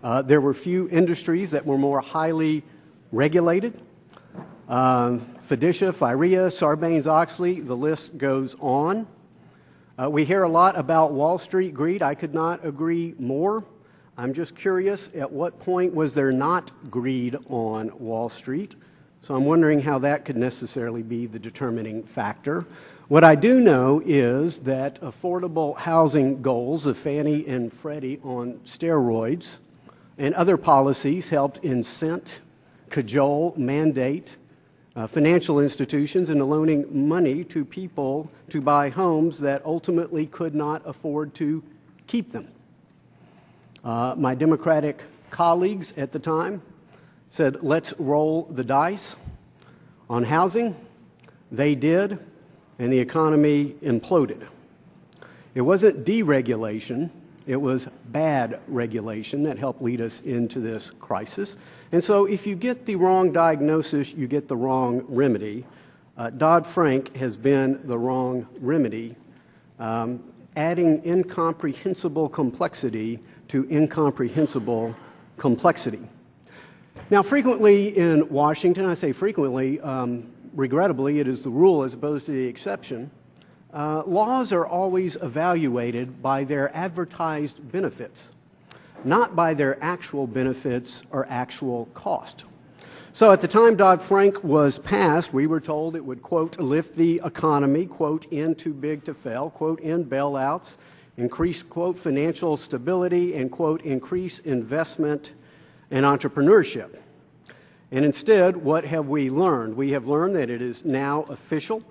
There were few industries that were more highly regulated. Fiducia, FIREA, Sarbanes-Oxley, the list goes on. We hear a lot about Wall Street greed. I could not agree more. I'm just curious, at what point was there not greed on Wall Street? So I'm wondering how that could necessarily be the determining factor. What I do know is that affordable housing goals of Fannie and Freddie on steroids and other policies helped incent, cajole, mandate financial institutions into loaning money to people to buy homes that ultimately could not afford to keep them. My Democratic colleagues at the time said, let's roll the dice on housing. They did, and the economy imploded. It wasn't deregulation, it was bad regulation that helped lead us into this crisis. And so if you get the wrong diagnosis, you get the wrong remedy. Dodd-Frank has been the wrong remedy, adding incomprehensible complexity to incomprehensible complexity. Now, frequently in Washington, I say frequently, regrettably, it is the rule as opposed to the exception, laws are always evaluated by their advertised benefits, not by their actual benefits or actual cost. So at the time Dodd-Frank was passed, we were told it would, quote, lift the economy, quote, end too big to fail, quote, end bailouts, increase, quote, financial stability, and, quote, increase investment and entrepreneurship. And instead, what have we learned? We have learned that it is now official,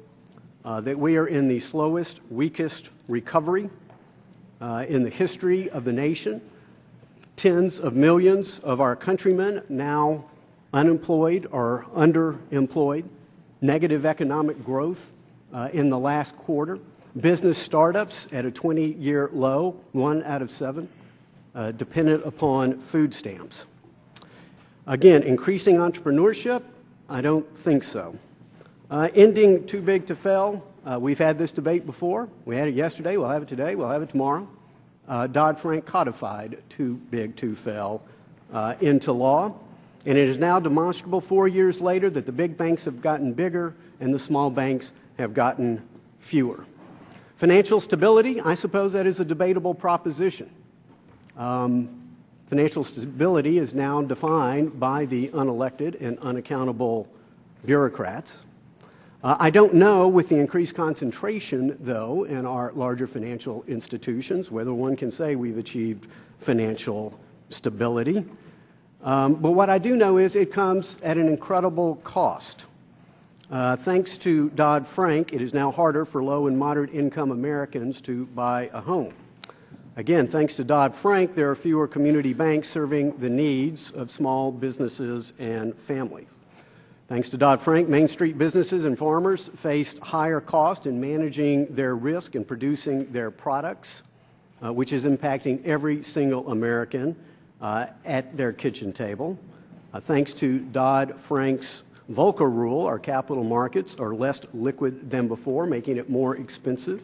that we are in the slowest, weakest recovery in the history of the nation. Tens of millions of our countrymen now unemployed or underemployed, negative economic growth in the last quarter, business startups at a 20-year low, 1 out of 7, dependent upon food stamps. Again, increasing entrepreneurship? I don't think so. Ending too big to fail? We've had this debate before. We had it yesterday, we'll have it today, we'll have it tomorrow. Dodd-Frank codified too big to fail into law, and it is now demonstrable 4 years later that the big banks have gotten bigger and the small banks have gotten fewer. Financial stability, I suppose that is a debatable proposition. Financial stability is now defined by the unelected and unaccountable bureaucrats. I don't know, with the increased concentration, though, in our larger financial institutions, whether one can say we've achieved financial stability. But what I do know is it comes at an incredible cost. Thanks to Dodd-Frank, it is now harder for low and moderate income Americans to buy a home. Again, thanks to Dodd-Frank, there are fewer community banks serving the needs of small businesses and families. Thanks to Dodd-Frank, Main Street businesses and farmers faced higher costs in managing their risk and producing their products, which is impacting every single American at their kitchen table. Thanks to Dodd-Frank's Volcker rule, our capital markets are less liquid than before, making it more expensive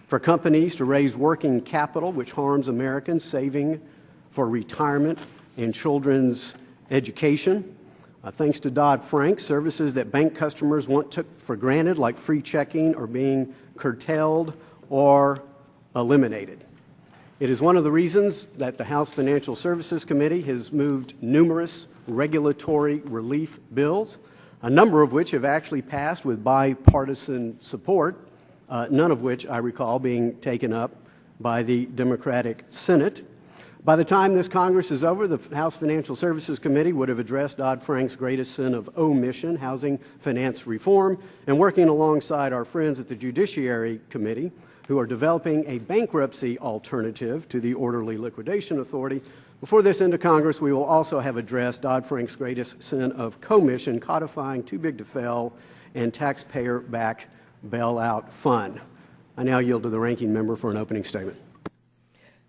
for companies to raise working capital, which harms Americans saving for retirement and children's education. Thanks to Dodd-Frank, services that bank customers once took for granted, like free checking, are being curtailed or eliminated. It is one of the reasons that the House Financial Services Committee has moved numerous regulatory relief bills, a number of which have actually passed with bipartisan support, none of which I recall being taken up by the Democratic Senate. By the time this Congress is over, the House Financial Services Committee would have addressed Dodd-Frank's greatest sin of omission, housing finance reform, and working alongside our friends at the Judiciary Committee, who are developing a bankruptcy alternative to the Orderly Liquidation Authority. Before this end of Congress, we will also have addressed Dodd-Frank's greatest sin of commission, codifying too big to fail and taxpayer-backed bailout fund. I now yield to the ranking member for an opening statement.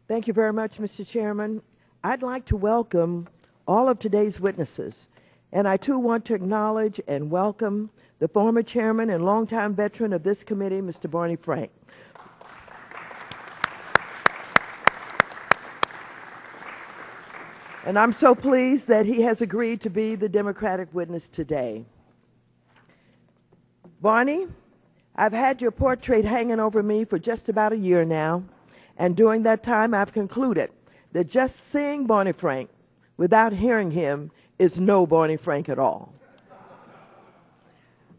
Thank you very much, Mr. Chairman. I'd like to welcome all of today's witnesses, and I too want to acknowledge and welcome the former chairman and longtime veteran of this committee, Mr. Barney Frank. And I'm so pleased that he has agreed to be the Democratic witness today. Barney, I've had your portrait hanging over me for just about a year now, and during that time I've concluded that just seeing Barney Frank without hearing him is no Barney Frank at all.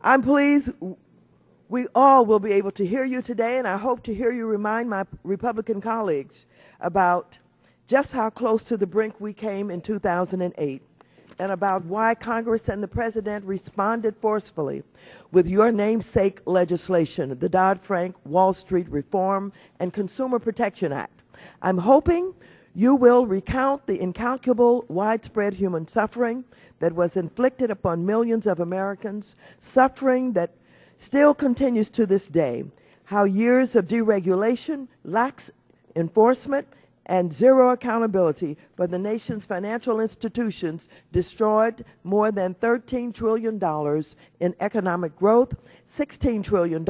I'm pleased we all will be able to hear you today, and I hope to hear you remind my Republican colleagues about just how close to the brink we came in 2008, and about why Congress and the President responded forcefully with your namesake legislation, the Dodd-Frank Wall Street Reform and Consumer Protection Act. I'm hoping you will recount the incalculable widespread human suffering that was inflicted upon millions of Americans, suffering that still continues to this day, how years of deregulation, lax enforcement, and zero accountability for the nation's financial institutions destroyed more than $13 trillion in economic growth, $16 trillion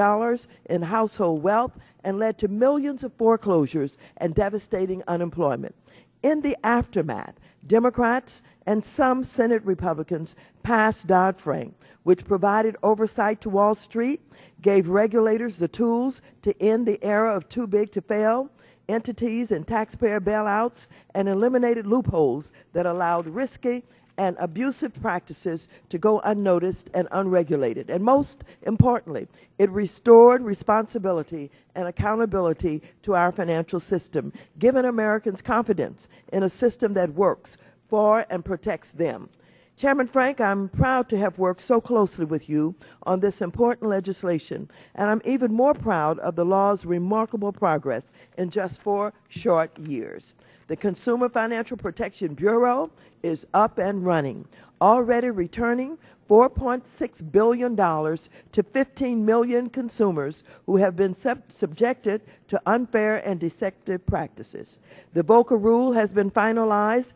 in household wealth, and led to millions of foreclosures and devastating unemployment. In the aftermath, Democrats and some Senate Republicans passed Dodd-Frank, which provided oversight to Wall Street, gave regulators the tools to end the era of too big to fail entities and taxpayer bailouts, and eliminated loopholes that allowed risky and abusive practices to go unnoticed and unregulated. And most importantly, it restored responsibility and accountability to our financial system, giving Americans confidence in a system that works for and protects them. Chairman Frank, I'm proud to have worked so closely with you on this important legislation, and I'm even more proud of the law's remarkable progress in just 4 short years. The Consumer Financial Protection Bureau is up and running, already returning $4.6 billion to 15 million consumers who have been subjected to unfair and deceptive practices. The VOCA rule has been finalized,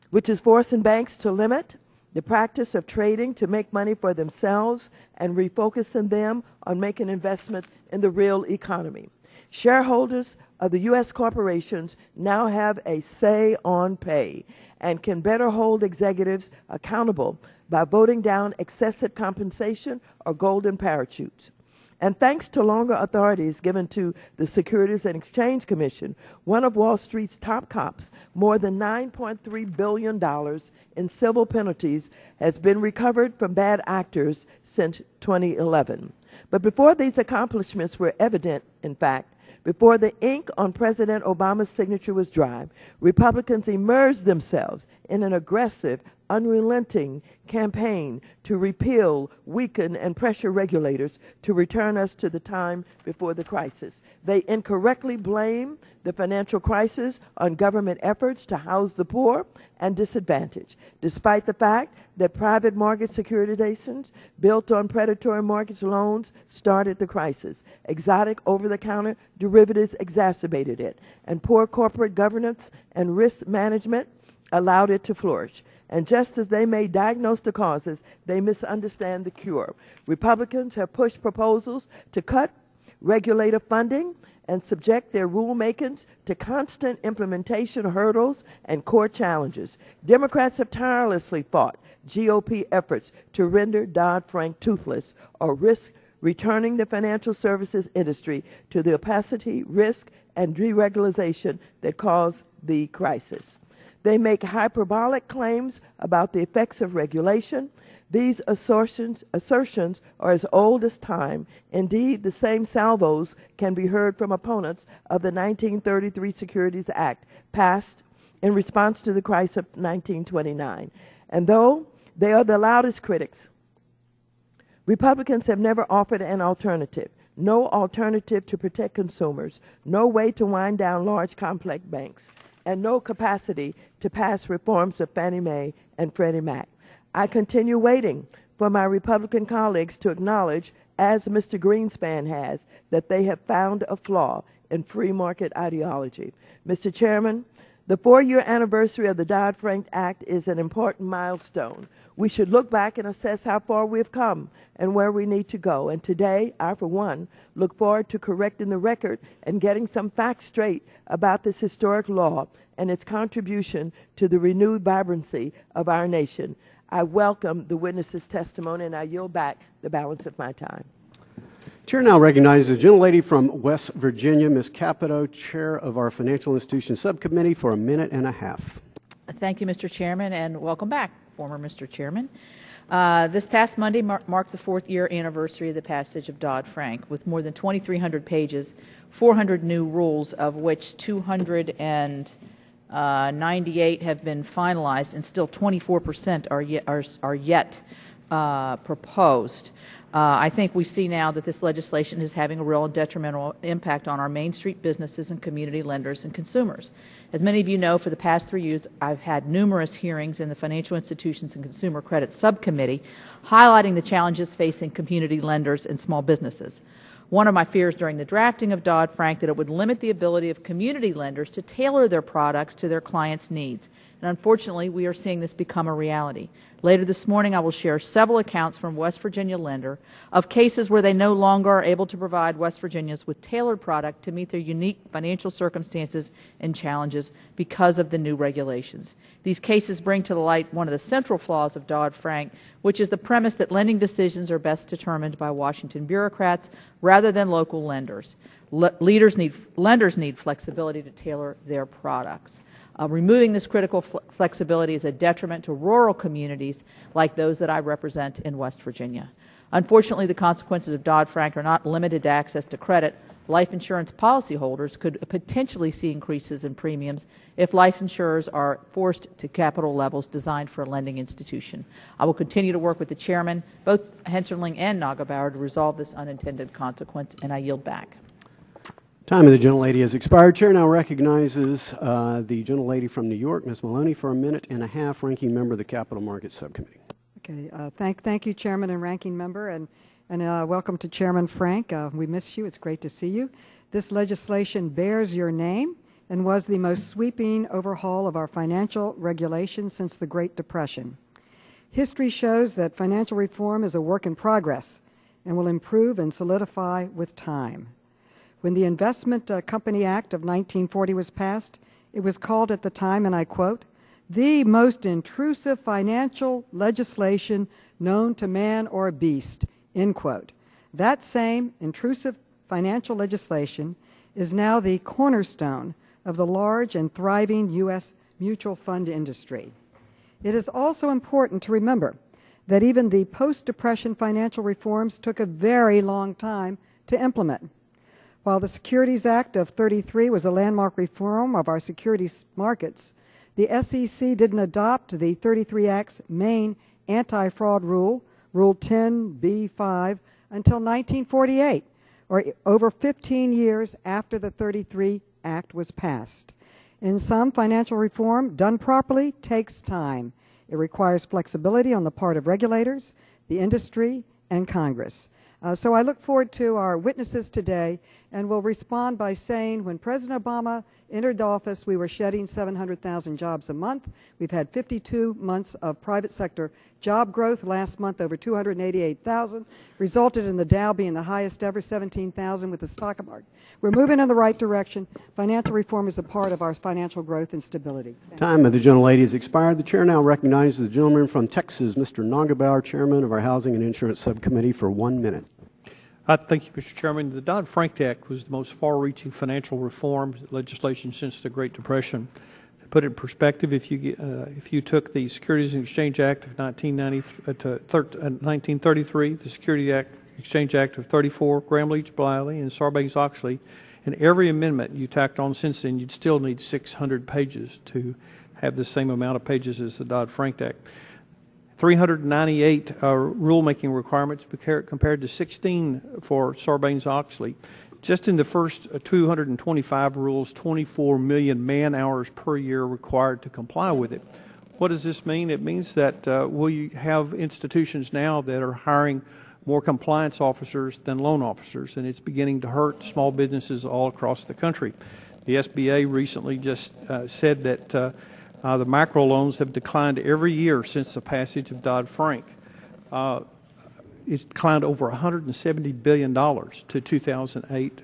which is forcing banks to limit the practice of trading to make money for themselves and refocusing them on making investments in the real economy. Shareholders of the U.S. corporations now have a say on pay and can better hold executives accountable by voting down excessive compensation or golden parachutes. And thanks to longer authorities given to the Securities and Exchange Commission, one of Wall Street's top cops, more than $9.3 billion in civil penalties has been recovered from bad actors since 2011. But before these accomplishments were evident, in fact, before the ink on President Obama's signature was dry, Republicans immersed themselves in an aggressive, unrelenting campaign to repeal, weaken, and pressure regulators to return us to the time before the crisis. They incorrectly blame the financial crisis on government efforts to house the poor and disadvantaged, despite the fact that private mortgage securitizations built on predatory mortgage loans started the crisis. Exotic over-the-counter derivatives exacerbated it, and poor corporate governance and risk management allowed it to flourish. And just as they may diagnose the causes, they misunderstand the cure. Republicans have pushed proposals to cut regulator funding and subject their rulemakings to constant implementation hurdles and core challenges. Democrats have tirelessly fought GOP efforts to render Dodd-Frank toothless or risk returning the financial services industry to the opacity, risk, and deregulation that caused the crisis. They make hyperbolic claims about the effects of regulation. These assertions are as old as time. Indeed, the same salvos can be heard from opponents of the 1933 Securities Act, passed in response to the crisis of 1929. And though they are the loudest critics, Republicans have never offered an alternative. No alternative to protect consumers, no way to wind down large complex banks, and no capacity to pass reforms of Fannie Mae and Freddie Mac. I continue waiting for my Republican colleagues to acknowledge, as Mr. Greenspan has, that they have found a flaw in free market ideology. Mr. Chairman, The 4-year anniversary of the Dodd-Frank Act is an important milestone. We should look back and assess how far we've come and where we need to go. And today, I, for one, look forward to correcting the record and getting some facts straight about this historic law and its contribution to the renewed vibrancy of our nation. I welcome the witnesses' testimony, and I yield back the balance of my time. Chair now recognizes the gentlelady from West Virginia, Ms. Capito, Chair of our Financial Institutions Subcommittee, for a minute and a half. Thank you, Mr. Chairman, and welcome back, former Mr. Chairman. This past Monday marked the 4th-year anniversary of the passage of Dodd-Frank, with more than 2,300 pages, 400 new rules, of which 298 have been finalized, and still 24% are yet proposed. I think we see now that this legislation is having a real detrimental impact on our Main Street businesses and community lenders and consumers. As many of you know, for the past 3 years, I've had numerous hearings in the Financial Institutions and Consumer Credit Subcommittee highlighting the challenges facing community lenders and small businesses. One of my fears during the drafting of Dodd-Frank that it would limit the ability of community lenders to tailor their products to their clients' needs. And unfortunately, we are seeing this become a reality. Later this morning, I will share several accounts from West Virginia lender of cases where they no longer are able to provide West Virginians with tailored product to meet their unique financial circumstances and challenges because of the new regulations. These cases bring to light one of the central flaws of Dodd-Frank, which is the premise that lending decisions are best determined by Washington bureaucrats rather than local lenders. Lenders need flexibility to tailor their products. Removing this critical flexibility is a detriment to rural communities like those that I represent in West Virginia. Unfortunately, the consequences of Dodd-Frank are not limited to access to credit. Life insurance policyholders could potentially see increases in premiums if life insurers are forced to capital levels designed for a lending institution. I will continue to work with the chairman, both Hensarling and Nagelbauer, to resolve this unintended consequence, and I yield back. Time of the gentlelady has expired. Chair now recognizes the gentlelady from New York, Ms. Maloney, for a minute and a half, ranking member of the Capital Markets Subcommittee. Okay. Thank you, Chairman and Ranking Member, and welcome to Chairman Frank. We miss you. It's great to see you. This legislation bears your name and was the most sweeping overhaul of our financial regulations since the Great Depression. History shows that financial reform is a work in progress and will improve and solidify with time. When the Investment Company Act of 1940 was passed, it was called at the time, and I quote, "the most intrusive financial legislation known to man or beast," end quote. That same intrusive financial legislation is now the cornerstone of the large and thriving U.S. mutual fund industry. It is also important to remember that even the post-Depression financial reforms took a very long time to implement. While the Securities Act of '33 was a landmark reform of our securities markets, the SEC didn't adopt the '33 Act's main anti-fraud rule, Rule 10b-5, until 1948, or over 15 years after the '33 Act was passed. In sum, financial reform, done properly, takes time. It requires flexibility on the part of regulators, the industry, and Congress. So I look forward to our witnesses today, and will respond by saying when President Obama entered office, we were shedding 700,000 jobs a month. We've had 52 months of private sector job growth. Last month, over 288,000, resulted in the Dow being the highest ever, 17,000 with the stock market. We're moving in the right direction. Financial reform is a part of our financial growth and stability. Time of the gentlelady has expired. The chair now recognizes the gentleman from Texas, Mr. Nagelbauer, chairman of our Housing and Insurance Subcommittee, for 1 minute. Thank you, Mr. Chairman. The Dodd-Frank Act was the most far-reaching financial reform legislation since the Great Depression. To put it in perspective, if you took the Securities and Exchange Act of 1933, the Securities Exchange Act of '34, Gramm-Leach-Bliley, and Sarbanes-Oxley, and every amendment you tacked on since then, you'd still need 600 pages to have the same amount of pages as the Dodd-Frank Act. 398 rulemaking requirements compared to 16 for Sarbanes-Oxley. Just in the first 225 rules, 24 million man-hours per year required to comply with it. What does this mean? It means that we have institutions now that are hiring more compliance officers than loan officers, and it's beginning to hurt small businesses all across the country. The SBA recently just said that the microloans have declined every year since the passage of Dodd-Frank. It's declined over $170 billion to 2008,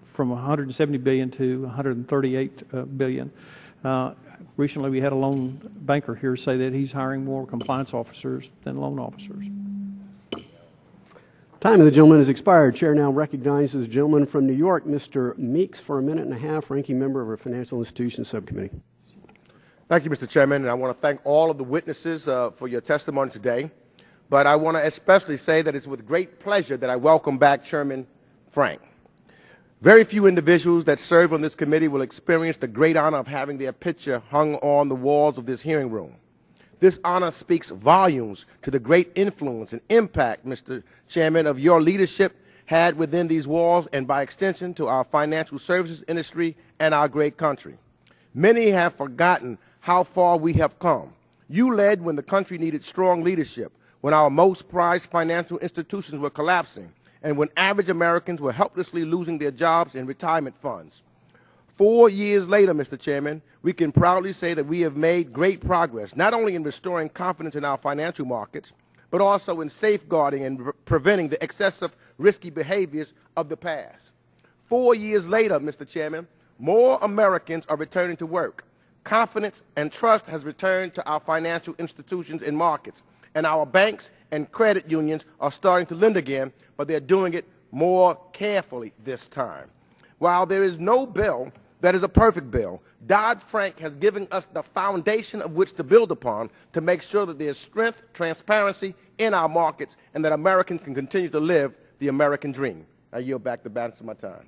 from $170 billion to $138 billion. Recently, we had a loan banker here say that he's hiring more compliance officers than loan officers. Time of the gentleman has expired. Chair now recognizes the gentleman from New York, Mr. Meeks, for a minute and a half, ranking member of our Financial Institutions Subcommittee. Thank you, Mr. Chairman, and I want to thank all of the witnesses for your testimony today. But I want to especially say that it's with great pleasure that I welcome back Chairman Frank. Very few individuals that serve on this committee will experience the great honor of having their picture hung on the walls of this hearing room. This honor speaks volumes to the great influence and impact, Mr. Chairman, of your leadership had within these walls and by extension to our financial services industry and our great country. Many have forgotten how far we have come. You led when the country needed strong leadership, when our most prized financial institutions were collapsing, and when average Americans were helplessly losing their jobs and retirement funds. 4 years later, Mr. Chairman, we can proudly say that we have made great progress, not only in restoring confidence in our financial markets, but also in safeguarding and preventing the excessive risky behaviors of the past. 4 years later, Mr. Chairman, more Americans are returning to work. Confidence and trust has returned to our financial institutions and markets, and our banks and credit unions are starting to lend again, but they're doing it more carefully this time. While there is no bill that is a perfect bill, Dodd-Frank has given us the foundation of which to build upon to make sure that there's strength, transparency in our markets, and that Americans can continue to live the American dream. I yield back the balance of my time.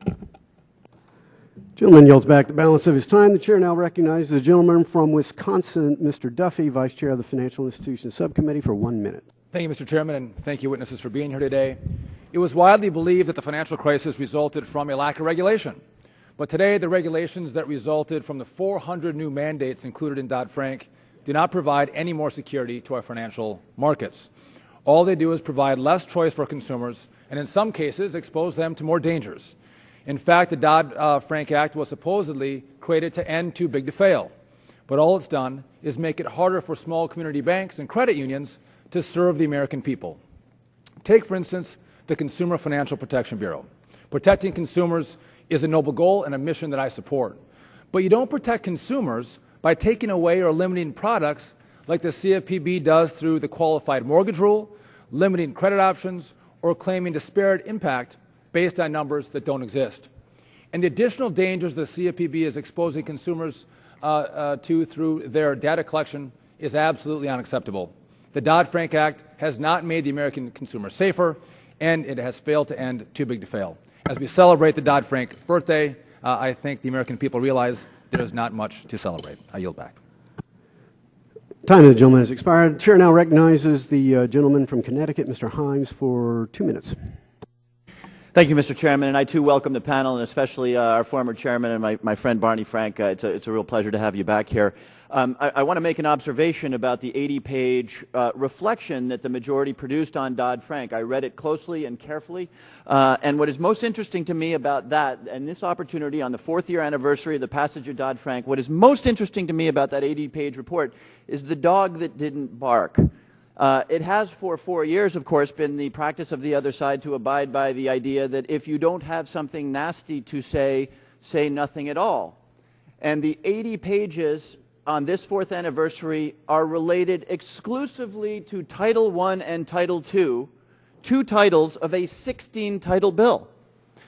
Gentleman yields back the balance of his time. The chair now recognizes the gentleman from Wisconsin, Mr. Duffy, Vice Chair of the Financial Institutions Subcommittee, for 1 minute. Thank you, Mr. Chairman, and thank you, witnesses, for being here today. It was widely believed that the financial crisis resulted from a lack of regulation. But today, the regulations that resulted from the 400 new mandates included in Dodd-Frank do not provide any more security to our financial markets. All they do is provide less choice for consumers and, in some cases, expose them to more dangers. In fact, the Dodd-Frank Act was supposedly created to end too big to fail. But all it's done is make it harder for small community banks and credit unions to serve the American people. Take, for instance, the Consumer Financial Protection Bureau. Protecting consumers is a noble goal and a mission that I support. But you don't protect consumers by taking away or limiting products like the CFPB does through the qualified mortgage rule, limiting credit options, or claiming disparate impact based on numbers that don't exist. And the additional dangers the CFPB is exposing consumers to through their data collection is absolutely unacceptable. The Dodd-Frank Act has not made the American consumer safer, and it has failed to end too big to fail. As we celebrate the Dodd-Frank birthday, I think the American people realize there is not much to celebrate. I yield back. Time of the gentleman has expired. The chair now recognizes the gentleman from Connecticut, Mr. Himes, for 2 minutes. Thank you, Mr. Chairman, and I too welcome the panel, and especially our former chairman and my friend Barney Frank. It's a real pleasure to have you back here. I want to make an observation about the 80-page reflection that the majority produced on Dodd-Frank. I read it closely and carefully, and what is most interesting to me about that, and this opportunity on the 4th-year anniversary of the passage of Dodd-Frank, what is most interesting to me about that 80-page report is the dog that didn't bark. It has for 4 years, of course, been the practice of the other side to abide by the idea that if you don't have something nasty to say, say nothing at all. And the 80 pages on this 4th anniversary are related exclusively to Title I and Title II, two titles of a 16-title bill.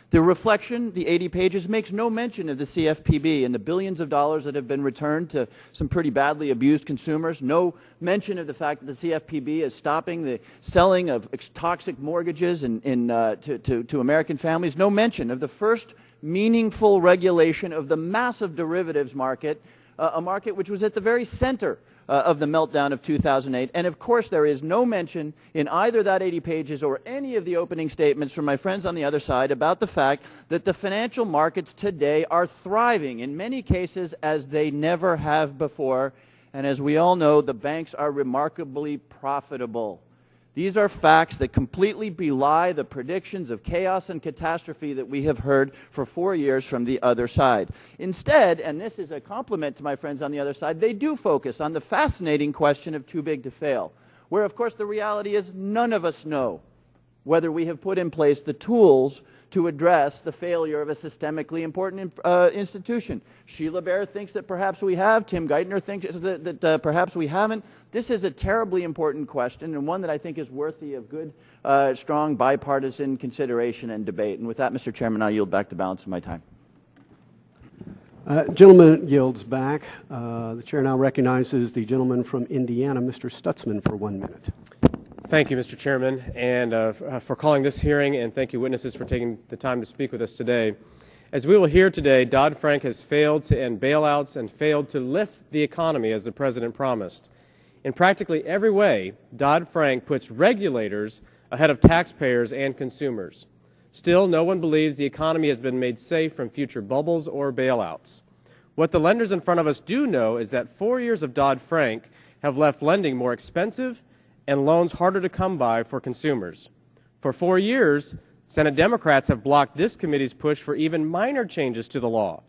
The reflection, the 80 pages, makes no mention of the CFPB and the billions of dollars that have been returned to some pretty badly abused consumers. No mention of the fact that the CFPB is stopping the selling of toxic mortgages to American families. No mention of the first meaningful regulation of the massive derivatives market, a market which was at the very center of the meltdown of 2008. And of course, there is no mention in either that 80 pages or any of the opening statements from my friends on the other side about the fact that the financial markets today are thriving, in many cases as they never have before. And as we all know, the banks are remarkably profitable. These are facts that completely belie the predictions of chaos and catastrophe that we have heard for 4 years from the other side. Instead, and this is a compliment to my friends on the other side, they do focus on the fascinating question of too big to fail, where, of course, the reality is none of us know whether we have put in place the tools to address the failure of a systemically important institution. Sheila Bair thinks that perhaps we have. Tim Geithner thinks that perhaps we haven't. This is a terribly important question, and one that I think is worthy of good, strong bipartisan consideration and debate. And with that, Mr. Chairman, I yield back the balance of my time. Gentleman yields back. The chair now recognizes the gentleman from Indiana, Mr. Stutzman, for 1 minute. Thank you, Mr. Chairman, and for calling this hearing, and thank you, witnesses, for taking the time to speak with us today. As we will hear today, Dodd-Frank has failed to end bailouts and failed to lift the economy as the President promised. In practically every way, Dodd-Frank puts regulators ahead of taxpayers and consumers. Still, no one believes the economy has been made safe from future bubbles or bailouts. What the lenders in front of us do know is that 4 years of Dodd-Frank have left lending more expensive and loans harder to come by for consumers. For 4 years, Senate Democrats have blocked this committee's push for even minor changes to the law.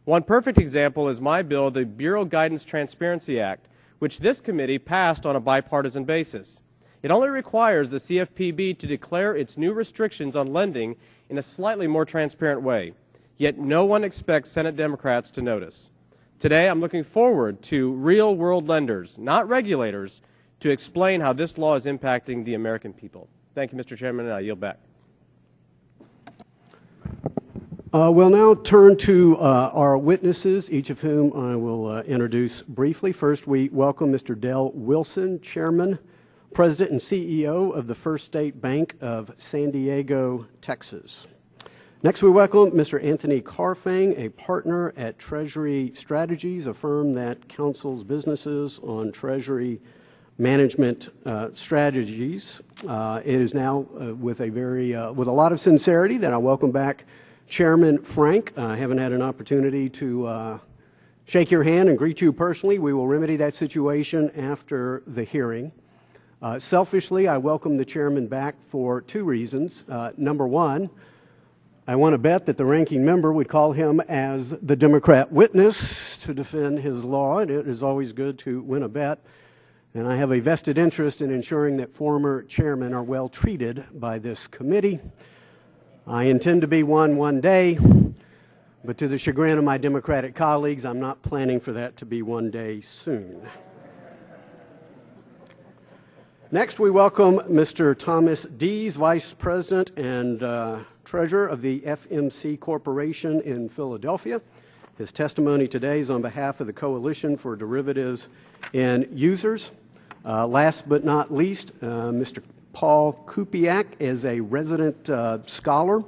One perfect example is my bill, the Bureau Guidance Transparency Act, which this committee passed on a bipartisan basis. It only requires the CFPB to declare its new restrictions on lending in a slightly more transparent way. Yet no one expects Senate Democrats to notice. Today, I'm looking forward to real-world lenders, not regulators, to explain how this law is impacting the American people. Thank you, Mr. Chairman, and I yield back. We'll now turn to our witnesses, each of whom I will introduce briefly. First, we welcome Mr. Dale Wilson, Chairman, President, and CEO of the First State Bank of San Diego, Texas. Next, we welcome Mr. Anthony Carfang, a partner at Treasury Strategies, a firm that counsels businesses on Treasury management strategies. It is now with a lot of sincerity that I welcome back Chairman Frank. I haven't had an opportunity to shake your hand and greet you personally. We will remedy that situation after the hearing. Selfishly, I welcome the chairman back for 2 reasons. Number one, I want to bet that the ranking member would call him as the Democrat witness to defend his law, and it is always good to win a bet. And I have a vested interest in ensuring that former chairmen are well treated by this committee. I intend to be one day, but to the chagrin of my Democratic colleagues, I'm not planning for that to be one day soon. Next, we welcome Mr. Thomas Dees, Vice President and Treasurer of the FMC Corporation in Philadelphia. His testimony today is on behalf of the Coalition for Derivatives and Users. Last but not least, Mr. Paul Kupiak is a resident scholar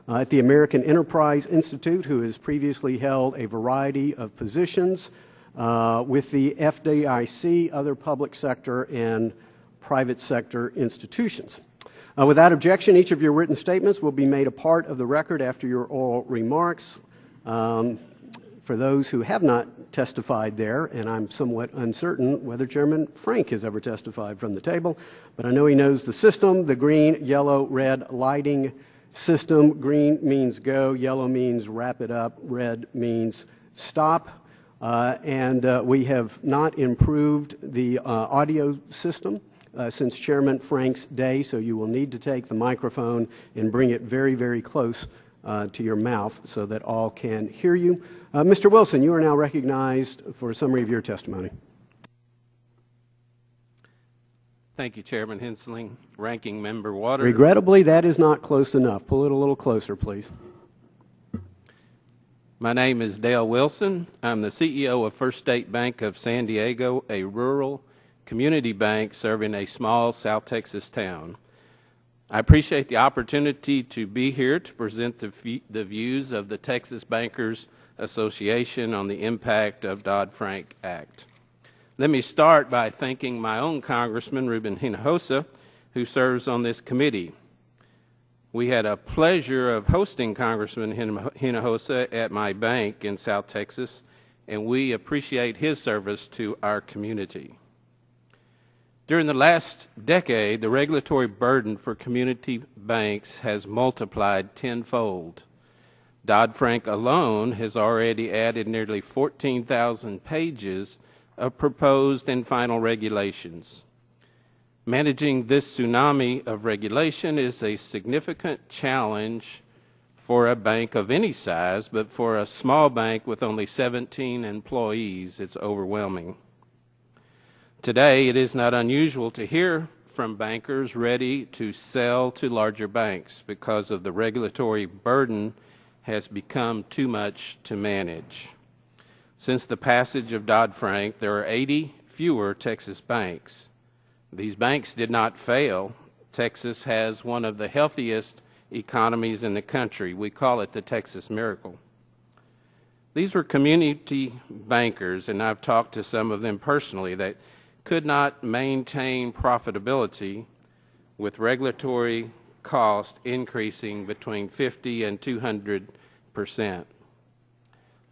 at the American Enterprise Institute who has previously held a variety of positions with the FDIC, other public sector, and private sector institutions. Without objection, each of your written statements will be made a part of the record after your oral remarks. For those who have not testified there, and I'm somewhat uncertain whether Chairman Frank has ever testified from the table, but I know he knows the system, the green, yellow, red lighting system. Green means go, yellow means wrap it up, red means stop. We have not improved the audio system since Chairman Frank's day, so you will need to take the microphone and bring it very, very close to your mouth so that all can hear you. Mr. Wilson, you are now recognized for a summary of your testimony. Thank you, Chairman Hensling. Ranking Member Waters. Regrettably, that is not close enough. Pull it a little closer, please. My name is Dale Wilson. I'm the CEO of First State Bank of San Diego, a rural community bank serving a small South Texas town. I appreciate the opportunity to be here to present the views of the Texas Bankers Association on the impact of Dodd-Frank Act. Let me start by thanking my own Congressman, Ruben Hinojosa, who serves on this committee. We had a pleasure of hosting Congressman Hinojosa at my bank in South Texas, and we appreciate his service to our community. During the last decade, the regulatory burden for community banks has multiplied tenfold. Dodd-Frank alone has already added nearly 14,000 pages of proposed and final regulations. Managing this tsunami of regulation is a significant challenge for a bank of any size, but for a small bank with only 17 employees, it's overwhelming. Today, it is not unusual to hear from bankers ready to sell to larger banks because of the regulatory burden has become too much to manage. Since the passage of Dodd-Frank, there are 80 fewer Texas banks. These banks did not fail. Texas has one of the healthiest economies in the country. We call it the Texas Miracle. These were community bankers, and I've talked to some of them personally, that could not maintain profitability with regulatory cost increasing between 50 and 200%.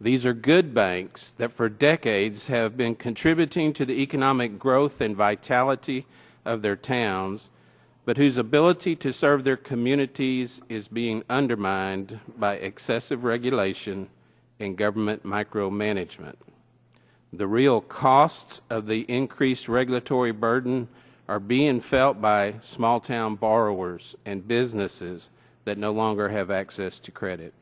These are good banks that for decades have been contributing to the economic growth and vitality of their towns, but whose ability to serve their communities is being undermined by excessive regulation and government micromanagement. The real costs of the increased regulatory burden are being felt by small-town borrowers and businesses that no longer have access to credit.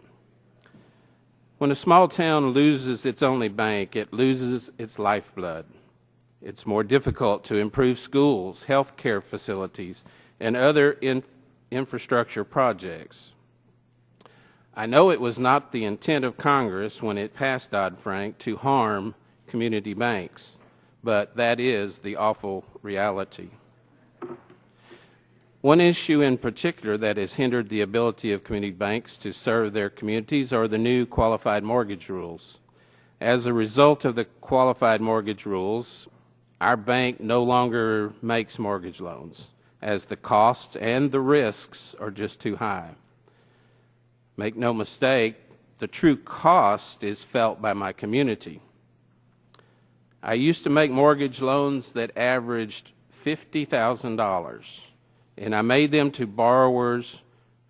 When a small town loses its only bank, it loses its lifeblood. It's more difficult to improve schools, health care facilities, and other infrastructure projects. I know it was not the intent of Congress when it passed Dodd-Frank to harm community banks, but that is the awful reality. One issue in particular that has hindered the ability of community banks to serve their communities are the new qualified mortgage rules. As a result of the qualified mortgage rules, our bank no longer makes mortgage loans, as the costs and the risks are just too high. Make no mistake, the true cost is felt by my community. I used to make mortgage loans that averaged $50,000, and I made them to borrowers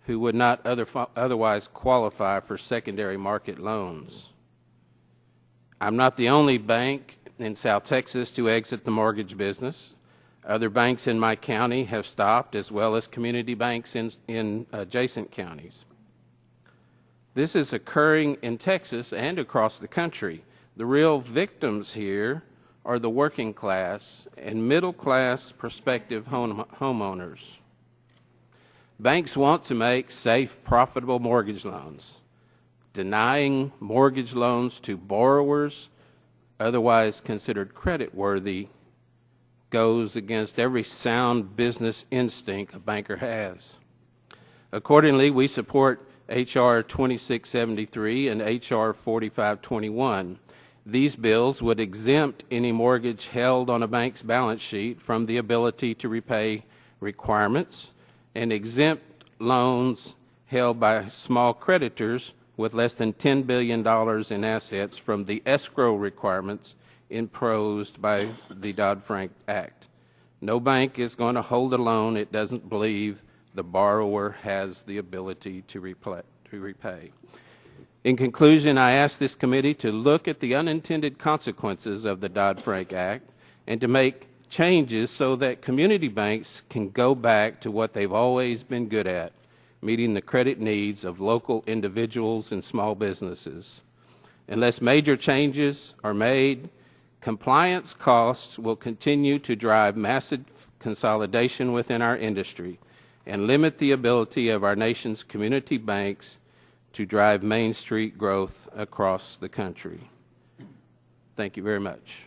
who would not otherwise qualify for secondary market loans. I'm not the only bank in South Texas to exit the mortgage business. Other banks in my county have stopped, as well as community banks in adjacent counties. This is occurring in Texas and across the country. The real victims here are the working class and middle class prospective homeowners. Banks want to make safe, profitable mortgage loans. Denying mortgage loans to borrowers otherwise considered creditworthy goes against every sound business instinct a banker has. Accordingly, we support H.R. 2673 and H.R. 4521. These bills would exempt any mortgage held on a bank's balance sheet from the ability to repay requirements and exempt loans held by small creditors with less than $10 billion in assets from the escrow requirements imposed by the Dodd-Frank Act. No bank is going to hold a loan it doesn't believe the borrower has the ability to repay. In conclusion, I ask this committee to look at the unintended consequences of the Dodd-Frank Act and to make changes so that community banks can go back to what they've always been good at, meeting the credit needs of local individuals and small businesses. Unless major changes are made, compliance costs will continue to drive massive consolidation within our industry and limit the ability of our nation's community banks to drive Main Street growth across the country. Thank you very much.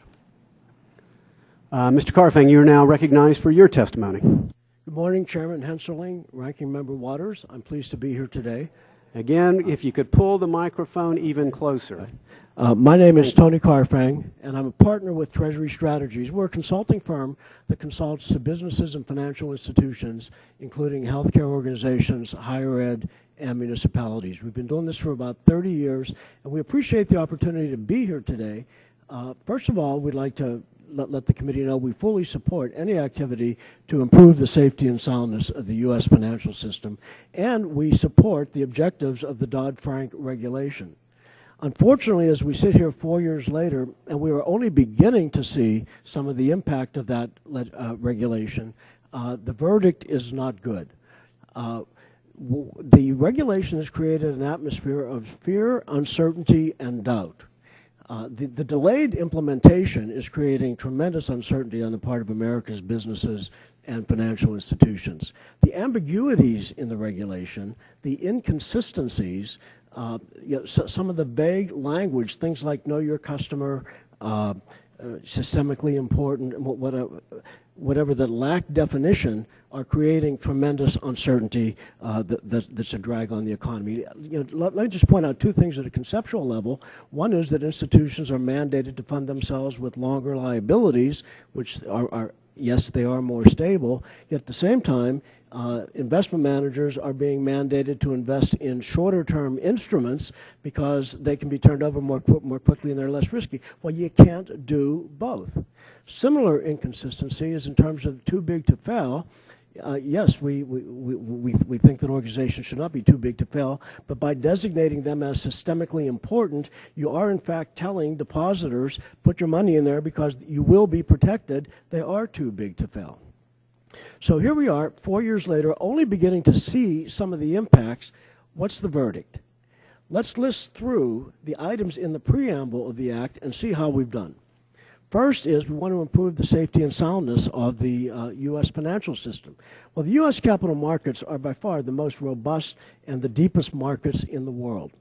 Mr. Carfang, you're now recognized for your testimony. Good morning, Chairman Henseling, Ranking Member Waters. I'm pleased to be here today. Again, if you could pull the microphone even closer. My name is Tony Carfang, and I'm a partner with Treasury Strategies. We're a consulting firm that consults to businesses and financial institutions, including healthcare organizations, higher ed, and municipalities. We've been doing this for about 30 years, and we appreciate the opportunity to be here today. First of all, we'd like to let the committee know we fully support any activity to improve the safety and soundness of the U.S. financial system, and we support the objectives of the Dodd-Frank regulation. Unfortunately, as we sit here 4 years later, and we are only beginning to see some of the impact of that regulation, the verdict is not good. The regulation has created an atmosphere of fear, uncertainty, and doubt. The delayed implementation is creating tremendous uncertainty on the part of America's businesses and financial institutions. The ambiguities in the regulation, the inconsistencies, some of the vague language, things like know your customer, systemically important, whatever that lack definition, are creating tremendous uncertainty that's a drag on the economy. Let me just point out two things at a conceptual level. One is that institutions are mandated to fund themselves with longer liabilities, which are yes, they are more stable. Yet at the same time, investment managers are being mandated to invest in shorter-term instruments because they can be turned over more quickly and they're less risky. Well, you can't do both. Similar inconsistency is in terms of too big to fail. Yes, we think that organizations should not be too big to fail, but by designating them as systemically important, you are in fact telling depositors, put your money in there because you will be protected. They are too big to fail. So here we are, 4 years later, only beginning to see some of the impacts. What's the verdict? Let's list through the items in the preamble of the Act and see how we've done. First is we want to improve the safety and soundness of the U.S. financial system. Well, the U.S. capital markets are by far the most robust and the deepest markets in the world.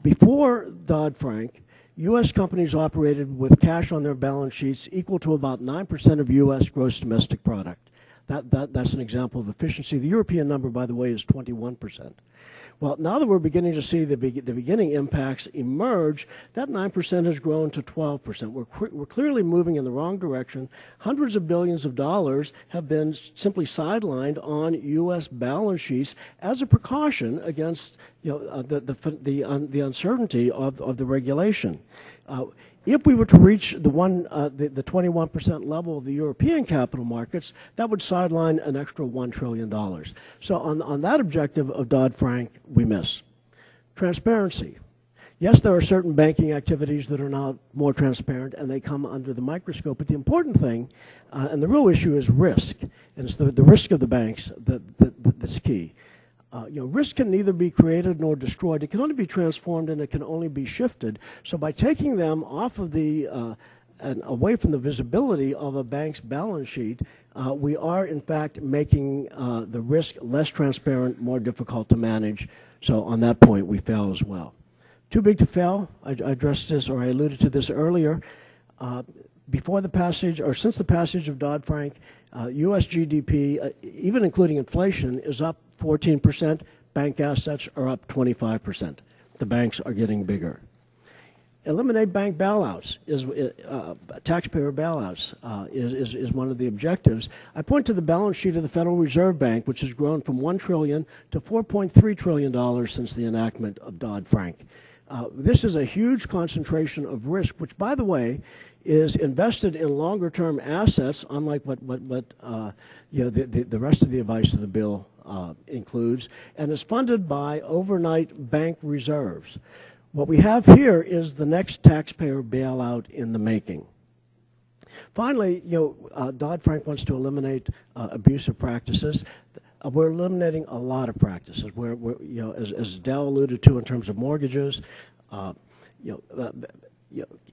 Before Dodd-Frank, U.S. companies operated with cash on their balance sheets equal to about 9% of U.S. gross domestic product. That's an example of efficiency. The European number, by the way, is 21%. Well, now that we're beginning to see the beginning impacts emerge, that 9% has grown to 12%. We're clearly moving in the wrong direction. Hundreds of billions of dollars have been simply sidelined on U.S. balance sheets as a precaution against the uncertainty of the regulation. If we were to reach the 21% level of the European capital markets, that would sideline an extra $1 trillion. So on that objective of Dodd-Frank, we miss. Transparency. Yes, there are certain banking activities that are now more transparent and they come under the microscope, but the important thing, and the real issue is risk, and it's the risk of the banks that's key. Risk can neither be created nor destroyed. It can only be transformed and it can only be shifted. So by taking them off of and away from the visibility of a bank's balance sheet, we are in fact making the risk less transparent, more difficult to manage. So on that point, we fail as well. Too big to fail. I addressed this, or I alluded to this earlier. Before the passage, or since the passage of Dodd-Frank, U.S. GDP, even including inflation, is up 14%. Bank assets are up 25%. The banks are getting bigger. Eliminate bank bailouts, taxpayer bailouts is one of the objectives. I point to the balance sheet of the Federal Reserve Bank, which has grown from $1 trillion to $4.3 trillion since the enactment of Dodd-Frank. This is a huge concentration of risk, which, by the way, is invested in longer-term assets, unlike what the rest of the advice of the bill includes, and is funded by overnight bank reserves. What we have here is the next taxpayer bailout in the making. Finally, Dodd-Frank wants to eliminate abusive practices. We're eliminating a lot of practices. As Dell alluded to in terms of mortgages,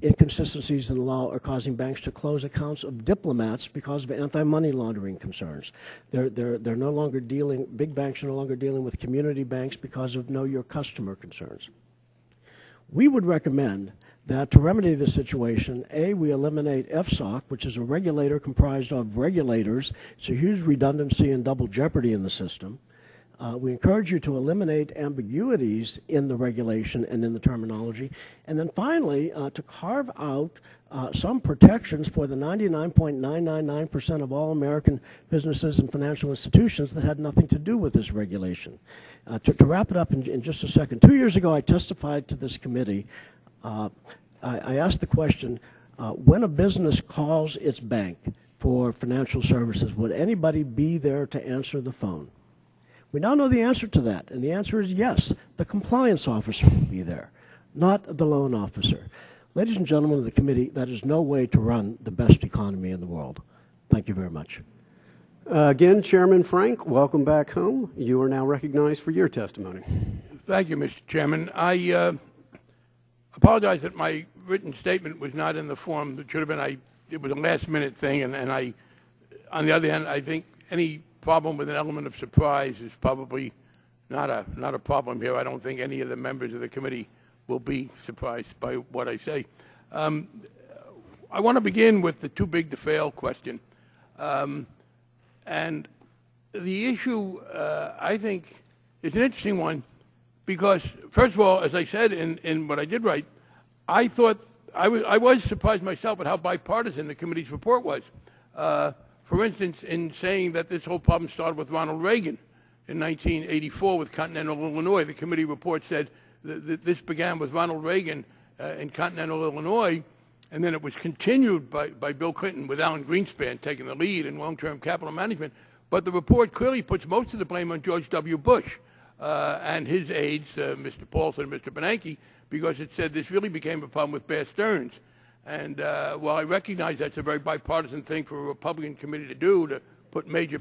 inconsistencies in the law are causing banks to close accounts of diplomats because of anti-money laundering concerns. They're no longer dealing. Big banks are no longer dealing with community banks because of know your customer concerns. We would recommend that to remedy the situation, we eliminate FSOC, which is a regulator comprised of regulators. It's a huge redundancy and double jeopardy in the system. We encourage you to eliminate ambiguities in the regulation and in the terminology. And then finally, to carve out some protections for the 99.999% of all American businesses and financial institutions that had nothing to do with this regulation. To wrap it up in just a second, 2 years ago I testified to this committee. I asked the question, When a business calls its bank for financial services, would anybody be there to answer the phone? We now know the answer to that, and the answer is yes. The compliance officer will be there, not the loan officer. Ladies and gentlemen of the committee, that is no way to run the best economy in the world. Thank you very much. Again, Chairman Frank, welcome back home. You are now recognized for your testimony. Thank you, Mr. Chairman. I apologize that my written statement was not in the form that should have been. It was a last-minute thing, and on the other hand, I think any problem with an element of surprise is probably not a problem here. I don't think any of the members of the committee will be surprised by what I say. I want to begin with the too big to fail question. And the issue, I think, is an interesting one because, first of all, as I said in what I did write, I thought I was surprised myself at how bipartisan the committee's report was. For instance, in saying that this whole problem started with Ronald Reagan in 1984 with Continental Illinois, the committee report said that this began with Ronald Reagan in Continental Illinois, and then it was continued by Bill Clinton with Alan Greenspan taking the lead in long-term capital management. But the report clearly puts most of the blame on George W. Bush and his aides, Mr. Paulson and Mr. Bernanke, because it said this really became a problem with Bear Stearns. And while I recognize that's a very bipartisan thing for a Republican committee to do, to put major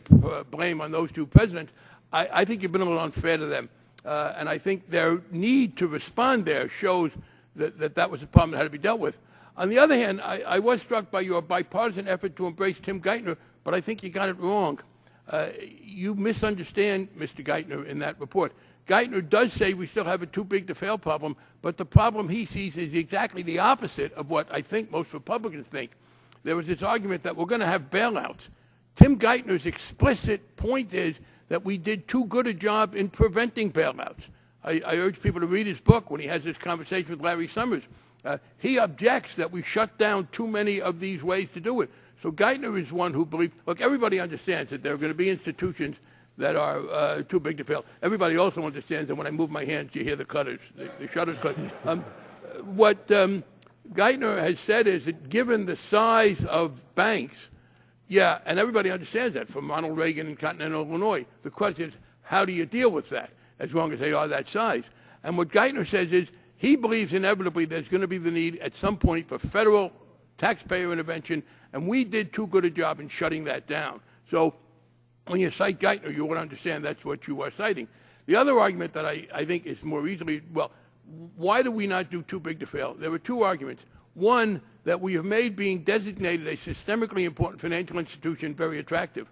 blame on those two presidents, I think you've been a little unfair to them. And I think their need to respond there shows that was a problem that had to be dealt with. On the other hand, I was struck by your bipartisan effort to embrace Tim Geithner, but I think you got it wrong. You misunderstand Mr. Geithner in that report. Geithner does say we still have a too big to fail problem, but the problem he sees is exactly the opposite of what I think most Republicans think. There was this argument that we're going to have bailouts. Tim Geithner's explicit point is that we did too good a job in preventing bailouts. I urge people to read his book when he has this conversation with Larry Summers. He objects that we shut down too many of these ways to do it. So Geithner is one who believes, look, everybody understands that there are going to be institutions that are too big to fail. Everybody also understands that when I move my hands, you hear the cutters, the shutters cut. What Geithner has said is that given the size of banks, yeah, and everybody understands that from Ronald Reagan in Continental Illinois. The question is, how do you deal with that as long as they are that size? And what Geithner says is, he believes inevitably there's going to be the need at some point for federal taxpayer intervention, and we did too good a job in shutting that down. So when you cite Geithner, you would understand that's what you are citing. The other argument that I think is more easily, well, why do we not do too big to fail? There were two arguments. One, that we have made being designated a systemically important financial institution very attractive.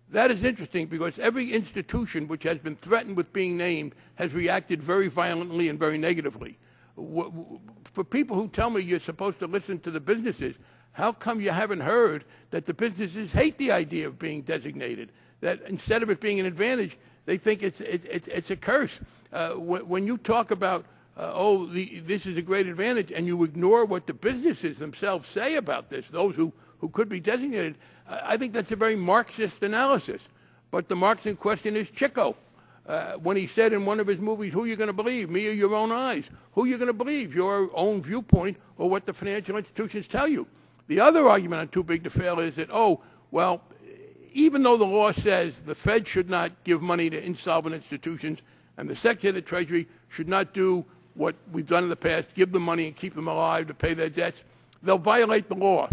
That is interesting because every institution which has been threatened with being named has reacted very violently and very negatively. For people who tell me you're supposed to listen to the businesses, how come you haven't heard that the businesses hate the idea of being designated? That instead of it being an advantage, they think it's a curse. When you talk about, this is a great advantage, and you ignore what the businesses themselves say about this, those who could be designated, I think that's a very Marxist analysis. But the Marx in question is Chico. When he said in one of his movies, who are you going to believe, me or your own eyes? Who are you going to believe, your own viewpoint or what the financial institutions tell you? The other argument on too big to fail is that, even though the law says the Fed should not give money to insolvent institutions and the Secretary of the Treasury should not do what we've done in the past, give them money and keep them alive to pay their debts, they'll violate the law.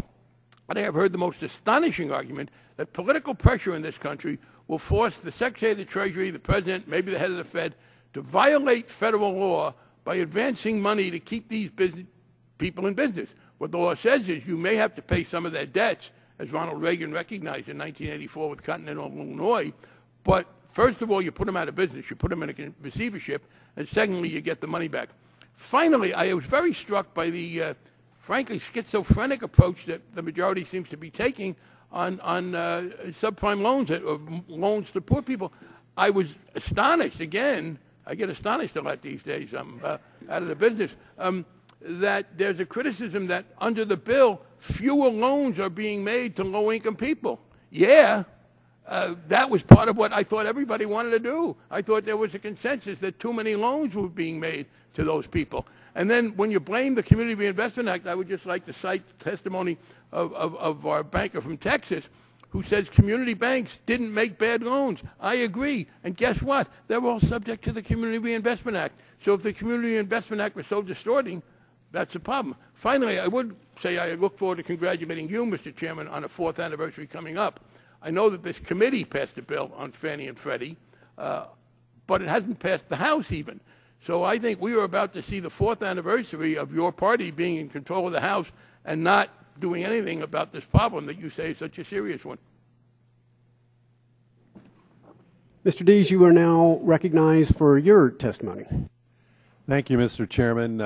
And I have heard the most astonishing argument that political pressure in this country will force the Secretary of the Treasury, the President, maybe the head of the Fed, to violate federal law by advancing money to keep these people in business. What the law says is you may have to pay some of their debts, as Ronald Reagan recognized in 1984 with Continental Illinois, but first of all, you put them out of business. You put them in a receivership, and secondly, you get the money back. Finally, I was very struck by the frankly schizophrenic approach that the majority seems to be taking on subprime loans, or loans to poor people. I was astonished, again, I get astonished a lot these days, I'm out of the business, that there's a criticism that under the bill, fewer loans are being made to low-income people. Yeah, that was part of what I thought everybody wanted to do. I thought there was a consensus that too many loans were being made to those people. And then when you blame the Community Reinvestment Act, I would just like to cite testimony of our banker from Texas who says community banks didn't make bad loans. I agree. And guess what? They're all subject to the Community Reinvestment Act. So if the Community Reinvestment Act was so distorting, that's a problem. Finally, I would say I look forward to congratulating you, Mr. Chairman, on the 4th anniversary coming up. I know that this committee passed a bill on Fannie and Freddie, but it hasn't passed the House even. So I think we are about to see the 4th anniversary of your party being in control of the House and not doing anything about this problem that you say is such a serious one. Mr. Dees, you are now recognized for your testimony. Thank you, Mr. Chairman,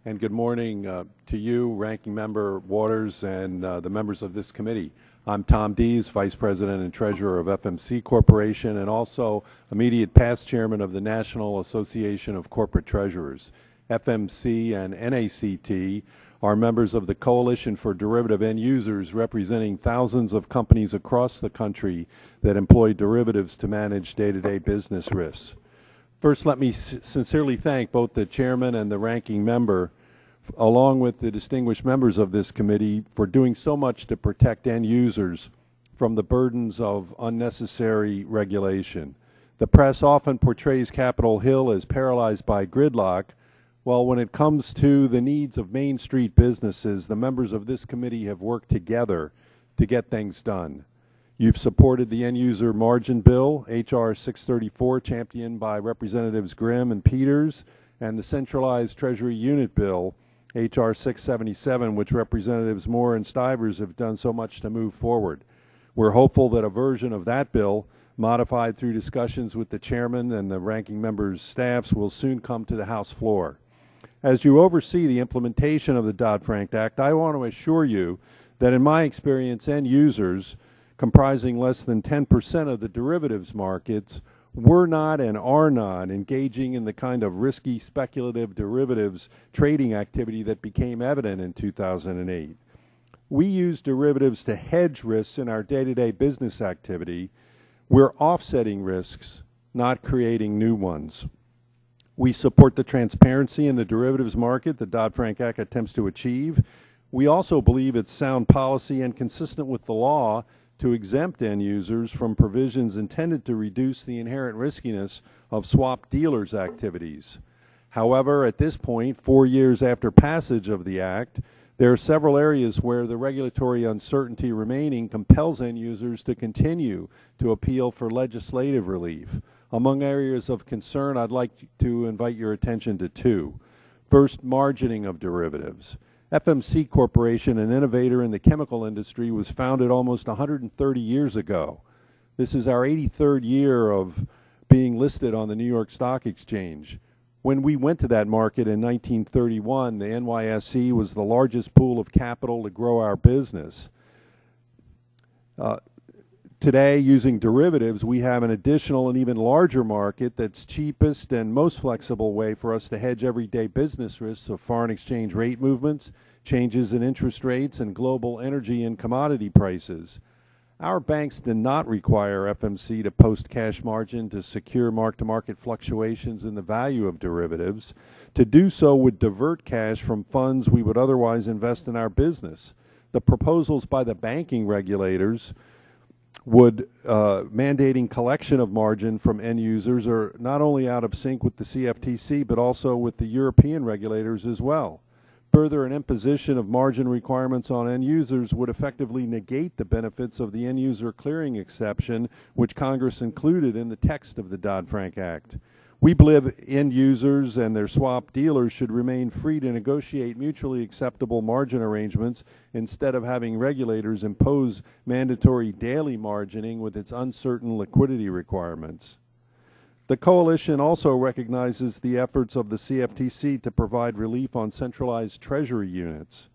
and good morning to you, Ranking Member Waters, and the members of this committee. I'm Tom Dees, Vice President and Treasurer of FMC Corporation, and also immediate past Chairman of the National Association of Corporate Treasurers. FMC and NACT are members of the Coalition for Derivative End Users, representing thousands of companies across the country that employ derivatives to manage day-to-day business risks. First, let me sincerely thank both the Chairman and the Ranking Member, along with the distinguished members of this committee, for doing so much to protect end users from the burdens of unnecessary regulation. The press often portrays Capitol Hill as paralyzed by gridlock. Well, when it comes to the needs of Main Street businesses, the members of this committee have worked together to get things done. You've supported the End User Margin Bill, H.R. 634, championed by Representatives Grimm and Peters, and the Centralized Treasury Unit Bill, H.R. 677, which Representatives Moore and Stivers have done so much to move forward. We're hopeful that a version of that bill, modified through discussions with the Chairman and the Ranking Member's staffs, will soon come to the House floor. As you oversee the implementation of the Dodd-Frank Act, I want to assure you that in my experience, end users, comprising less than 10% of the derivatives markets, were not and are not engaging in the kind of risky speculative derivatives trading activity that became evident in 2008. We use derivatives to hedge risks in our day-to-day business activity. We're offsetting risks, not creating new ones. We support the transparency in the derivatives market the Dodd-Frank Act attempts to achieve. We also believe it's sound policy and consistent with the law to exempt end users from provisions intended to reduce the inherent riskiness of swap dealers' activities. However, at this point, 4 years after passage of the Act, there are several areas where the regulatory uncertainty remaining compels end users to continue to appeal for legislative relief. Among areas of concern, I'd like to invite your attention to two. First, margining of derivatives. FMC Corporation, an innovator in the chemical industry, was founded almost 130 years ago. This is our 83rd year of being listed on the New York Stock Exchange. When we went to that market in 1931, the NYSE was the largest pool of capital to grow our business. Today, using derivatives, we have an additional and even larger market that's cheapest and most flexible way for us to hedge everyday business risks of foreign exchange rate movements, changes in interest rates, and global energy and commodity prices. Our banks do not require FMC to post cash margin to secure mark-to-market fluctuations in the value of derivatives. To do so would divert cash from funds we would otherwise invest in our business. The proposals by the banking regulators would mandating collection of margin from end users are not only out of sync with the CFTC, but also with the European regulators as well. Further, an imposition of margin requirements on end users would effectively negate the benefits of the end user clearing exception, which Congress included in the text of the Dodd-Frank Act. We believe end users and their swap dealers should remain free to negotiate mutually acceptable margin arrangements instead of having regulators impose mandatory daily margining with its uncertain liquidity requirements. The Coalition also recognizes the efforts of the CFTC to provide relief on centralized treasury units.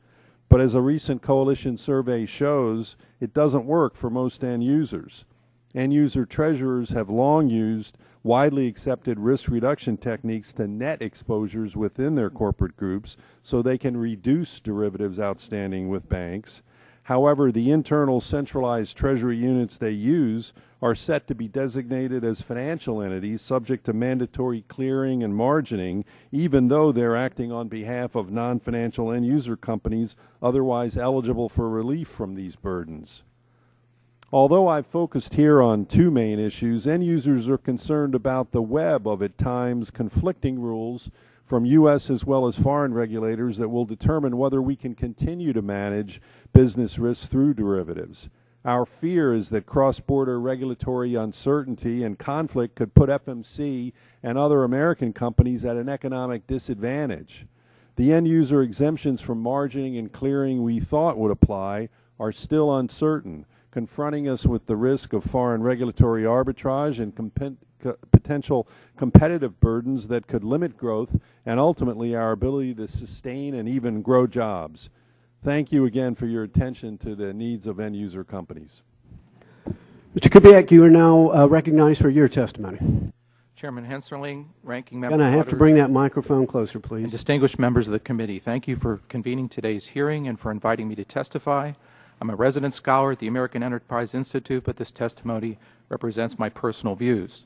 But as a recent Coalition survey shows, it doesn't work for most end users. End user treasurers have long used widely accepted risk reduction techniques to net exposures within their corporate groups so they can reduce derivatives outstanding with banks. However, the internal centralized Treasury units they use are set to be designated as financial entities subject to mandatory clearing and margining, even though they're acting on behalf of non-financial end-user companies otherwise eligible for relief from these burdens. Although I've focused here on two main issues, end users are concerned about the web of at times conflicting rules from U.S. as well as foreign regulators that will determine whether we can continue to manage business risks through derivatives. Our fear is that cross-border regulatory uncertainty and conflict could put FMC and other American companies at an economic disadvantage. The end-user exemptions from margining and clearing we thought would apply are still uncertain, confronting us with the risk of foreign regulatory arbitrage and potential competitive burdens that could limit growth and ultimately our ability to sustain and even grow jobs. Thank you again for your attention to the needs of end-user companies. Mr. Kubiak, you are now recognized for your testimony. Chairman Hensarling, Ranking Member And I have to bring that microphone closer, please. And distinguished members of the committee, thank you for convening today's hearing and for inviting me to testify. I'm a resident scholar at the American Enterprise Institute, but this testimony represents my personal views.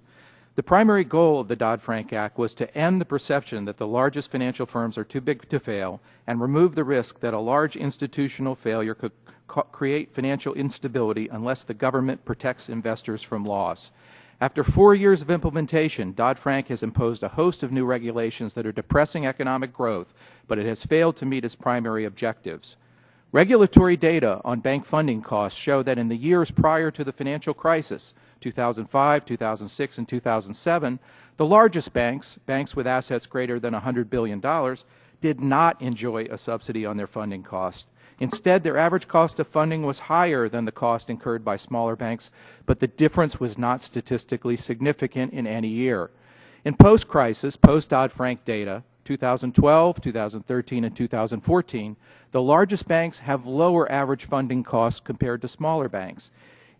The primary goal of the Dodd-Frank Act was to end the perception that the largest financial firms are too big to fail and remove the risk that a large institutional failure could create financial instability unless the government protects investors from loss. After 4 years of implementation, Dodd-Frank has imposed a host of new regulations that are depressing economic growth, but it has failed to meet its primary objectives. Regulatory data on bank funding costs show that in the years prior to the financial crisis, 2005, 2006, and 2007, the largest banks, banks with assets greater than $100 billion, did not enjoy a subsidy on their funding cost. Instead, their average cost of funding was higher than the cost incurred by smaller banks, but the difference was not statistically significant in any year. In post-crisis, post-Dodd-Frank data, 2012, 2013, and 2014, the largest banks have lower average funding costs compared to smaller banks.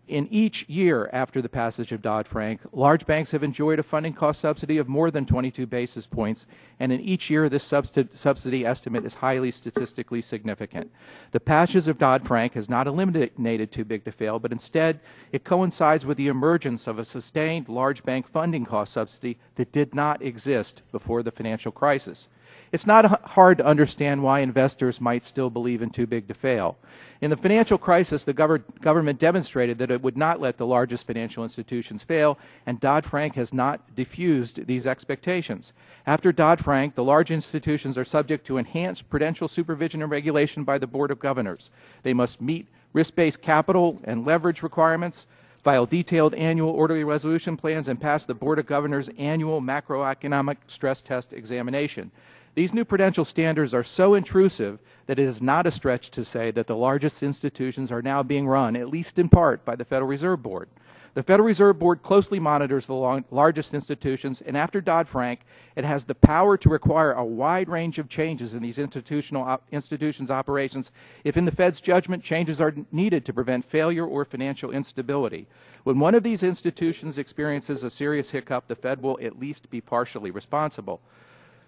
In each year after the passage of Dodd-Frank, large banks have enjoyed a funding cost subsidy of more than 22 basis points, and in each year this subsidy estimate is highly statistically significant. The passage of Dodd-Frank has not eliminated too big to fail, but instead it coincides with the emergence of a sustained large bank funding cost subsidy that did not exist before the financial crisis. It's not hard to understand why investors might still believe in too big to fail. In the financial crisis, the government demonstrated that it would not let the largest financial institutions fail, and Dodd-Frank has not diffused these expectations. After Dodd-Frank, the large institutions are subject to enhanced prudential supervision and regulation by the Board of Governors. They must meet risk-based capital and leverage requirements, file detailed annual orderly resolution plans, and pass the Board of Governors' annual macroeconomic stress test examination. These new prudential standards are so intrusive that it is not a stretch to say that the largest institutions are now being run, at least in part, by the Federal Reserve Board. The Federal Reserve Board closely monitors the largest institutions, and after Dodd-Frank, it has the power to require a wide range of changes in these institutions' operations if, in the Fed's judgment, changes are needed to prevent failure or financial instability. When one of these institutions experiences a serious hiccup, the Fed will at least be partially responsible.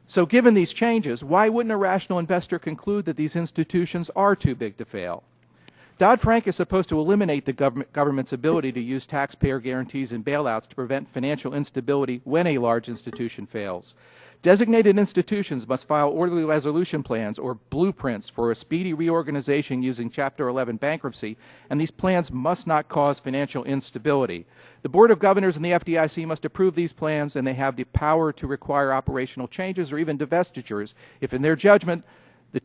So given these changes, why wouldn't a rational investor conclude that these institutions are too big to fail? Dodd-Frank is supposed to eliminate the government's ability to use taxpayer guarantees and bailouts to prevent financial instability when a large institution fails. Designated institutions must file orderly resolution plans or blueprints for a speedy reorganization using Chapter 11 bankruptcy, and these plans must not cause financial instability. The Board of Governors and the FDIC must approve these plans, and they have the power to require operational changes or even divestitures if, in their judgment,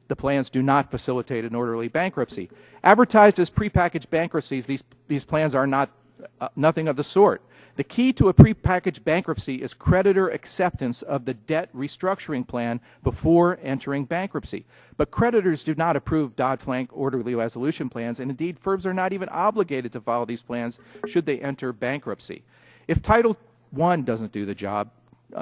the plans do not facilitate an orderly bankruptcy. Advertised as prepackaged bankruptcies, these plans are nothing of the sort. The key to a prepackaged bankruptcy is creditor acceptance of the debt restructuring plan before entering bankruptcy. But creditors do not approve Dodd-Frank orderly resolution plans, and indeed firms are not even obligated to follow these plans should they enter bankruptcy. If Title I doesn't do the job,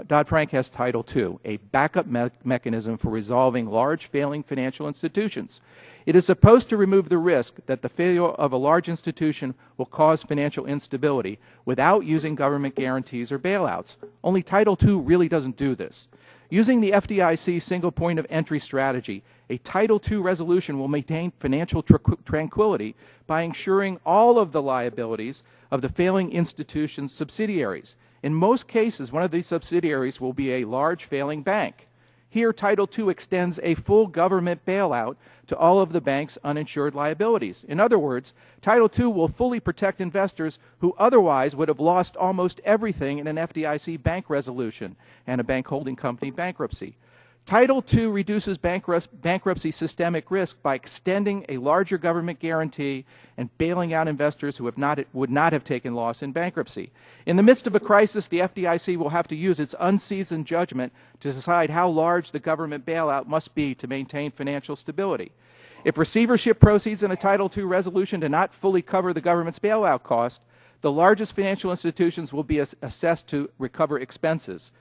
Dodd-Frank has Title II, a backup mechanism for resolving large failing financial institutions. It is supposed to remove the risk that the failure of a large institution will cause financial instability without using government guarantees or bailouts. Only Title II really doesn't do this. Using the FDIC single point of entry strategy, a Title II resolution will maintain financial tranquility by ensuring all of the liabilities of the failing institution's subsidiaries. In most cases, one of these subsidiaries will be a large failing bank. Here, Title II extends a full government bailout to all of the bank's uninsured liabilities. In other words, Title II will fully protect investors who otherwise would have lost almost everything in an FDIC bank resolution and a bank holding company bankruptcy. Title II reduces bankruptcy systemic risk by extending a larger government guarantee and bailing out investors who would not have taken loss in bankruptcy. In the midst of a crisis, the FDIC will have to use its unseasoned judgment to decide how large the government bailout must be to maintain financial stability. If receivership proceeds in a Title II resolution do not fully cover the government's bailout cost, the largest financial institutions will be assessed to recover expenses.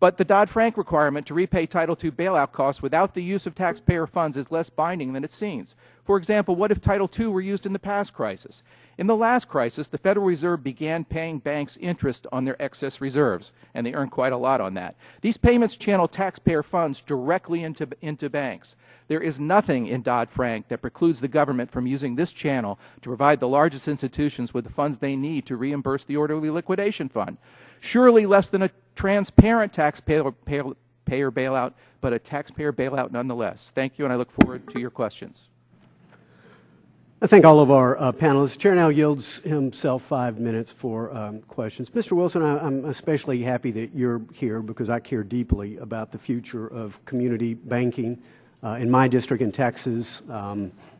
But the Dodd-Frank requirement to repay Title II bailout costs without the use of taxpayer funds is less binding than it seems. For example, what if Title II were used in the past crisis? In the last crisis, the Federal Reserve began paying banks interest on their excess reserves, and they earned quite a lot on that. These payments channel taxpayer funds directly into banks. There is nothing in Dodd-Frank that precludes the government from using this channel to provide the largest institutions with the funds they need to reimburse the orderly liquidation fund. Surely less than a transparent taxpayer bailout, but a taxpayer bailout nonetheless. Thank you, and I look forward to your questions. I thank all of our panelists. The Chair now yields himself 5 minutes for questions. Mr. Wilson, I'm especially happy that you're here because I care deeply about the future of community banking. In my district in Texas,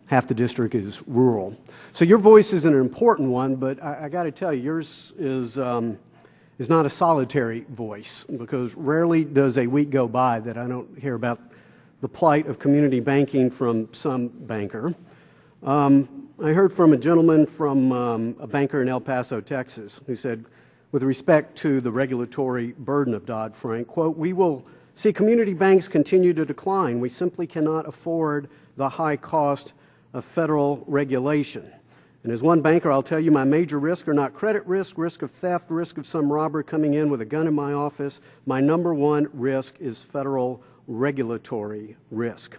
half the district is rural. So your voice is an important one, but I got to tell you, yours is not a solitary voice, because rarely does a week go by that I don't hear about the plight of community banking from some banker. I heard from a gentleman from a banker in El Paso, Texas, who said, with respect to the regulatory burden of Dodd-Frank, quote, "We will see community banks continue to decline. We simply cannot afford the high cost of federal regulation. And as one banker, I'll tell you, my major risks are not credit risk of theft, risk of some robber coming in with a gun in my office. My number one risk is federal regulatory risk."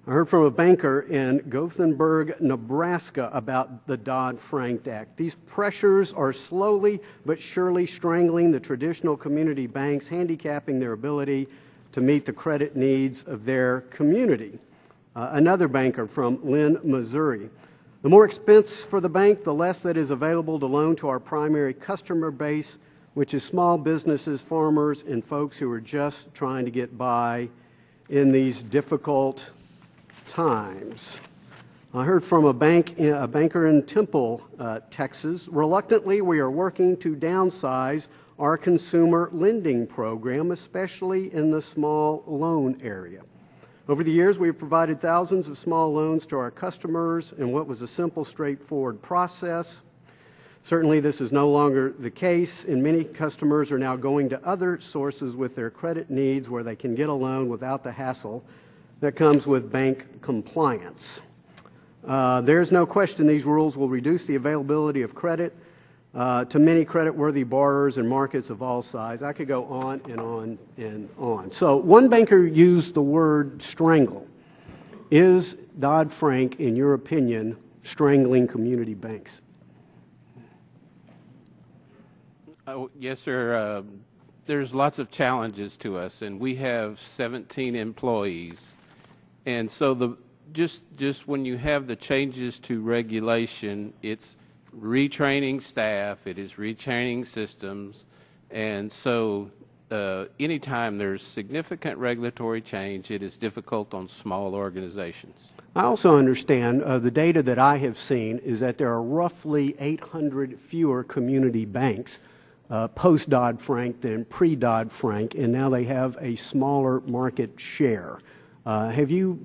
I heard from a banker in Gothenburg, Nebraska about the Dodd-Frank Act. These pressures are slowly but surely strangling the traditional community banks, handicapping their ability to meet the credit needs of their community. Another banker from Lynn, Missouri. The more expense for the bank, the less that is available to loan to our primary customer base, which is small businesses, farmers, and folks who are just trying to get by in these difficult times. I heard from a banker in Temple, Texas. Reluctantly, we are working to downsize our consumer lending program, especially in the small loan area. Over the years, we have provided thousands of small loans to our customers in what was a simple, straightforward process. Certainly, this is no longer the case, and many customers are now going to other sources with their credit needs where they can get a loan without the hassle that comes with bank compliance. There's no question these rules will reduce the availability of credit to many credit-worthy borrowers in markets of all sizes. I could go on and on and on. So one banker used the word strangle. Is Dodd-Frank, in your opinion, strangling community banks? Oh, yes, sir. There's lots of challenges to us, and we have 17 employees. And so just when you have the changes to regulation, it's retraining staff, it is retraining systems, and so anytime there's significant regulatory change, it is difficult on small organizations. I also understand the data that I have seen is that there are roughly 800 fewer community banks post-Dodd-Frank than pre-Dodd-Frank, and now they have a smaller market share. Have you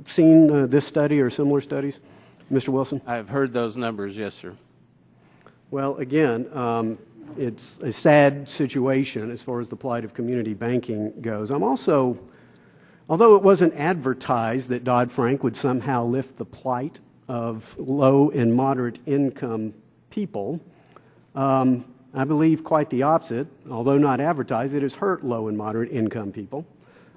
seen this study or similar studies, Mr. Wilson? I've heard those numbers, yes, sir. Well, again, it's a sad situation as far as the plight of community banking goes. I'm also, although it wasn't advertised that Dodd-Frank would somehow lift the plight of low and moderate income people, I believe quite the opposite. Although not advertised, it has hurt low and moderate income people.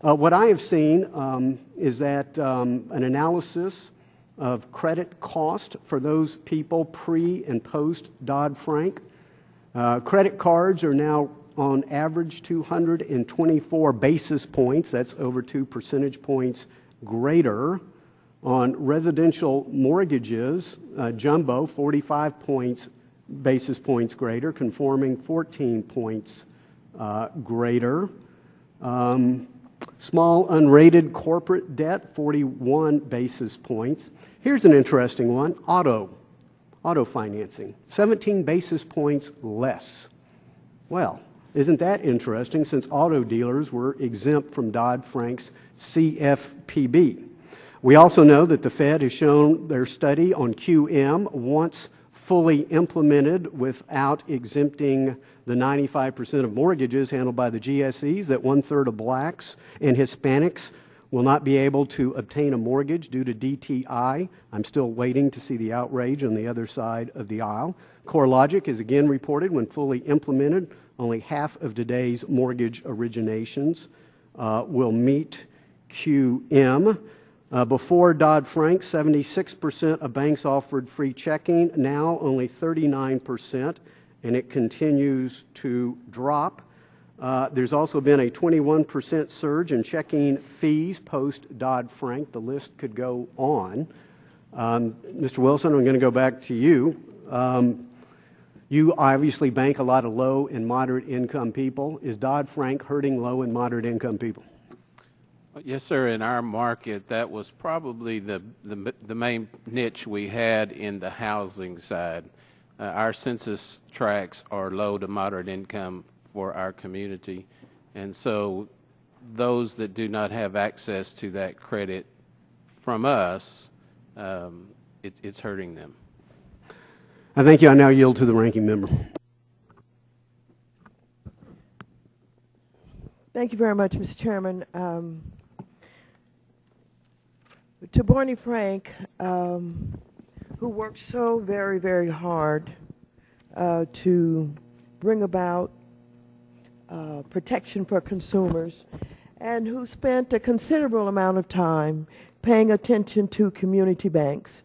What I have seen is that an analysis of credit cost for those people pre and post Dodd-Frank. Credit cards are now on average 224 basis points. That's over 2 percentage points greater. On residential mortgages, jumbo, 45 basis points greater, conforming 14 points greater. Small unrated corporate debt, 41 basis points. Here's an interesting one, auto financing, 17 basis points less. Well, isn't that interesting, since auto dealers were exempt from Dodd-Frank's CFPB? We also know that the Fed has shown their study on QM once fully implemented without exempting the 95% of mortgages handled by the GSEs, that 1/3 of blacks and Hispanics will not be able to obtain a mortgage due to DTI. I'm still waiting to see the outrage on the other side of the aisle. CoreLogic is again reported when fully implemented, only half of today's mortgage originations will meet QM. Before Dodd-Frank, 76% of banks offered free checking, now only 39%, and it continues to drop. There's also been a 21% surge in checking fees post-Dodd-Frank. The list could go on. Mr. Wilson, I'm going to go back to you. You obviously bank a lot of low and moderate income people. Is Dodd-Frank hurting low and moderate income people? Yes, sir. In our market, that was probably the main niche we had in the housing side. Our census tracts are low to moderate income for our community, and so those that do not have access to that credit from us, it's hurting them. I thank you. I now yield to the ranking member. Thank you very much, Mr. Chairman. To Barney Frank, who worked so very, very hard to bring about protection for consumers, and who spent a considerable amount of time paying attention to community banks.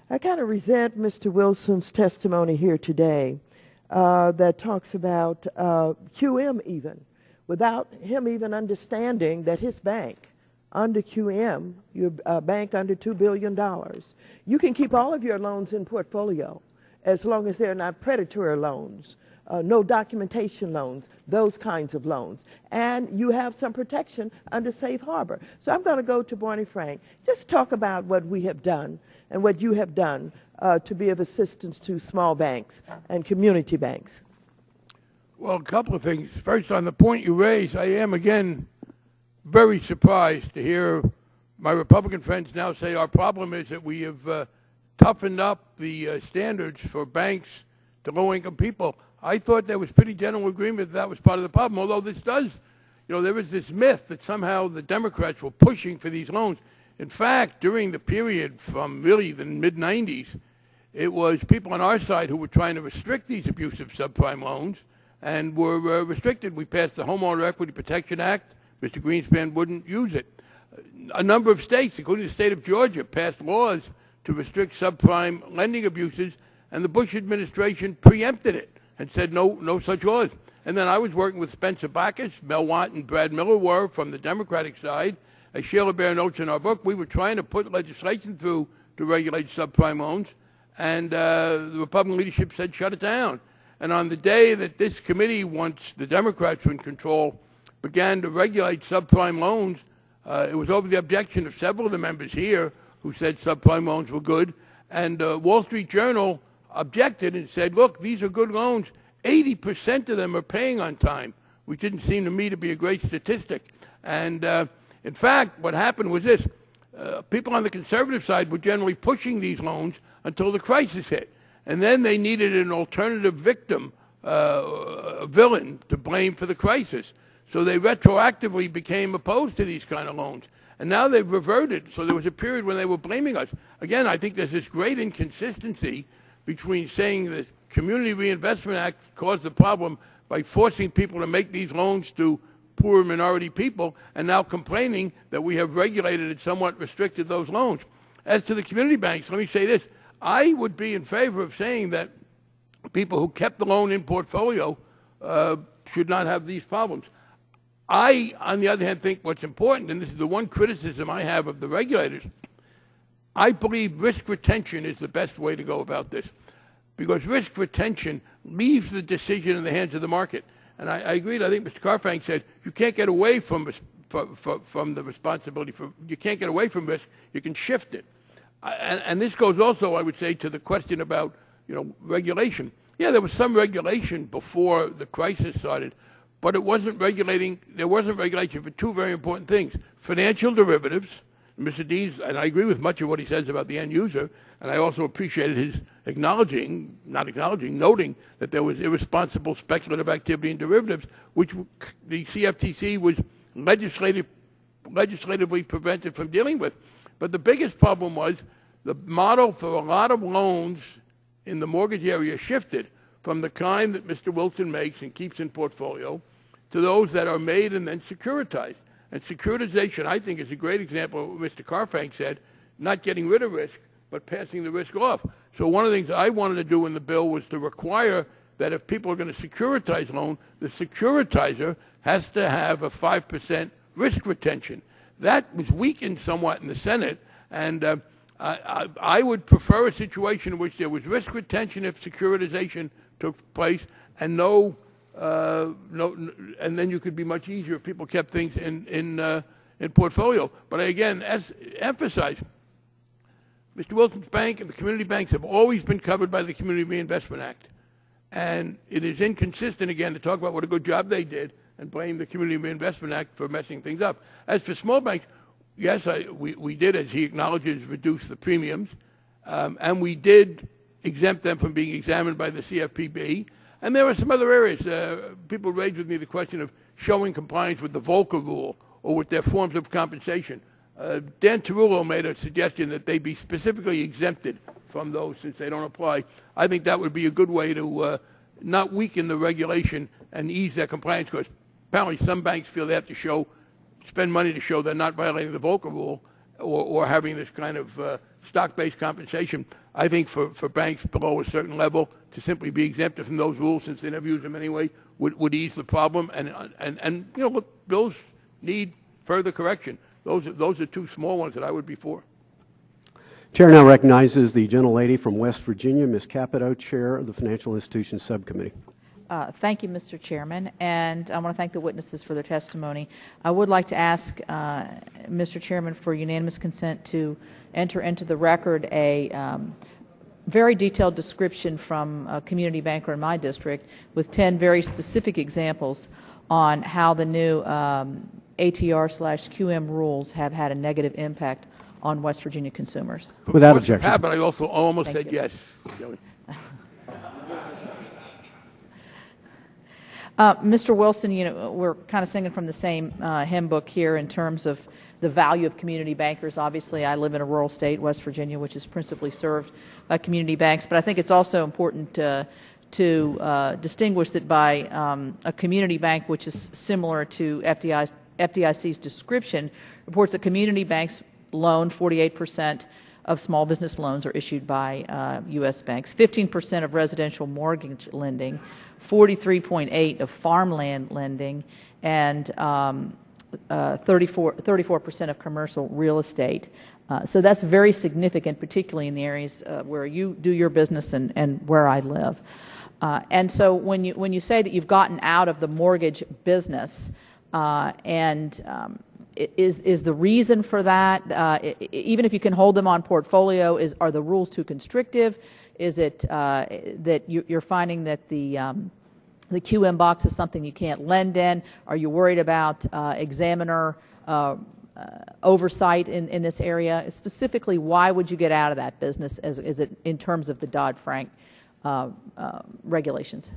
I kind of resent Mr. Wilson's testimony here today that talks about QM even, without him even understanding that his bank, under QM, your bank under $2 billion, you can keep all of your loans in portfolio as long as they're not predatory loans, no documentation loans, those kinds of loans. And you have some protection under Safe Harbor. So I'm going to go to Barney Frank. Just talk about what we have done and what you have done to be of assistance to small banks and community banks. Well, a couple of things. First, on the point you raised, I am, again, very surprised to hear my Republican friends now say our problem is that we have toughened up the standards for banks to low-income people. I thought there was pretty general agreement that was part of the problem, although this does, there is this myth that somehow the Democrats were pushing for these loans. In fact, during the period from really the mid-90s, it was people on our side who were trying to restrict these abusive subprime loans and were restricted. We passed the Homeowner Equity Protection Act. Mr. Greenspan wouldn't use it. A number of states, including the state of Georgia, passed laws to restrict subprime lending abuses, and the Bush administration preempted it and said no such laws. And then I was working with Spencer Backus, Mel Watt and Brad Miller were from the Democratic side. As Sheila Bair notes in our book, we were trying to put legislation through to regulate subprime loans, and the Republican leadership said shut it down. And on the day that this committee, once the Democrats were in control, began to regulate subprime loans, it was over the objection of several of the members here who said subprime loans were good. And Wall Street Journal objected and said, look, these are good loans. 80% of them are paying on time, which didn't seem to me to be a great statistic. And in fact, what happened was this. People on the conservative side were generally pushing these loans until the crisis hit. And then they needed an alternative victim villain to blame for the crisis. So they retroactively became opposed to these kind of loans. And now they've reverted. So there was a period when they were blaming us. Again, I think there's this great inconsistency between saying the Community Reinvestment Act caused the problem by forcing people to make these loans to poor minority people, and now complaining that we have regulated and somewhat restricted those loans. As to the community banks, let me say this. I would be in favor of saying that people who kept the loan in portfolio should not have these problems. I, on the other hand, think what's important, and this is the one criticism I have of the regulators, I believe risk retention is the best way to go about this, because risk retention leaves the decision in the hands of the market. And I agreed. I think Mr. Carfang said you can't get away from the responsibility for. You can't get away from risk. You can shift it. And this goes also, I would say, to the question about regulation. Yeah, there was some regulation before the crisis started, but it wasn't regulating. There wasn't regulation for two very important things: financial derivatives. Mr. Dees, and I agree with much of what he says about the end user, and I also appreciated his noting that there was irresponsible speculative activity in derivatives, which the CFTC was legislatively prevented from dealing with. But the biggest problem was the model for a lot of loans in the mortgage area shifted from the kind that Mr. Wilson makes and keeps in portfolio to those that are made and then securitized. And securitization, I think, is a great example of what Mr. Carfang said, not getting rid of risk, but passing the risk off. So one of the things I wanted to do in the bill was to require that if people are going to securitize loan, the securitizer has to have a 5% risk retention. That was weakened somewhat in the Senate, and I would prefer a situation in which there was risk retention if securitization took place, and and then you could be much easier if people kept things in portfolio. But again, emphasize, Mr. Wilson's bank and the community banks have always been covered by the Community Reinvestment Act, and it is inconsistent again to talk about what a good job they did and blame the Community Reinvestment Act for messing things up. As for small banks, yes, we did, as he acknowledges, reduce the premiums, and we did exempt them from being examined by the CFPB. And there are some other areas. People raised with me the question of showing compliance with the Volcker rule or with their forms of compensation. Dan Tarullo made a suggestion that they be specifically exempted from those since they don't apply. I think that would be a good way to not weaken the regulation and ease their compliance, because apparently some banks feel they have to spend money to show they're not violating the Volcker rule or having this kind of stock-based compensation. I think for banks below a certain level to simply be exempted from those rules, since they never use them anyway, would ease the problem. And look, bills need further correction. Those are two small ones that I would be for. Chair now recognizes the gentlelady from West Virginia, Ms. Capito, Chair of the Financial Institutions Subcommittee. Thank you, Mr. Chairman, and I want to thank the witnesses for their testimony. I would like to ask Mr. Chairman for unanimous consent to enter into the record a very detailed description from a community banker in my district with 10 very specific examples on how the new ATR/QM rules have had a negative impact on West Virginia consumers. Without objection. But I also almost said yes. Mr. Wilson, we're kind of singing from the same hymn book here in terms of the value of community bankers. Obviously, I live in a rural state, West Virginia, which is principally served by community banks. But I think it's also important to distinguish that by a community bank, which is similar to FDIC's description, reports that community banks loan 48% of small business loans are issued by U.S. banks, 15% of residential mortgage lending, 43.8% of farmland lending, and 34% of commercial real estate. So that's very significant, particularly in the areas where you do your business and where I live. And so when you say that you've gotten out of the mortgage business, is the reason for that, even if you can hold them on portfolio, are the rules too constrictive? Is it that you're finding that the QM box is something you can't lend in? Are you worried about examiner oversight in this area? Specifically, why would you get out of that business is it in terms of the Dodd-Frank regulations?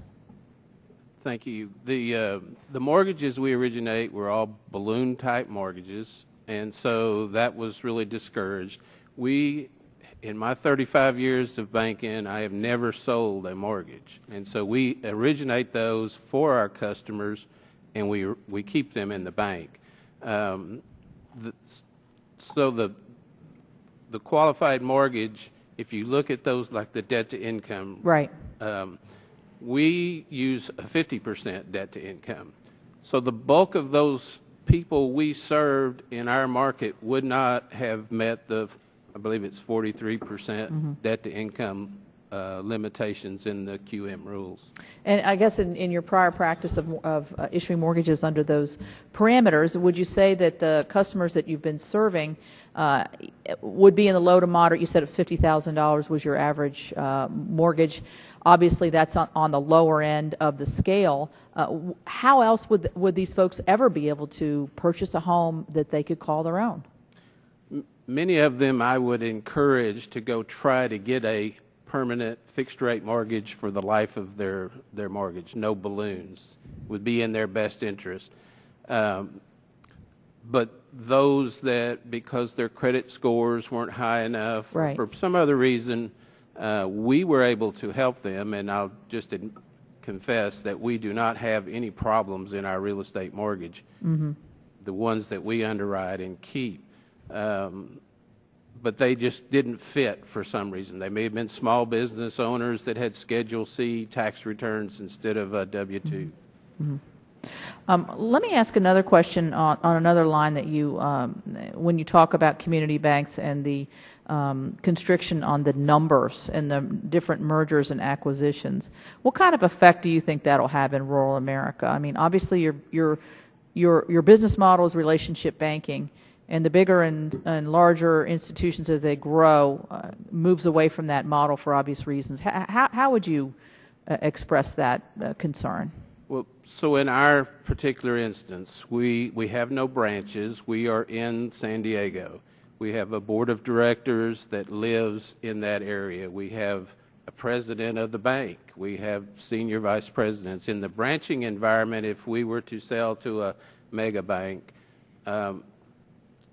Thank you. The mortgages we originate were all balloon-type mortgages, and so that was really discouraged. In my 35 years of banking, I have never sold a mortgage, and so we originate those for our customers, and we keep them in the bank. So the qualified mortgage, if you look at those like the debt to income, right? We use a 50% debt to income. So the bulk of those people we served in our market would not have met the, I believe it's 43% debt to income limitations in the QM rules. And I guess in your prior practice of issuing mortgages under those parameters, would you say that the customers that you've been serving would be in the low to moderate? You said it was $50,000 was your average mortgage. Obviously, that's on the lower end of the scale. How else would these folks ever be able to purchase a home that they could call their own? Many of them I would encourage to go try to get a permanent fixed rate mortgage for the life of their mortgage. No balloons would be in their best interest. But those that, because their credit scores weren't high enough, right, or for some other reason, we were able to help them, and I'll just confess that we do not have any problems in our real estate mortgage, the ones that we underwrite and keep. But they just didn't fit for some reason. They may have been small business owners that had Schedule C tax returns instead of a W-2. Let me ask another question on another line that you, when you talk about community banks and the constriction on the numbers and the different mergers and acquisitions, what kind of effect do you think that'll have in rural America? I mean, obviously your business model is relationship banking, and the bigger and larger institutions as they grow moves away from that model for obvious reasons. How would you express that concern? Well, so in our particular instance, we have no branches. We are in San Diego. We have a board of directors that lives in that area. We have a president of the bank. We have senior vice presidents. In the branching environment, if we were to sell to a mega bank,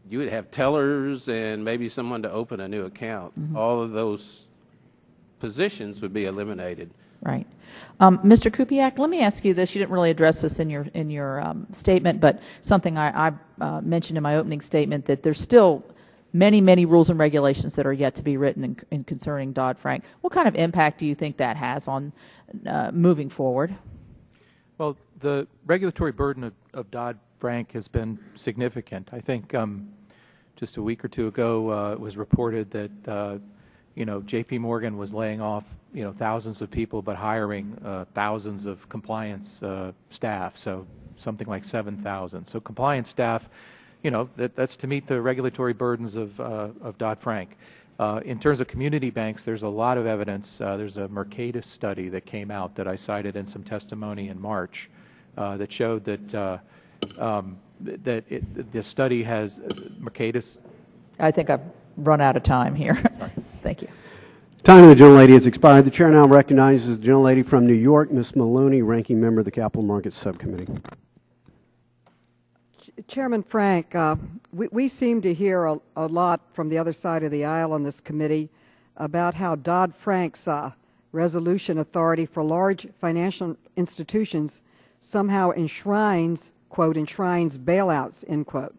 you would have tellers and maybe someone to open a new account. All of those positions would be eliminated. Right. Mr. Kupiak, let me ask you this. You didn't really address this in your statement, but something I mentioned in my opening statement, that there's still many, many rules and regulations that are yet to be written in concerning Dodd-Frank. What kind of impact do you think that has on moving forward? Well, the regulatory burden of Dodd-Frank has been significant. I think just a week or two ago it was reported that J.P. Morgan was laying off thousands of people, but hiring thousands of compliance staff. So something like 7,000. So compliance staff, that's to meet the regulatory burdens of Dodd-Frank. In terms of community banks, there's a lot of evidence. There's a Mercatus study that came out that I cited in some testimony in March that showed that the study has Mercatus. I think I've run out of time here. Thank you. Time of the gentlelady has expired. The chair now recognizes the gentlelady from New York, Ms. Maloney, ranking member of the Capital Markets Subcommittee. Chairman Frank, we seem to hear a lot from the other side of the aisle on this committee about how Dodd-Frank's resolution authority for large financial institutions somehow enshrines, quote, enshrines bailouts, end quote,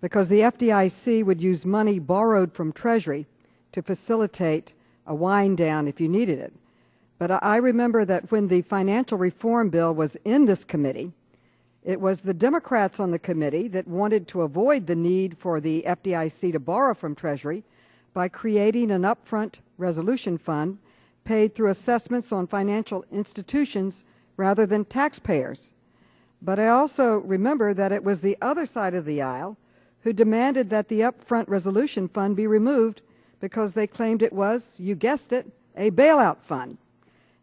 because the FDIC would use money borrowed from Treasury to facilitate a wind down if you needed it. But I remember that when the financial reform bill was in this committee, it was the Democrats on the committee that wanted to avoid the need for the FDIC to borrow from Treasury by creating an upfront resolution fund paid through assessments on financial institutions rather than taxpayers. But I also remember that it was the other side of the aisle who demanded that the upfront resolution fund be removed because they claimed it was, you guessed it, a bailout fund.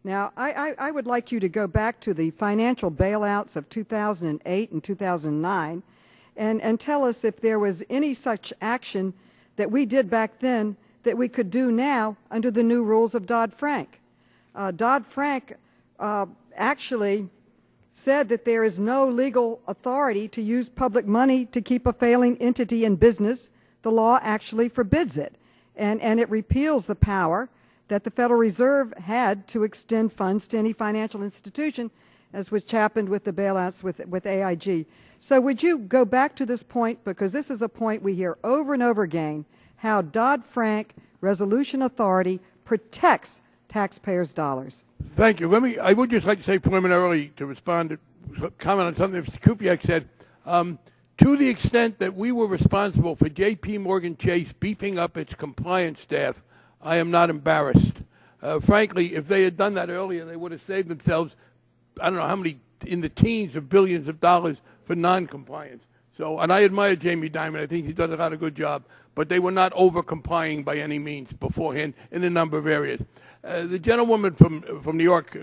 Now, I would like you to go back to the financial bailouts of 2008 and 2009 and tell us if there was any such action that we did back then that we could do now under the new rules of Dodd-Frank. Dodd-Frank actually said that there is no legal authority to use public money to keep a failing entity in business. The law actually forbids it, and it repeals the power that the Federal Reserve had to extend funds to any financial institution, as which happened with the bailouts with AIG. So would you go back to this point, because this is a point we hear over and over again, how Dodd-Frank Resolution Authority protects taxpayers' dollars. Thank you. I would just like to say preliminarily to respond to comment on something Mr. Kupiak said. To the extent that we were responsible for J.P. Morgan Chase beefing up its compliance staff, I am not embarrassed. Frankly, if they had done that earlier, they would have saved themselves, I don't know how many, in the teens of billions of dollars for non-compliance. So, and I admire Jamie Dimon. I think he does a lot of good job. But they were not over-complying by any means beforehand in a number of areas. The gentlewoman from New York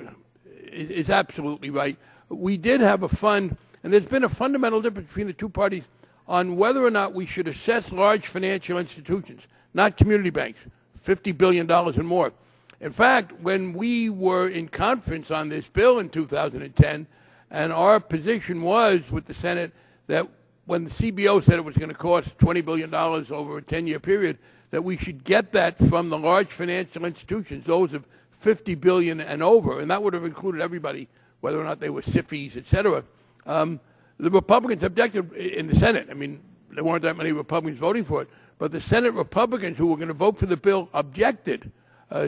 is absolutely right. We did have a fund, and there's been a fundamental difference between the two parties on whether or not we should assess large financial institutions, not community banks, $50 billion and more. In fact, when we were in conference on this bill in 2010, and our position was with the Senate that when the CBO said it was going to cost $20 billion over a 10-year period, that we should get that from the large financial institutions, those of $50 billion and over, and that would have included everybody, whether or not they were SIFIs, et cetera. The Republicans objected in the Senate. I mean, there weren't that many Republicans voting for it, but the Senate Republicans who were going to vote for the bill objected,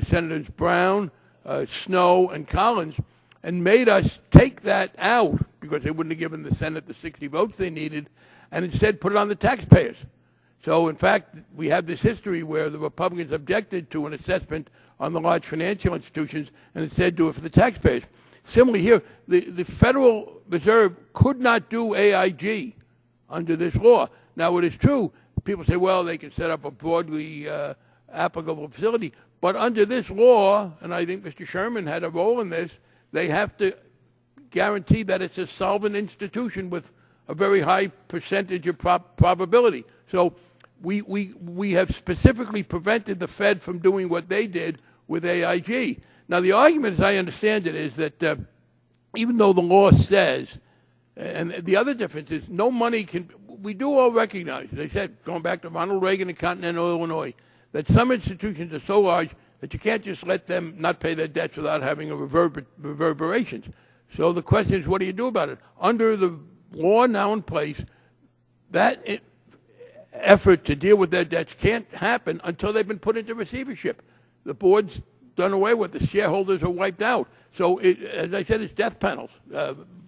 Senators Brown, Snow, and Collins, and made us take that out because they wouldn't have given the Senate the 60 votes they needed, and instead put it on the taxpayers. So, in fact, we have this history where the Republicans objected to an assessment on the large financial institutions and instead do it for the taxpayers. Similarly here, the Federal Reserve could not do AIG under this law. Now, it is true, people say, well, they can set up a broadly applicable facility, but under this law, and I think Mr. Sherman had a role in this, they have to guarantee that it's a solvent institution with a very high percentage of probability. So we have specifically prevented the Fed from doing what they did with AIG. Now, the argument, as I understand it, is that even though the law says, and the other difference is no money can, we do all recognize, they said, going back to Ronald Reagan in Continental Illinois, that some institutions are so large that you can't just let them not pay their debts without having a reverberations. So the question is, what do you do about it? Under the law now in place, that effort to deal with their debts can't happen until they've been put into receivership. The board's done away with. The shareholders are wiped out. So, as I said, it's death panels,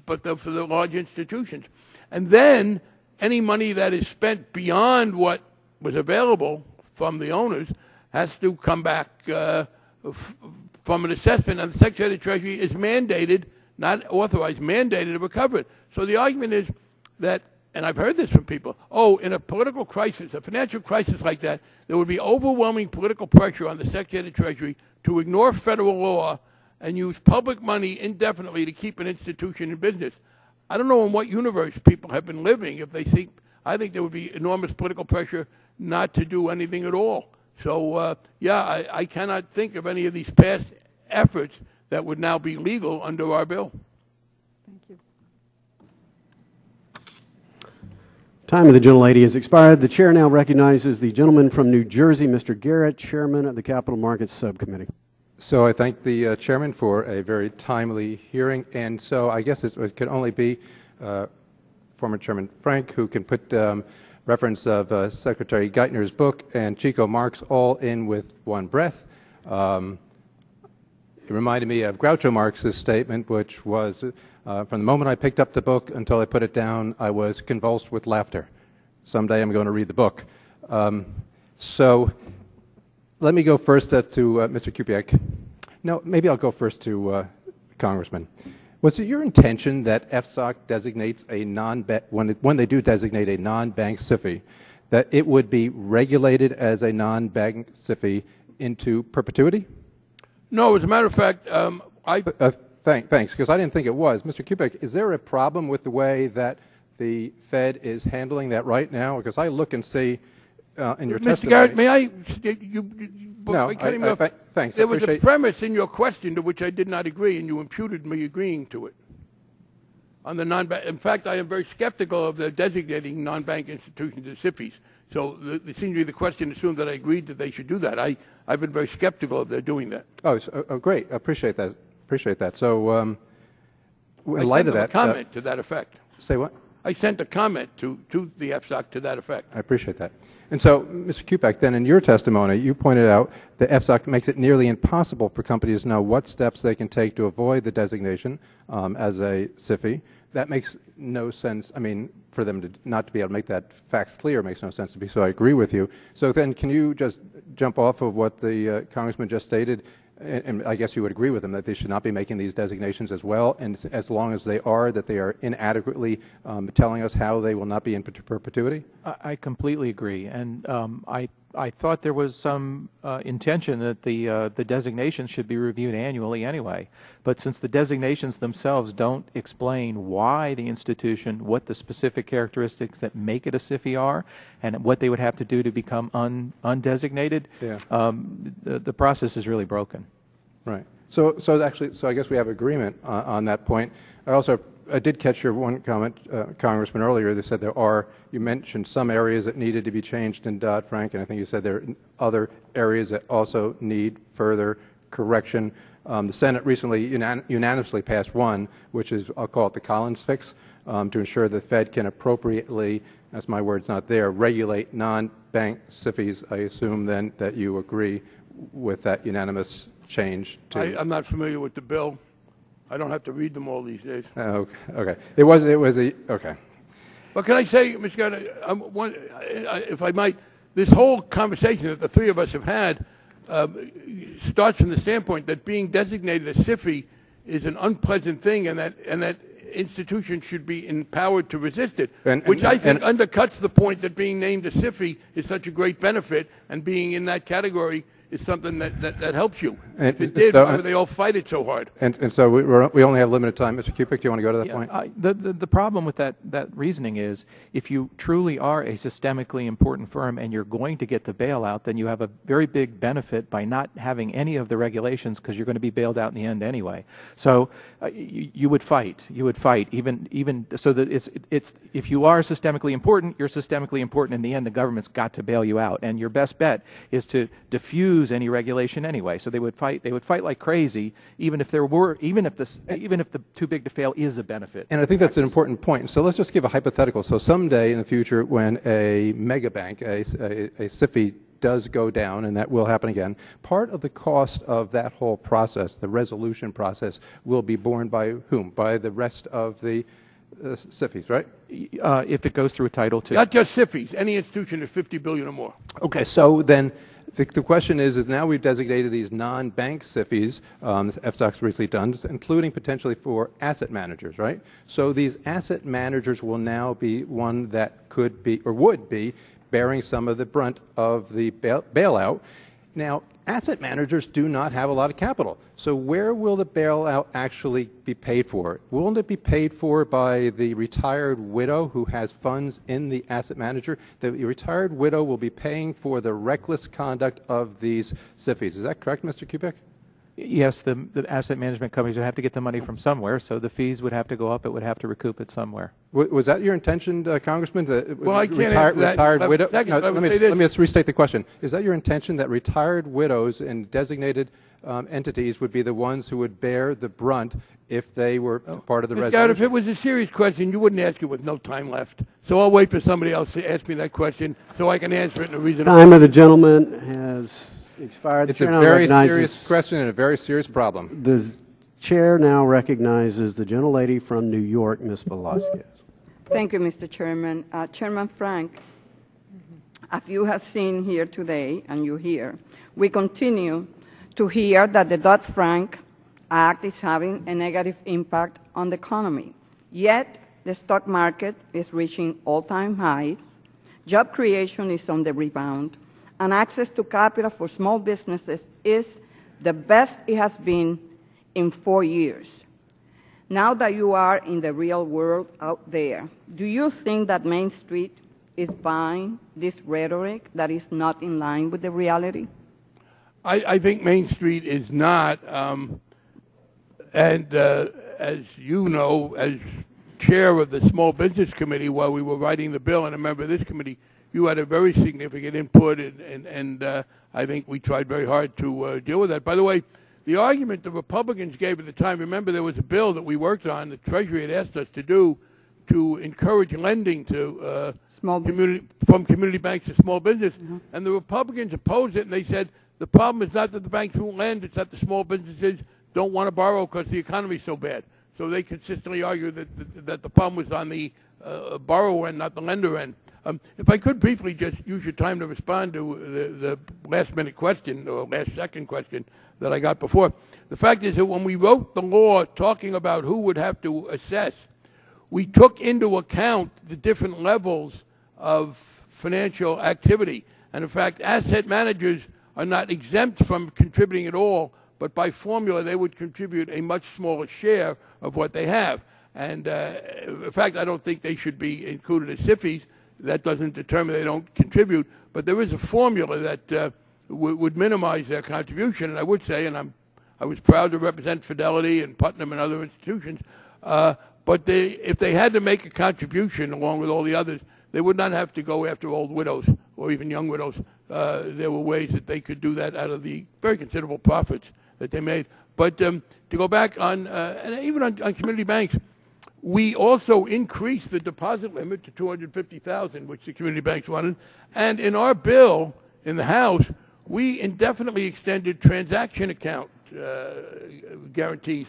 but for the large institutions. And then any money that is spent beyond what was available from the owners has to come back from an assessment, and the Secretary of the Treasury is mandated, not authorized, mandated to recover it. So the argument is that, and I've heard this from people, oh, in a political crisis, a financial crisis like that, there would be overwhelming political pressure on the Secretary of the Treasury to ignore federal law and use public money indefinitely to keep an institution in business. I don't know in what universe people have been living if they think, I think there would be enormous political pressure not to do anything at all. So, yeah, I cannot think of any of these past efforts that would now be legal under our bill. Thank you. Time of the gentlelady has expired. The chair now recognizes the gentleman from New Jersey, Mr. Garrett, chairman of the Capital Markets Subcommittee. So I thank the chairman for a very timely hearing, and so I guess it could only be former Chairman Frank who can put reference of Secretary Geithner's book and Chico Marx all in with one breath. It reminded me of Groucho Marx's statement, which was, from the moment I picked up the book until I put it down, I was convulsed with laughter. Someday I'm going to read the book. So let me go first to Mr. Kupiak. No, maybe I'll go first to Congressman. Was it your intention that FSOC designates a non-bank, when they do designate a non-bank SIFI, that it would be regulated as a non-bank SIFI into perpetuity? No, as a matter of fact, Thanks, because I didn't think it was. Mr. Kupiak, is there a problem with the way that the Fed is handling that right now? Because I look and see in your testimony. Mr. Garrett, may I? No, thanks. There was a premise in your question to which I did not agree, and you imputed me agreeing to it. on the non-bank. In fact, I am very skeptical of the designating non-bank institutions as SIFIs. So it seems to me the question assumed that I agreed that they should do that. I've been very skeptical of their doing that. Great. I appreciate that. So in I light sent of them that, a comment to that effect. Say what? I sent a comment to the FSOC to that effect. I appreciate that. And so, Mr. Kupek, then in your testimony, you pointed out that FSOC makes it nearly impossible for companies to know what steps they can take to avoid the designation as a SIFI. That makes no sense. I mean, for them to not to be able to make that facts clear makes no sense to me, so I agree with you. So then can you just jump off of what the Congressman just stated? And I guess you would agree with him that they should not be making these designations as well, and as long as they are, that they are inadequately telling us how they will not be in perpetuity? I completely agree, and I thought there was some intention that the designations should be reviewed annually anyway. But since the designations themselves don't explain why the institution, what the specific characteristics that make it a SIFI are, and what they would have to do to become undesignated, the process is really broken. Right. So I guess we have agreement on that point. I did catch your one comment, Congressman, earlier. They said you mentioned some areas that needed to be changed in Dodd-Frank, and I think you said there are other areas that also need further correction. The Senate recently unanimously passed one, which is, I'll call it the Collins fix, to ensure the Fed can appropriately, that's my words not there, regulate non-bank SIFIs. I assume then that you agree with that unanimous change to... I'm not familiar with the bill. I don't have to read them all these days. Okay. It was okay. Well, can I say, Mr. Governor, if I might, this whole conversation that the three of us have had starts from the standpoint that being designated a SIFI is an unpleasant thing, and that institutions should be empowered to resist it, which I think undercuts the point that being named a SIFI is such a great benefit, and being in that category is something that helps you. If it did, why would they all fight it so hard? And so we only have limited time. Mr. Kupek, do you want to go to that point? The problem with that reasoning is if you truly are a systemically important firm and you're going to get the bailout, then you have a very big benefit by not having any of the regulations because you're going to be bailed out in the end anyway. So you would fight. You would fight even so that it's if you are systemically important, you're systemically important. In the end, the government's got to bail you out, and your best bet is to diffuse any regulation anyway. So they would fight like crazy, even if the too big to fail is a benefit. And I think that's an important point. So let's just give a hypothetical. So someday in the future, when a mega bank, a SIFI, does go down, and that will happen again, part of the cost of that whole process, the resolution process, will be borne by whom? By the rest of the SIFIs, right? If it goes through a Title II. Not just SIFIs, any institution of $50 billion or more. Okay, so then the question is now we've designated these non-bank SIFIs, FSOC's recently done, including potentially for asset managers, right? So these asset managers will now be one that could be, or would be, bearing some of the brunt of the bailout. Now, asset managers do not have a lot of capital. So where will the bailout actually be paid for? Won't it be paid for by the retired widow who has funds in the asset manager? The retired widow will be paying for the reckless conduct of these SIFIs. Is that correct, Mr. Kupek? Yes, the asset management companies would have to get the money from somewhere, so the fees would have to go up. It would have to recoup it somewhere. Was that your intention, Congressman? Well, I can't answer that. Retired widow? Let me just restate the question. Is that your intention that retired widows in designated entities would be the ones who would bear the brunt if they were part of the resolution? If it was a serious question, you wouldn't ask it with no time left. So I'll wait for somebody else to ask me that question so I can answer it in a reasonable way. Time of the gentleman has expired. It's a very serious question and a very serious problem. The chair now recognizes the gentlelady from New York, Ms. Velasquez. Thank you, Mr. Chairman. Chairman Frank, as you have seen here today, and you hear, we continue to hear that the Dodd-Frank Act is having a negative impact on the economy. Yet, the stock market is reaching all-time highs, job creation is on the rebound, and access to capital for small businesses is the best it has been in 4 years. Now that you are in the real world out there, do you think that Main Street is buying this rhetoric that is not in line with the reality? I think Main Street is not, and as you know, as chair of the Small Business Committee while we were writing the bill and a member of this committee, you had a very significant input, and I think we tried very hard to deal with that. By the way, the argument the Republicans gave at the time, remember there was a bill that we worked on, the Treasury had asked us to do, to encourage lending to from community banks to small business, and the Republicans opposed it, and they said the problem is not that the banks won't lend, it's that the small businesses don't want to borrow because the economy is so bad. So they consistently argue that the problem was on the borrower end, not the lender end. If I could briefly just use your time to respond to the last-minute question or last-second question that I got before. The fact is that when we wrote the law talking about who would have to assess, we took into account the different levels of financial activity. And in fact, asset managers are not exempt from contributing at all, but by formula they would contribute a much smaller share of what they have. And in fact, I don't think they should be included as SIFIs. That doesn't determine they don't contribute, but there is a formula that would minimize their contribution. And I would say, and I was proud to represent Fidelity and Putnam and other institutions, but if they had to make a contribution along with all the others, they would not have to go after old widows or even young widows. There were ways that they could do that out of the very considerable profits that they made. But to go back on, and even on community banks, we also increased the deposit limit to $250,000, which the community banks wanted. And in our bill in the House, we indefinitely extended transaction account guarantees.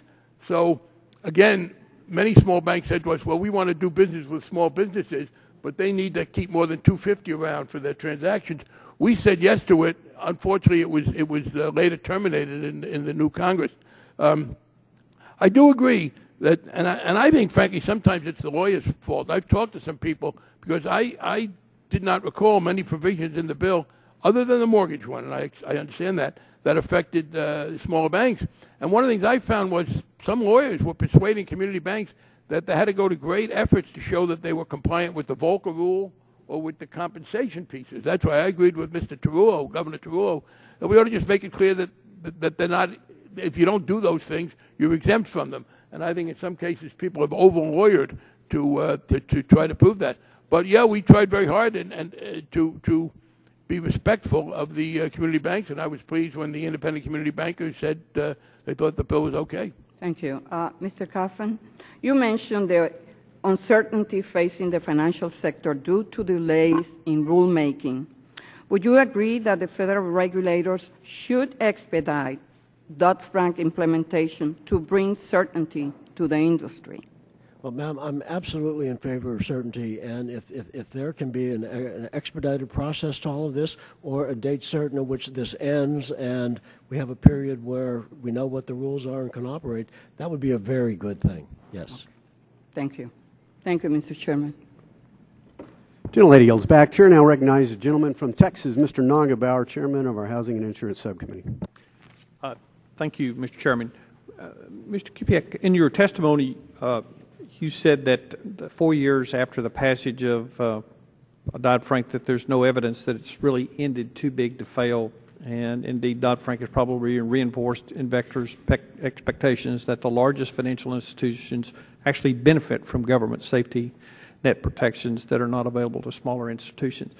So again, many small banks said to us, well, we want to do business with small businesses, but they need to keep more than $250 around for their transactions. We said yes to it. Unfortunately, it was later terminated in the new Congress. I do agree that, and I think, frankly, sometimes it's the lawyer's fault. I've talked to some people because I did not recall many provisions in the bill other than the mortgage one, and I understand that affected smaller banks. And one of the things I found was some lawyers were persuading community banks that they had to go to great efforts to show that they were compliant with the Volcker rule or with the compensation pieces. That's why I agreed with Mr. Tarullo, Governor Tarullo, that we ought to just make it clear that they're not, if you don't do those things, you're exempt from them. And I think in some cases people have over-lawyered to try to prove that. But yeah, we tried very hard and to be respectful of the community banks, and I was pleased when the independent community bankers said they thought the bill was okay. Thank you. Mr. Coffin, you mentioned the uncertainty facing the financial sector due to delays in rulemaking. Would you agree that the federal regulators should expedite Dodd-Frank implementation to bring certainty to the industry? Well, ma'am, I'm absolutely in favor of certainty, and if there can be an expedited process to all of this, or a date certain at which this ends, and we have a period where we know what the rules are and can operate, that would be a very good thing. Yes. Okay. Thank you. Thank you, Mr. Chairman. Gentlelady yields back. Chair now recognizes the gentleman from Texas, Mr. Nagelbauer, Chairman of our Housing and Insurance Subcommittee. Thank you, Mr. Chairman. Mr. Kupiec, in your testimony, you said that 4 years after the passage of Dodd-Frank that there's no evidence that it's really ended too big to fail, and indeed Dodd-Frank has probably reinforced investors' expectations that the largest financial institutions actually benefit from government safety net protections that are not available to smaller institutions.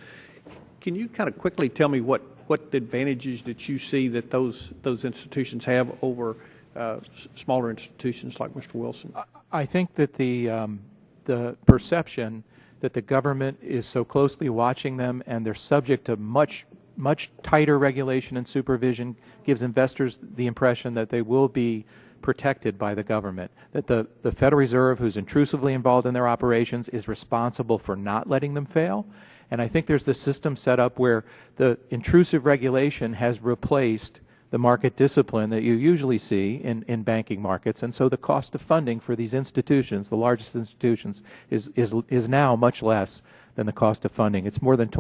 Can you kind of quickly tell me what advantages that you see that those institutions have over smaller institutions like Mr. Wilson? I think that the perception that the government is so closely watching them and they're subject to much tighter regulation and supervision gives investors the impression that they will be protected by the government, that the Federal Reserve, who's intrusively involved in their operations, is responsible for not letting them fail. And I think there's the system set up where the intrusive regulation has replaced the market discipline that you usually see in banking markets. And so the cost of funding for these institutions, the largest institutions, is now much less than the cost of funding. It's more than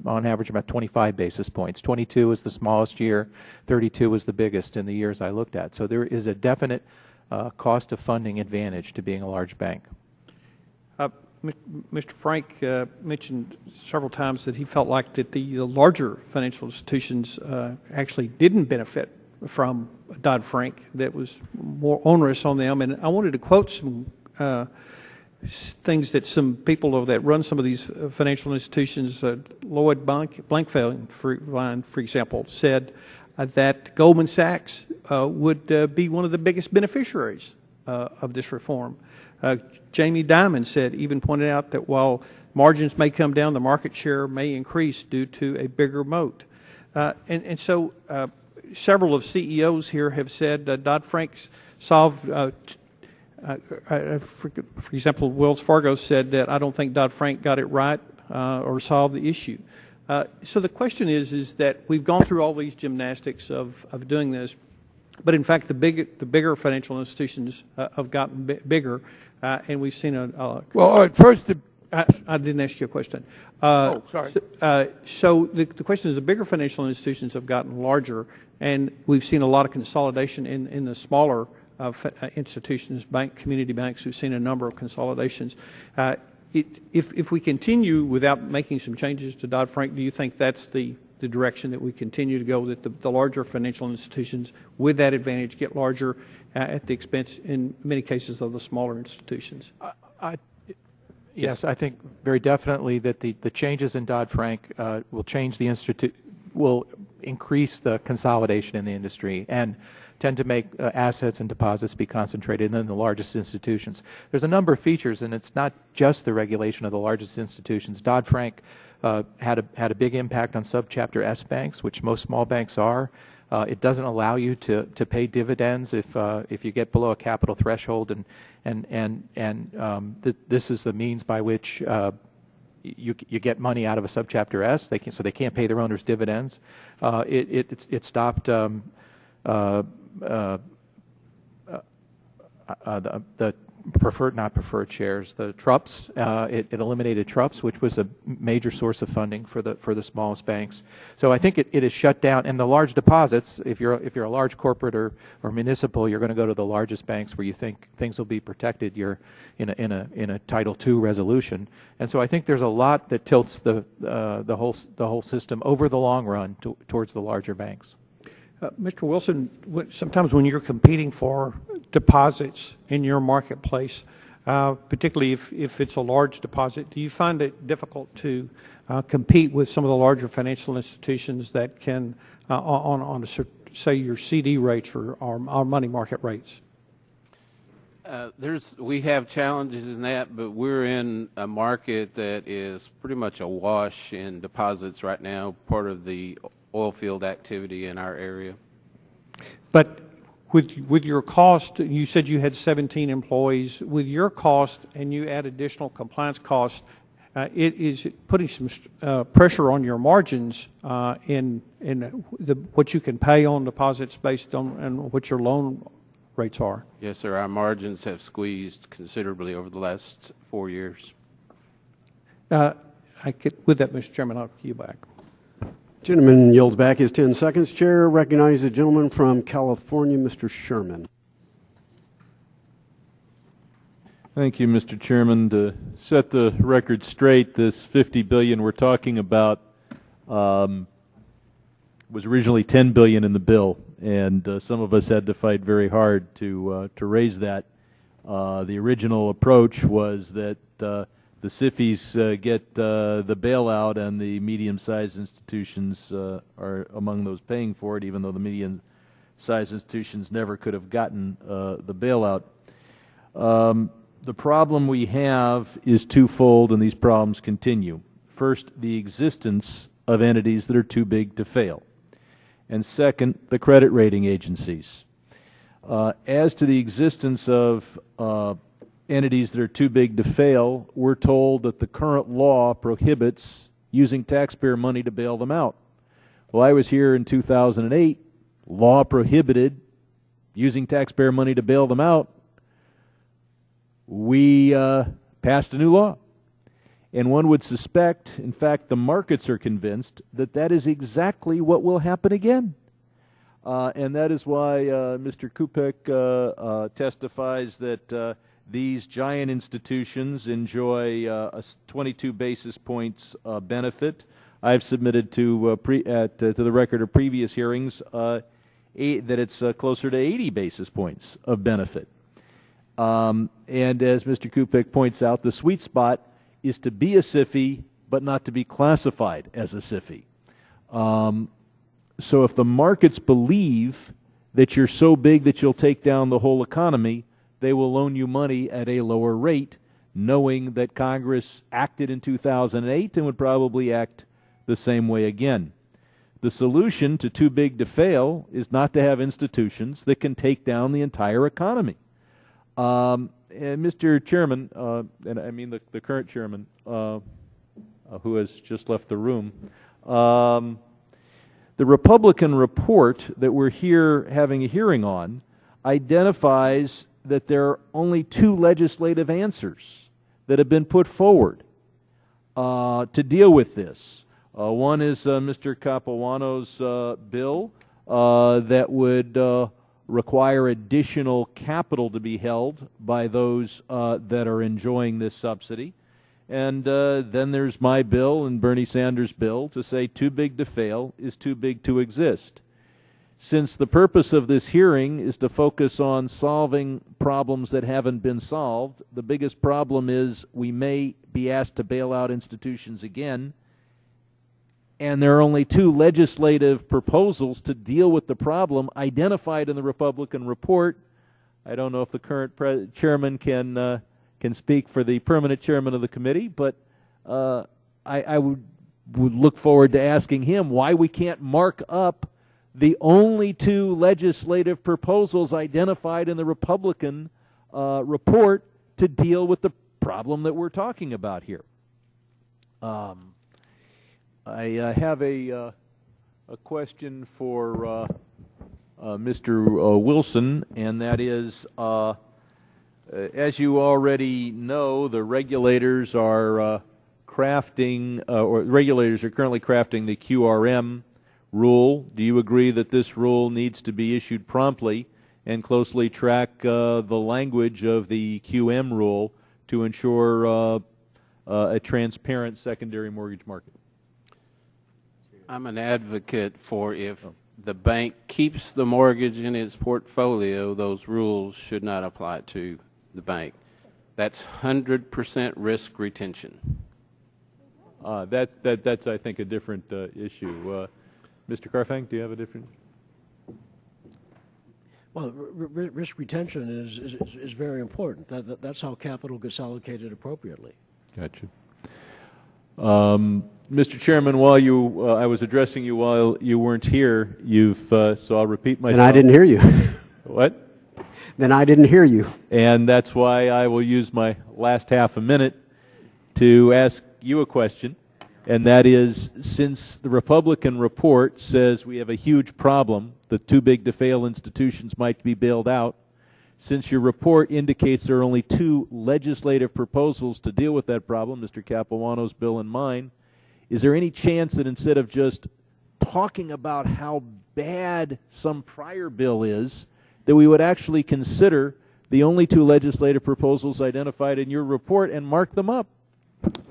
on average about 25 basis points. 22 was the smallest year, 32 was the biggest in the years I looked at. So there is a definite cost of funding advantage to being a large bank. Mr. Frank mentioned several times that he felt like that the larger financial institutions actually didn't benefit from Dodd-Frank, that was more onerous on them. And I wanted to quote some things that some people that run some of these financial institutions, Lloyd Blankfein, for example, said that Goldman Sachs would be one of the biggest beneficiaries of this reform. Jamie Dimon even pointed out that while margins may come down, the market share may increase due to a bigger moat. So several of CEOs here have said Dodd-Frank solved, for example, Wells Fargo said that I don't think Dodd-Frank got it right or solved the issue. So the question is that we've gone through all these gymnastics of doing this, but in fact the bigger financial institutions have gotten bigger, and we've seen a well, all right, first I didn't ask you a question. Oh, sorry. So the question is the bigger financial institutions have gotten larger, and we've seen a lot of consolidation in the smaller institutions, community banks. We've seen a number of consolidations. If we continue without making some changes to Dodd-Frank, do you think that's the direction that we continue to go, that the larger financial institutions with that advantage get larger at the expense, in many cases, of the smaller institutions? Yes, I think very definitely that the changes in Dodd-Frank will increase the consolidation in the industry and tend to make assets and deposits be concentrated in the largest institutions. There's a number of features, and it's not just the regulation of the largest institutions. Dodd-Frank had a big impact on subchapter S banks, which most small banks are. It doesn't allow you to pay dividends if you get below a capital threshold, and this is the means by which you get money out of a subchapter S. So they can't pay their owners dividends. It stopped the not preferred shares, the TRUPS. It eliminated TRUPS, which was a major source of funding for the smallest banks. So I think it is shut down. And the large deposits, if you're a large corporate or municipal, you're going to go to the largest banks where you think things will be protected. You're in a Title II resolution. And so I think there's a lot that tilts the whole system over the long run towards the larger banks. Mr. Wilson, sometimes when you're competing for deposits in your marketplace, particularly if it's a large deposit, do you find it difficult to compete with some of the larger financial institutions that can, say, your CD rates or money market rates? We have challenges in that, but we're in a market that is pretty much awash in deposits right now, part of the oil field activity in our area. But with your cost, you said you had 17 employees. With your cost, and you add additional compliance costs, it is putting some pressure on your margins in what you can pay on deposits based on what your loan rates are. Yes, sir. Our margins have squeezed considerably over the last 4 years. With that, Mr. Chairman, I'll give you back. Gentleman yields back his 10 seconds. Chair recognizes the gentleman from California, Mr. Sherman. Thank you, Mr. Chairman. To set the record straight, this $50 billion we're talking about was originally $10 billion in the bill, and some of us had to fight very hard to raise that. The original approach was that the SIFIs get the bailout, and the medium-sized institutions are among those paying for it, even though the medium-sized institutions never could have gotten the bailout. The problem we have is twofold, and these problems continue. First, the existence of entities that are too big to fail. And second, the credit rating agencies. As to the existence of entities that are too big to fail, we're told that the current law prohibits using taxpayer money to bail them out. Well, I was here in 2008. Law prohibited using taxpayer money to bail them out. We passed a new law. And one would suspect, in fact, the markets are convinced, that that is exactly what will happen again. And that is why Mr. Kupek testifies that these giant institutions enjoy a 22 basis points benefit. I've submitted to the record of previous hearings that it's closer to 80 basis points of benefit. And as Mr. Kupek points out, the sweet spot is to be a SIFI, but not to be classified as a SIFI. So if the markets believe that you're so big that you'll take down the whole economy, they will loan you money at a lower rate, knowing that Congress acted in 2008 and would probably act the same way again. The solution to too big to fail is not to have institutions that can take down the entire economy. And Mr. Chairman, and I mean the current chairman, who has just left the room, the Republican report that we're here having a hearing on identifies that there are only two legislative answers that have been put forward to deal with this. One is Mr. Capuano's bill that would require additional capital to be held by those that are enjoying this subsidy. And then there's my bill and Bernie Sanders' bill to say too big to fail is too big to exist. Since the purpose of this hearing is to focus on solving problems that haven't been solved, the biggest problem is we may be asked to bail out institutions again, and there are only two legislative proposals to deal with the problem identified in the Republican report. I don't know if the current chairman can speak for the permanent chairman of the committee, but I would look forward to asking him why we can't mark up the only two legislative proposals identified in the Republican report to deal with the problem that we're talking about here. I have a question for Mr. Wilson, and that is, as you already know, the regulators are regulators are currently crafting the QRM rule. Do you agree that this rule needs to be issued promptly and closely track the language of the QM rule to ensure a transparent secondary mortgage market? I'm an advocate for if the bank keeps the mortgage in its portfolio, those rules should not apply to the bank. That's 100% risk retention. That's I think a different issue. Mr. Carfang, do you have a different? Well, risk retention is very important. That's how capital gets allocated appropriately. Gotcha. Mr. Chairman, while I was addressing you while you weren't here, so I'll repeat myself. And I didn't hear you. What? Then I didn't hear you. And that's why I will use my last half a minute to ask you a question, and that is, since the Republican report says we have a huge problem, the too big to fail institutions might be bailed out, since your report indicates there are only two legislative proposals to deal with that problem, Mr. Capuano's bill and mine, is there any chance that instead of just talking about how bad some prior bill is, that we would actually consider the only two legislative proposals identified in your report and mark them up?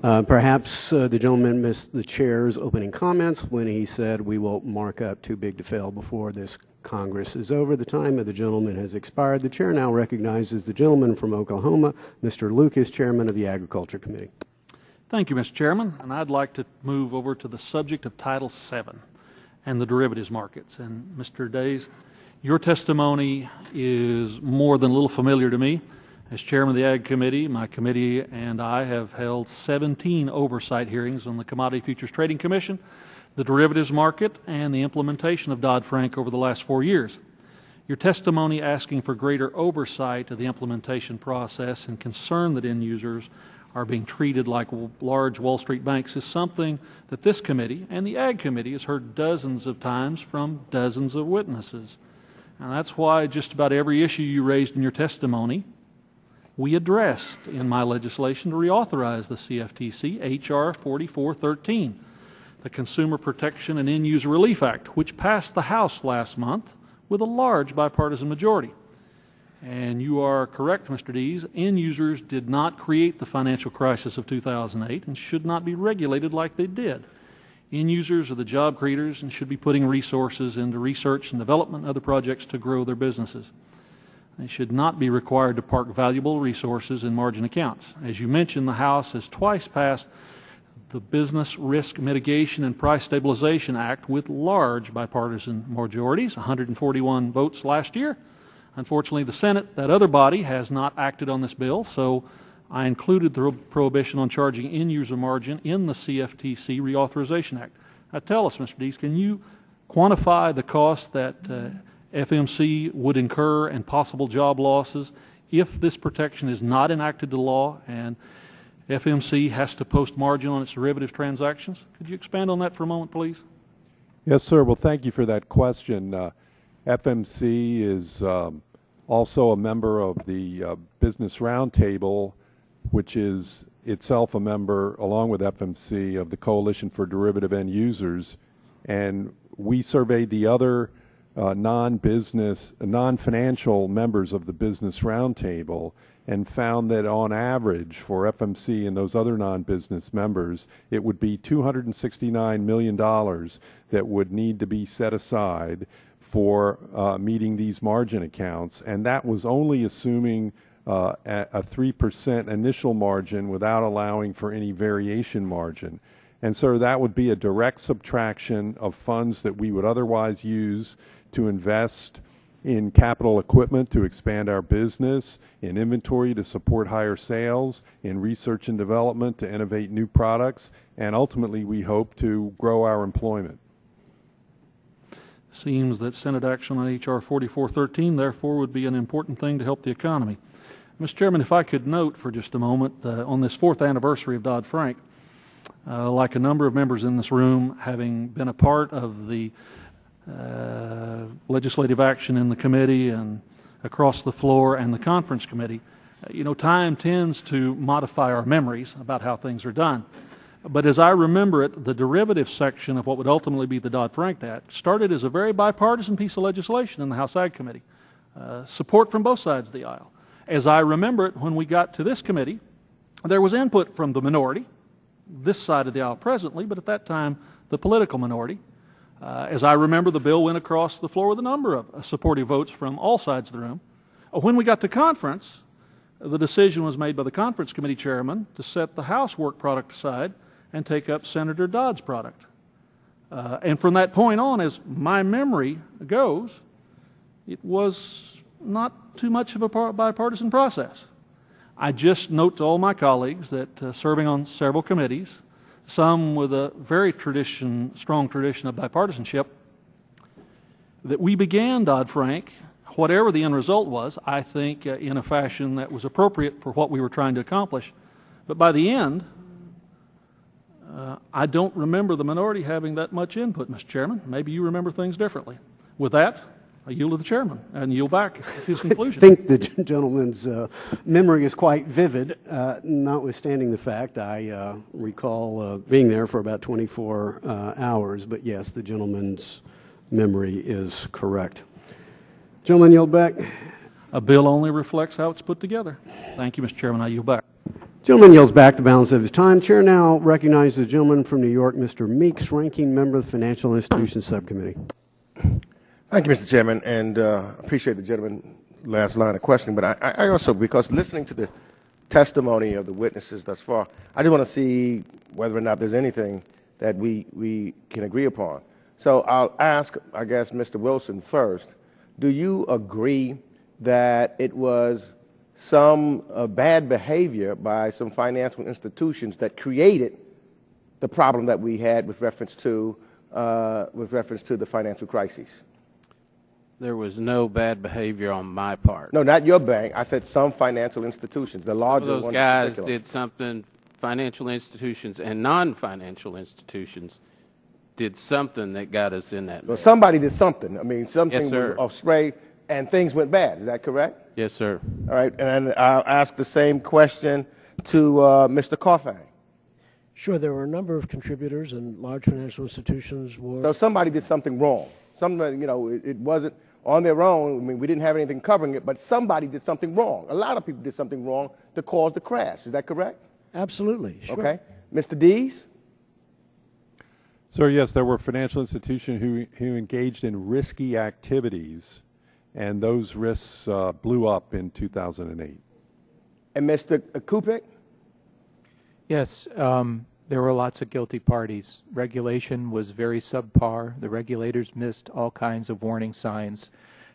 Perhaps the gentleman missed the chair's opening comments when he said we will mark up too big to fail before this Congress is over. The time of the gentleman has expired. The chair now recognizes the gentleman from Oklahoma, Mr. Lucas, chairman of the Agriculture Committee. Thank you, Mr. Chairman. And I'd like to move over to the subject of Title VII and the derivatives markets. And Mr. Days, your testimony is more than a little familiar to me. As chairman of the Ag Committee, my committee and I have held 17 oversight hearings on the Commodity Futures Trading Commission, the derivatives market, and the implementation of Dodd-Frank over the last 4 years. Your testimony asking for greater oversight of the implementation process and concern that end users are being treated like large Wall Street banks is something that this committee and the Ag Committee has heard dozens of times from dozens of witnesses. And that's why just about every issue you raised in your testimony we addressed in my legislation to reauthorize the CFTC, H.R. 4413, the Consumer Protection and End User Relief Act, which passed the House last month with a large bipartisan majority. And you are correct, Mr. Dees, end users did not create the financial crisis of 2008 and should not be regulated like they did. End users are the job creators and should be putting resources into research and development and other projects to grow their businesses. They should not be required to park valuable resources in margin accounts. As you mentioned, the House has twice passed the Business Risk Mitigation and Price Stabilization Act with large bipartisan majorities, 141 votes last year. Unfortunately, the Senate, that other body, has not acted on this bill, so I included the prohibition on charging in-user margin in the CFTC Reauthorization Act. Now tell us, Mr. Dees, can you quantify the cost that FMC would incur and possible job losses if this protection is not enacted to law and FMC has to post margin on its derivative transactions? Could you expand on that for a moment, please? Yes, sir. Well, thank you for that question. FMC is also a member of the Business Roundtable, which is itself a member, along with FMC, of the Coalition for Derivative End Users. And we surveyed the other non-financial members of the Business Roundtable and found that on average for FMC and those other non-business members, it would be $269 million that would need to be set aside for meeting these margin accounts, and that was only assuming a 3% initial margin without allowing for any variation margin. And so that would be a direct subtraction of funds that we would otherwise use to invest in capital equipment to expand our business, in inventory to support higher sales, in research and development to innovate new products, and ultimately we hope to grow our employment. Seems that Senate action on H.R. 4413, therefore, would be an important thing to help the economy. Mr. Chairman, if I could note for just a moment, on this 4th anniversary of Dodd-Frank, like a number of members in this room, having been a part of the legislative action in the committee and across the floor and the conference committee, time tends to modify our memories about how things are done. But as I remember it, the derivative section of what would ultimately be the Dodd-Frank Act started as a very bipartisan piece of legislation in the House Ag Committee. Support from both sides of the aisle. As I remember it, when we got to this committee, there was input from the minority, this side of the aisle presently, but at that time, the political minority. As I remember, the bill went across the floor with a number of supportive votes from all sides of the room. When we got to conference, the decision was made by the conference committee chairman to set the House work product aside and take up Senator Dodd's product. And from that point on, as my memory goes, it was not too much of a bipartisan process. I just note to all my colleagues that serving on several committees, some with a very strong tradition of bipartisanship, that we began Dodd-Frank, whatever the end result was, I think in a fashion that was appropriate for what we were trying to accomplish. But by the end, I don't remember the minority having that much input, Mr. Chairman. Maybe you remember things differently. With that, I yield to the chairman and yield back his conclusion. I think the gentleman's memory is quite vivid, notwithstanding the fact I recall being there for about 24 hours. But yes, the gentleman's memory is correct. Gentleman, yield back. A bill only reflects how it's put together. Thank you, Mr. Chairman. I yield back. Gentleman yields back the balance of his time. Chair now recognizes the gentleman from New York, Mr. Meeks, ranking member of the Financial Institutions Subcommittee. Thank you, Mr. Chairman, and appreciate the gentleman's last line of questioning. But I also, because listening to the testimony of the witnesses thus far, I just want to see whether or not there's anything that we can agree upon. So I'll ask, I guess, Mr. Wilson first. Do you agree that it was some bad behavior by some financial institutions that created the problem that we had with reference to the financial crisis? There was no bad behavior on my part. No, not your bank. I said some financial institutions, the larger ones. Those guys did something. Financial institutions and non-financial institutions did something that got us in that mess. Well, somebody did something. I mean, something Yes, sir. was off spray, and things went bad. Is that correct? Yes, sir. All right, and I'll ask the same question to Mr. Carfang. Sure, there were a number of contributors, and large financial institutions were. So somebody did something wrong. Something, it wasn't on their own. I mean, we didn't have anything covering it, but somebody did something wrong. A lot of people did something wrong to cause the crash. Is that correct? Absolutely. Sure. Okay. Mr. Dees? Sir, yes, there were financial institutions who engaged in risky activities and those risks blew up in 2008. And Mr. Kupik? Yes, there were lots of guilty parties. Regulation was very subpar. The regulators missed all kinds of warning signs.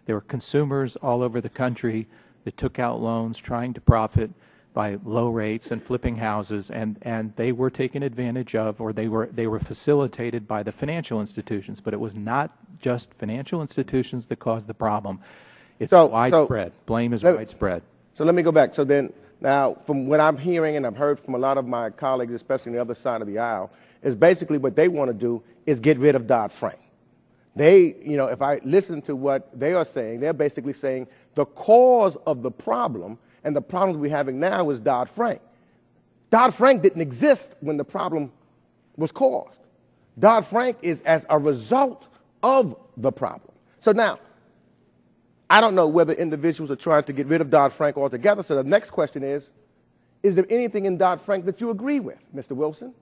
There were consumers all over the country that took out loans trying to profit by low rates and flipping houses, and they were taken advantage of, or they were facilitated by the financial institutions. But it was not just financial institutions that caused the problem. It's widespread. Blame is widespread. So let me go back. So then, now, from what I'm hearing, and I've heard from a lot of my colleagues, especially on the other side of the aisle, is basically what they want to do is get rid of Dodd-Frank. They, you know, if I listen to what they are saying, they're basically saying the cause of the problem and the problems we're having now is Dodd-Frank. Dodd-Frank didn't exist when the problem was caused. Dodd-Frank is as a result of the problem. So now, I don't know whether individuals are trying to get rid of Dodd-Frank altogether, so the next question is there anything in Dodd-Frank that you agree with, Mr. Wilson?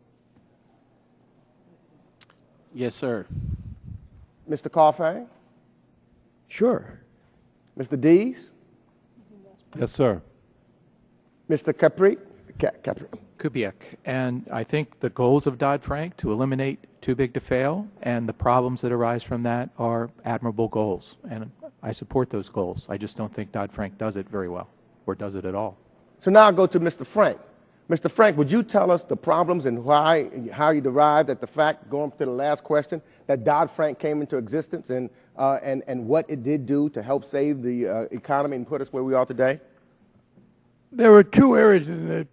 Yes, sir. Mr. Carfang? Sure. Mr. Dees? Yes, sir. Mr. Capri? Kubiak. And I think the goals of Dodd-Frank to eliminate too big to fail and the problems that arise from that are admirable goals. And I support those goals. I just don't think Dodd-Frank does it very well, or does it at all. So now I'll go to Mr. Frank. Mr. Frank, would you tell us the problems and how you derived at the fact, going to the last question, that Dodd-Frank came into existence and what it did do to help save the economy and put us where we are today? There were two areas, and the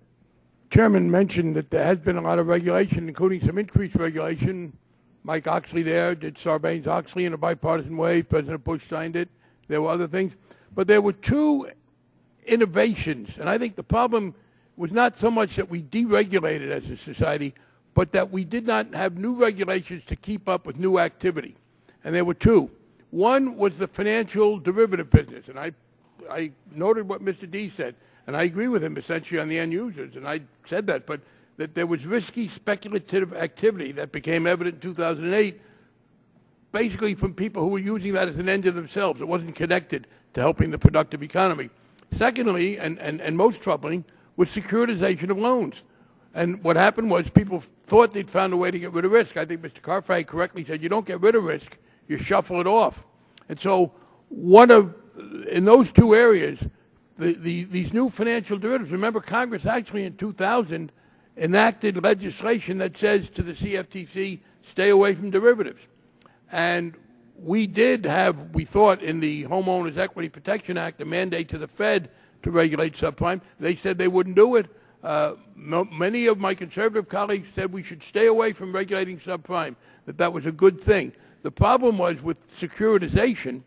chairman mentioned that there has been a lot of regulation, including some increased regulation. Mike Oxley there did Sarbanes-Oxley in a bipartisan way. President Bush signed it. There were other things. But there were two innovations, and I think the problem was not so much that we deregulated as a society, but that we did not have new regulations to keep up with new activity. And there were two. One was the financial derivative business, and I noted what Mr. D said, and I agree with him essentially on the end users, and I said that, but that there was risky speculative activity that became evident in 2008, basically from people who were using that as an end to themselves. It wasn't connected to helping the productive economy. Secondly, and most troubling, was securitization of loans. And what happened was people thought they'd found a way to get rid of risk. I think Mr. Carfang correctly said you don't get rid of risk, you shuffle it off. And so in those two areas, these new financial derivatives, remember Congress actually in 2000 enacted legislation that says to the CFTC, stay away from derivatives. And we did have, we thought, in the Homeowners Equity Protection Act, a mandate to the Fed to regulate subprime. They said they wouldn't do it. Many of my conservative colleagues said we should stay away from regulating subprime, that was a good thing. The problem was with securitization,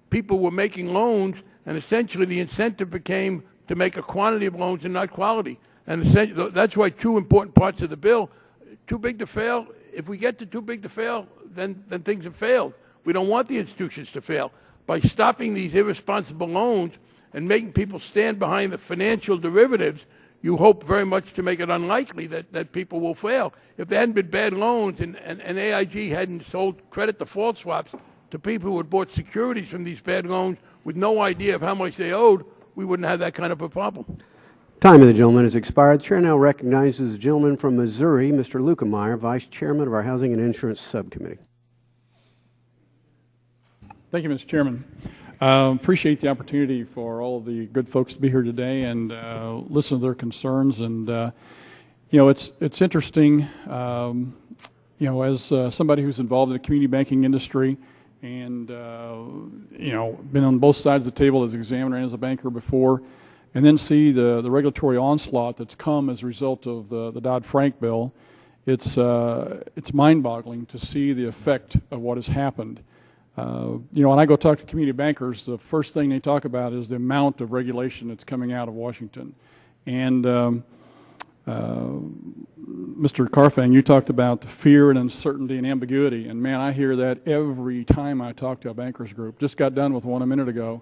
people were making loans, and essentially the incentive became to make a quantity of loans and not quality. And that's why two important parts of the bill, too big to fail. If we get to too big to fail, then things have failed. We don't want the institutions to fail. By stopping these irresponsible loans and making people stand behind the financial derivatives, you hope very much to make it unlikely that people will fail. If there hadn't been bad loans and AIG hadn't sold credit default swaps to people who had bought securities from these bad loans with no idea of how much they owed, we wouldn't have that kind of a problem. Time of the gentleman has expired. The chair now recognizes the gentleman from Missouri, Mr. Lukemeyer, Vice Chairman of our Housing and Insurance Subcommittee. Thank you, Mr. Chairman. Appreciate the opportunity for all of the good folks to be here today and listen to their concerns. And you know, it's interesting. You know, as somebody who's involved in the community banking industry, and you know, been on both sides of the table as an examiner and as a banker before, and then see the regulatory onslaught that's come as a result of the Dodd-Frank bill, it's mind-boggling to see the effect of what has happened. You know, when I go talk to community bankers, the first thing they talk about is the amount of regulation that's coming out of Washington. And Mr. Carfang, you talked about the fear and uncertainty and ambiguity, and man, I hear that every time I talk to a bankers group. Just got done with one a minute ago.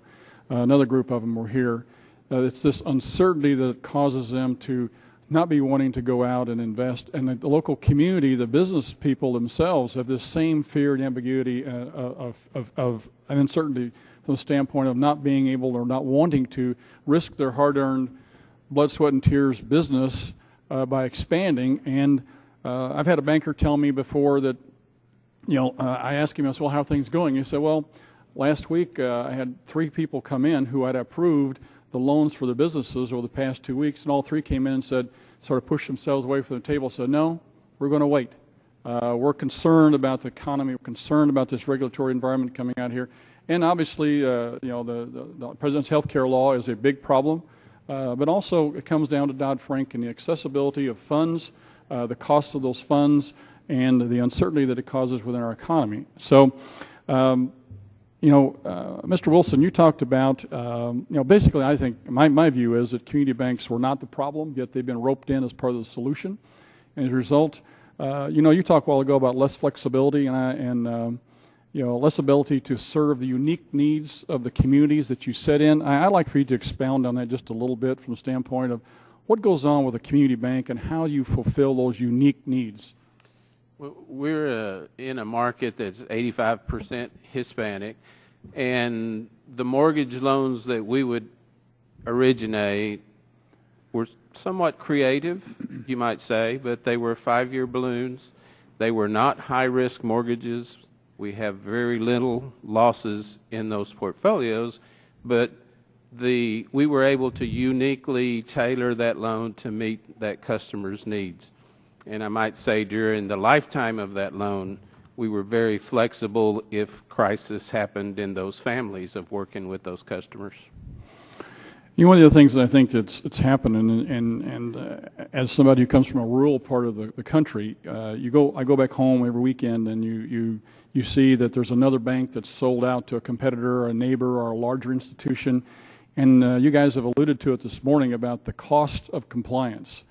Another group of them were here. It's this uncertainty that causes them to not be wanting to go out and invest. And the local community, the business people themselves, have this same fear and ambiguity of an uncertainty from the standpoint of not being able or not wanting to risk their hard-earned blood, sweat, and tears business by expanding. And I've had a banker tell me before that, I asked him, I said, well, how are things going? He said, well, last week I had 3 people come in who had approved the loans for the businesses over the past 2 weeks, and all 3 came in and said, sort of pushed themselves away from the table, said, no, we're going to wait. We're concerned about the economy. We're concerned about this regulatory environment coming out here. And obviously, the President's health care law is a big problem, but also it comes down to Dodd-Frank and the accessibility of funds, the cost of those funds, and the uncertainty that it causes within our economy. So, Mr. Wilson, you talked about, basically I think my view is that community banks were not the problem, yet they've been roped in as part of the solution. And as a result, you talked a while ago about less flexibility and less ability to serve the unique needs of the communities that you set in. I'd like for you to expound on that just a little bit from the standpoint of what goes on with a community bank and how you fulfill those unique needs. We're in a market that's 85% Hispanic, and the mortgage loans that we would originate were somewhat creative, you might say, but they were 5-year balloons. They were not high-risk mortgages. We have very little losses in those portfolios, but we were able to uniquely tailor that loan to meet that customer's needs. And I might say during the lifetime of that loan, we were very flexible if crisis happened in those families of working with those customers. One of the things that I think that's happened, and as somebody who comes from a rural part of the country, I go back home every weekend, and you see that there's another bank that's sold out to a competitor, or a neighbor, or a larger institution, and you guys have alluded to it this morning about the cost of compliance.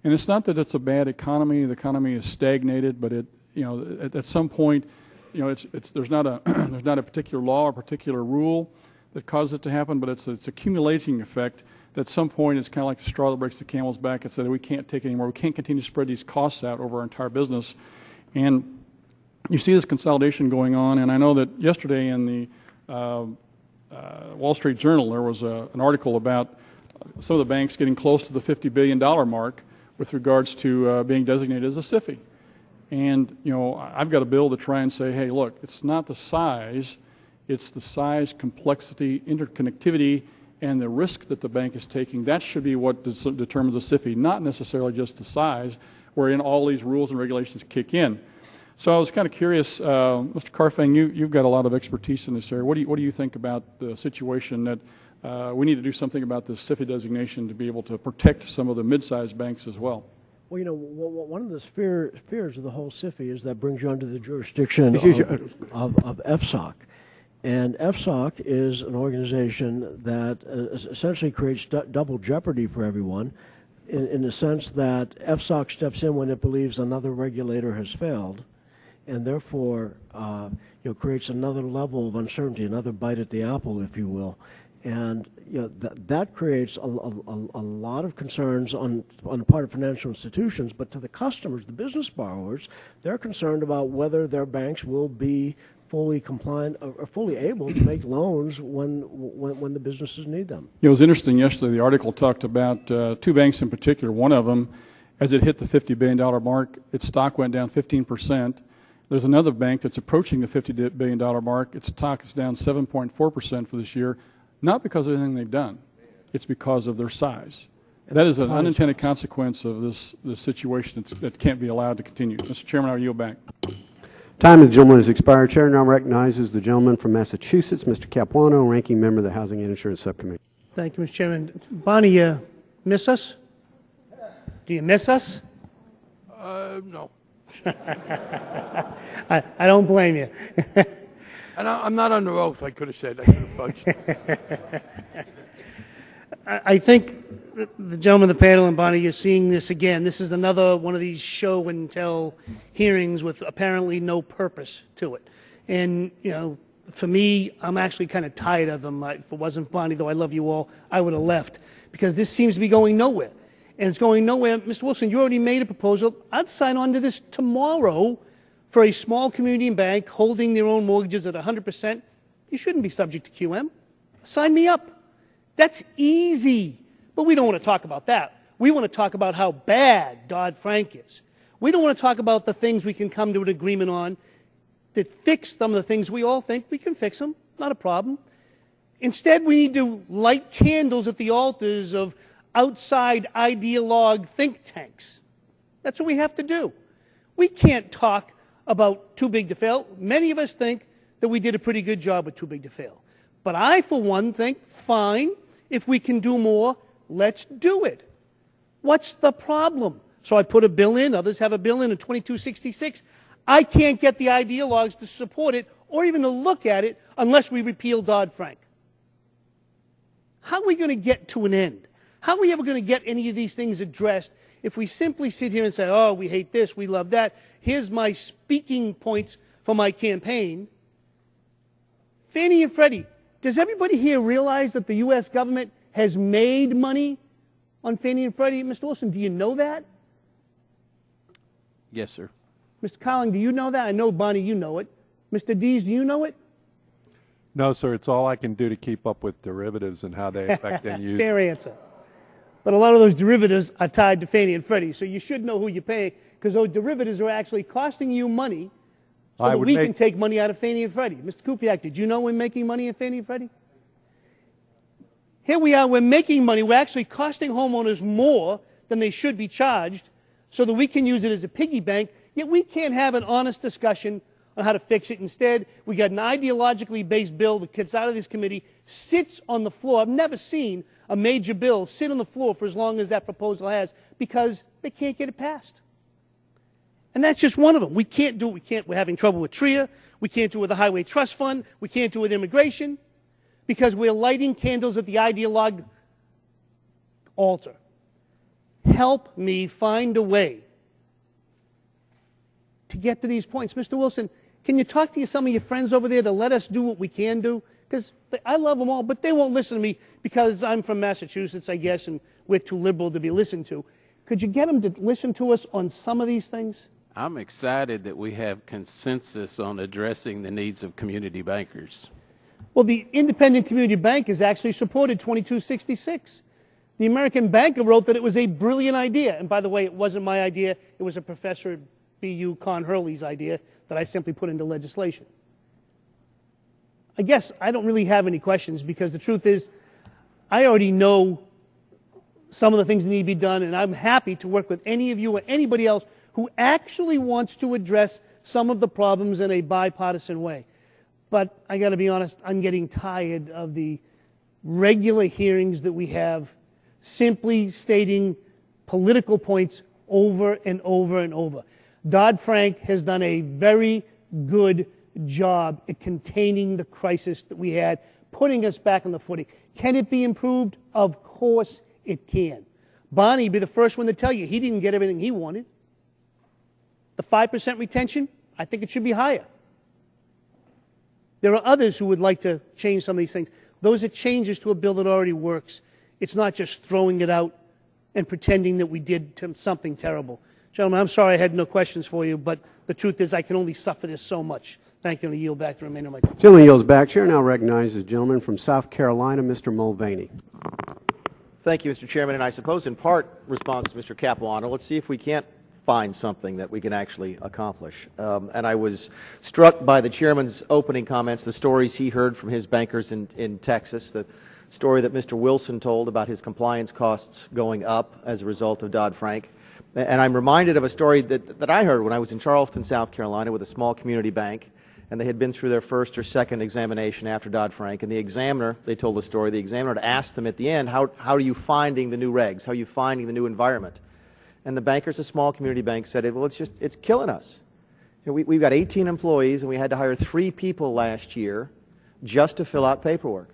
And it's not that it's a bad economy; the economy is stagnated, but at some point, there's not a particular law or particular rule that caused it to happen, but it's accumulating effect that at some point it's kind of like the straw that breaks the camel's back and said, we can't take it anymore. We can't continue to spread these costs out over our entire business. And you see this consolidation going on, and I know that yesterday in the Wall Street Journal there was an article about some of the banks getting close to the $50 billion mark with regards to being designated as a SIFI. And, I've got a bill to try and say, hey, look, it's not the size, it's the size, complexity, interconnectivity, and the risk that the bank is taking. That should be what determines the SIFI, not necessarily just the size, wherein all these rules and regulations kick in. So I was kind of curious, Mr. Carfang, you've got a lot of expertise in this area. What do you think about the situation that we need to do something about this SIFI designation to be able to protect some of the mid-sized banks as well? Well, one of the fears of the whole SIFI is that brings you under the jurisdiction of FSOC. And FSOC is an organization that essentially creates double jeopardy for everyone in the sense that FSOC steps in when it believes another regulator has failed, and therefore creates another level of uncertainty, another bite at the apple, if you will. And that creates a lot of concerns on the part of financial institutions, but to the customers, the business borrowers, they're concerned about whether their banks will be fully compliant or fully able to make loans when the businesses need them. It was interesting yesterday, the article talked about 2 banks in particular. One of them, as it hit the $50 billion mark, its stock went down 15%. There's another bank that's approaching the $50 billion mark. Its stock is down 7.4% for this year, not because of anything they've done. It's because of their size. That is an unintended consequence of this situation that can't be allowed to continue. Mr. Chairman, I yield back. Time of the gentleman has expired. Chair now recognizes the gentleman from Massachusetts, Mr. Capuano, ranking member of the Housing and Insurance Subcommittee. Thank you, Mr. Chairman. Bonnie, you miss us? Do you miss us? No. I don't blame you. And I'm not under oath, I could have said. I could have fudged. I think the gentleman on the panel and Bonnie, you're seeing this again. This is another one of these show and tell hearings with apparently no purpose to it. And, for me, I'm actually kind of tired of them. If it wasn't Bonnie, though I love you all, I would have left. Because this seems to be going nowhere. And it's going nowhere. Mr. Wilson, you already made a proposal. I'd sign on to this tomorrow for a small community bank holding their own mortgages at 100%. You shouldn't be subject to QM. Sign me up. That's easy. But we don't want to talk about that. We want to talk about how bad Dodd-Frank is. We don't want to talk about the things we can come to an agreement on that fix some of the things we all think we can fix them. Not a problem. Instead, we need to light candles at the altars of outside ideologue think tanks. That's what we have to do. We can't talk about too big to fail. Many of us think that we did a pretty good job with too big to fail. But I, for one, think, fine, if we can do more, let's do it. What's the problem? So I put a bill in, others have a bill in 2266. I can't get the ideologues to support it or even to look at it unless we repeal Dodd-Frank. How are we going to get to an end? How are we ever going to get any of these things addressed if we simply sit here and say, oh, we hate this, we love that, here's my speaking points for my campaign? Fannie and Freddie, does everybody here realize that the U.S. government has made money on Fannie and Freddie? Mr. Wilson, do you know that? Yes, sir. Mr. Colling, do you know that? I know, Bonnie, you know it. Mr. Dees, do you know it? No, sir. It's all I can do to keep up with derivatives and how they affect end users. Fair answer. But a lot of those derivatives are tied to Fannie and Freddie, so you should know who you're paying, because those derivatives are actually costing you money so that we can take money out of Fannie and Freddie. Mr. Kupiak, did you know we're making money in Fannie and Freddie? Here we are, we're making money. We're actually costing homeowners more than they should be charged so that we can use it as a piggy bank, yet we can't have an honest discussion on how to fix it. Instead, we got an ideologically based bill that gets out of this committee, sits on the floor. I've never seen a major bill sit on the floor for as long as that proposal has because they can't get it passed. And that's just one of them. We can't do it. We're having trouble with TRIA. We can't do it with the Highway Trust Fund. We can't do it with immigration because we're lighting candles at the ideologue altar. Help me find a way to get to these points. Mr. Wilson, can you talk to some of your friends over there to let us do what we can do? Because I love them all, but they won't listen to me because I'm from Massachusetts, I guess, and we're too liberal to be listened to. Could you get them to listen to us on some of these things? I'm excited that we have consensus on addressing the needs of community bankers. Well, the Independent Community Bank has actually supported 2266. The American Banker wrote that it was a brilliant idea. And by the way, it wasn't my idea. It was a professor at BU, Con Hurley's idea that I simply put into legislation. I guess I don't really have any questions because the truth is I already know some of the things that need to be done, and I'm happy to work with any of you or anybody else who actually wants to address some of the problems in a bipartisan way. But I got to be honest, I'm getting tired of the regular hearings that we have simply stating political points over and over and over. Dodd-Frank has done a very good job at containing the crisis that we had, putting us back on the footing. Can it be improved? Of course it can. Bonnie be the first one to tell you he didn't get everything he wanted. The 5% retention, I think it should be higher. There are others who would like to change some of these things. Those are changes to a bill that already works. It's not just throwing it out and pretending that we did something terrible. Gentlemen, I'm sorry I had no questions for you, but the truth is I can only suffer this so much. Thank you, and I yield back the remainder of my time. Gentleman yields back. Chair now recognizes the gentleman from South Carolina, Mr. Mulvaney. Thank you, Mr. Chairman, and I suppose in part response to Mr. Capuano, let's see if we can't find something that we can actually accomplish. And I was struck by the chairman's opening comments, the stories he heard from his bankers in Texas, the story that Mr. Wilson told about his compliance costs going up as a result of Dodd-Frank. And I'm reminded of a story that I heard when I was in Charleston, South Carolina, with a small community bank, and they had been through their first or second examination after Dodd-Frank, and the examiner, they told the story, the examiner had asked them at the end, how are you finding the new regs? How are you finding the new environment? And the bankers, a small community bank, said, well, it's killing us. You know, we've got 18 employees, and we had to hire 3 people last year just to fill out paperwork.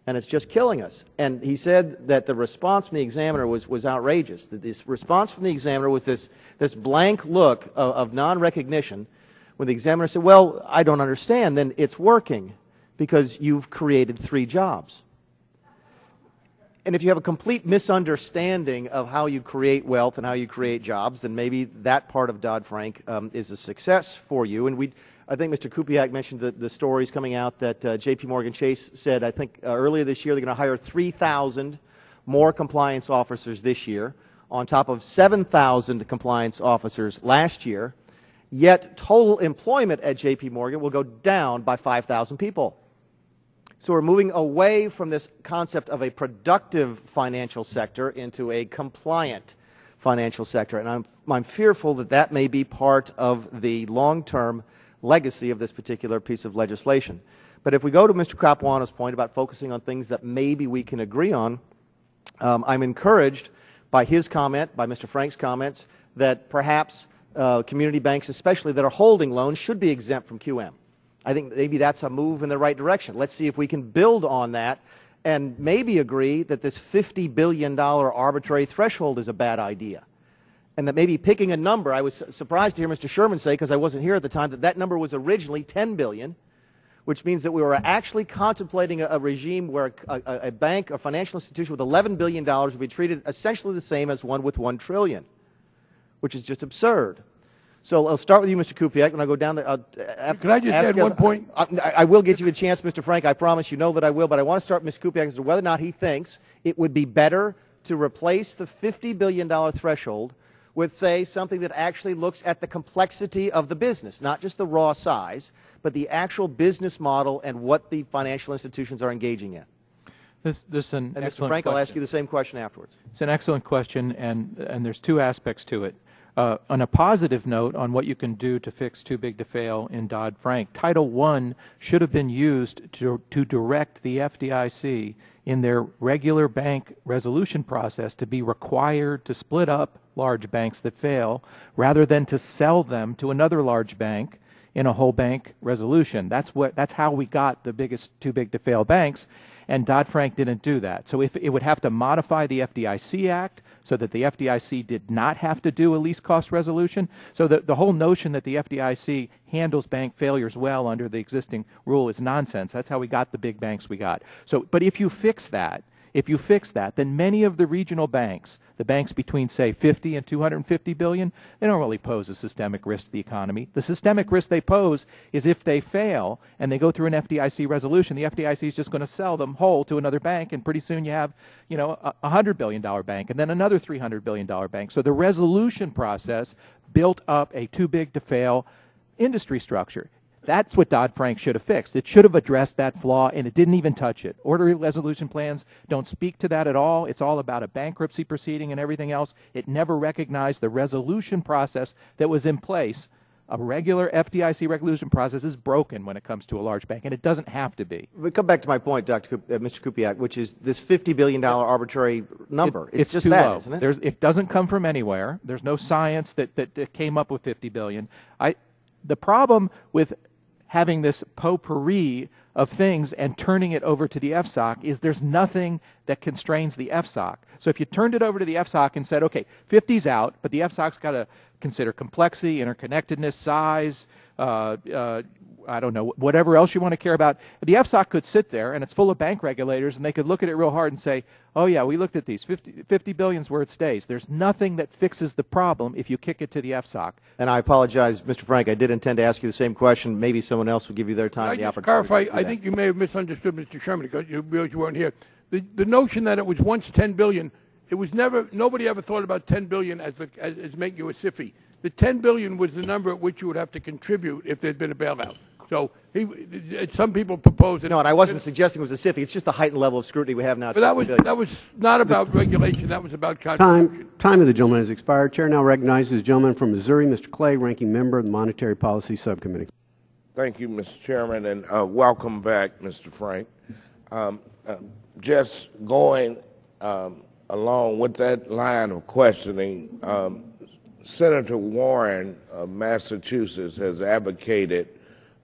And it's just killing us. And he said that the response from the examiner was outrageous. That this response from the examiner was this blank look of non-recognition when the examiner said, well, I don't understand. Then it's working because you've created 3 jobs. And if you have a complete misunderstanding of how you create wealth and how you create jobs, then maybe that part of Dodd-Frank is a success for you. And I think Mr. Kupiak mentioned the stories coming out that J.P. Morgan Chase said, I think earlier this year, they're going to hire 3,000 more compliance officers this year, on top of 7,000 compliance officers last year. Yet total employment at J.P. Morgan will go down by 5,000 people. So we're moving away from this concept of a productive financial sector into a compliant financial sector. And I'm fearful that that may be part of the long-term legacy of this particular piece of legislation. But if we go to Mr. Capuano's point about focusing on things that maybe we can agree on, I'm encouraged by his comment, by Mr. Frank's comments, that perhaps community banks, especially that are holding loans, should be exempt from QM. I think maybe that's a move in the right direction. Let's see if we can build on that and maybe agree that this $50 billion arbitrary threshold is a bad idea. And that maybe picking a number, I was surprised to hear Mr. Sherman say, because I wasn't here at the time, that that number was originally $10 billion, which means that we were actually contemplating a regime where a bank or financial institution with $11 billion would be treated essentially the same as one with $1 trillion, which is just absurd. So I'll start with you, Mr. Kupiak, and I'll go down the... Can I just add one point? I will get you a chance, Mr. Frank. I promise you know that I will. But I want to start with Mr. Kupiak as to whether or not he thinks it would be better to replace the $50 billion threshold with, say, something that actually looks at the complexity of the business, not just the raw size, but the actual business model and what the financial institutions are engaging in. This is an and excellent Mr. Frank, question. I'll ask you the same question afterwards. It's an excellent question, and there's two aspects to it. On a positive note on what you can do to fix too big to fail in Dodd-Frank, Title I should have been used to direct the FDIC in their regular bank resolution process to be required to split up large banks that fail rather than to sell them to another large bank in a whole bank resolution. That's how we got the biggest too big to fail banks, and Dodd-Frank didn't do that. So if it would have to modify the FDIC Act so that the FDIC did not have to do a least cost resolution. So the whole notion that the FDIC handles bank failures well under the existing rule is nonsense. That's how we got the big banks we got. So, but if you fix that, then many of the regional banks, the banks between, say, 50 and 250 billion, they don't really pose a systemic risk to the economy. The systemic risk they pose is if they fail and they go through an FDIC resolution, the FDIC is just going to sell them whole to another bank, and pretty soon you have, a $100 billion bank and then another $300 billion bank. So the resolution process built up a too big to fail industry structure. That's what Dodd-Frank should have fixed. It should have addressed that flaw, and it didn't even touch it. Orderly resolution plans don't speak to that at all. It's all about a bankruptcy proceeding and everything else. It never recognized the resolution process that was in place. A regular FDIC resolution process is broken when it comes to a large bank, and it doesn't have to be. We come back to my point, Mr. Kupiak, which is this $50 billion arbitrary number. It's just too that, low. isn't it? It doesn't come from anywhere. There's no science that came up with $50 billion. The problem with having this potpourri of things and turning it over to the FSOC is there's nothing that constrains the FSOC. So if you turned it over to the FSOC and said, okay, 50's out, but the FSOC's got to consider complexity, interconnectedness, size, I don't know, whatever else you want to care about, the FSOC could sit there, and it's full of bank regulators, and they could look at it real hard and say, oh yeah, we looked at these, 50 billion's where it stays. There's nothing that fixes the problem if you kick it to the FSOC. And I apologize, Mr. Frank, I did intend to ask you the same question. Maybe someone else will give you their time and the opportunity. Clarify, I think you may have misunderstood Mr. Sherman because you weren't here. The notion that it was once $10 billion, it was never, nobody ever thought about $10 billion as making you a SIFI. The $10 billion was the number at which you would have to contribute if there had been a bailout. So some people propose that. No, and I wasn't suggesting it was a SIFI. It's just the heightened level of scrutiny we have now. But that was not about regulation. That was about contribution. Time of the gentleman has expired. Chair now recognizes the gentleman from Missouri, Mr. Clay, ranking member of the Monetary Policy Subcommittee. Thank you, Mr. Chairman, and welcome back, Mr. Frank. Just going along with that line of questioning, Senator Warren of Massachusetts has advocated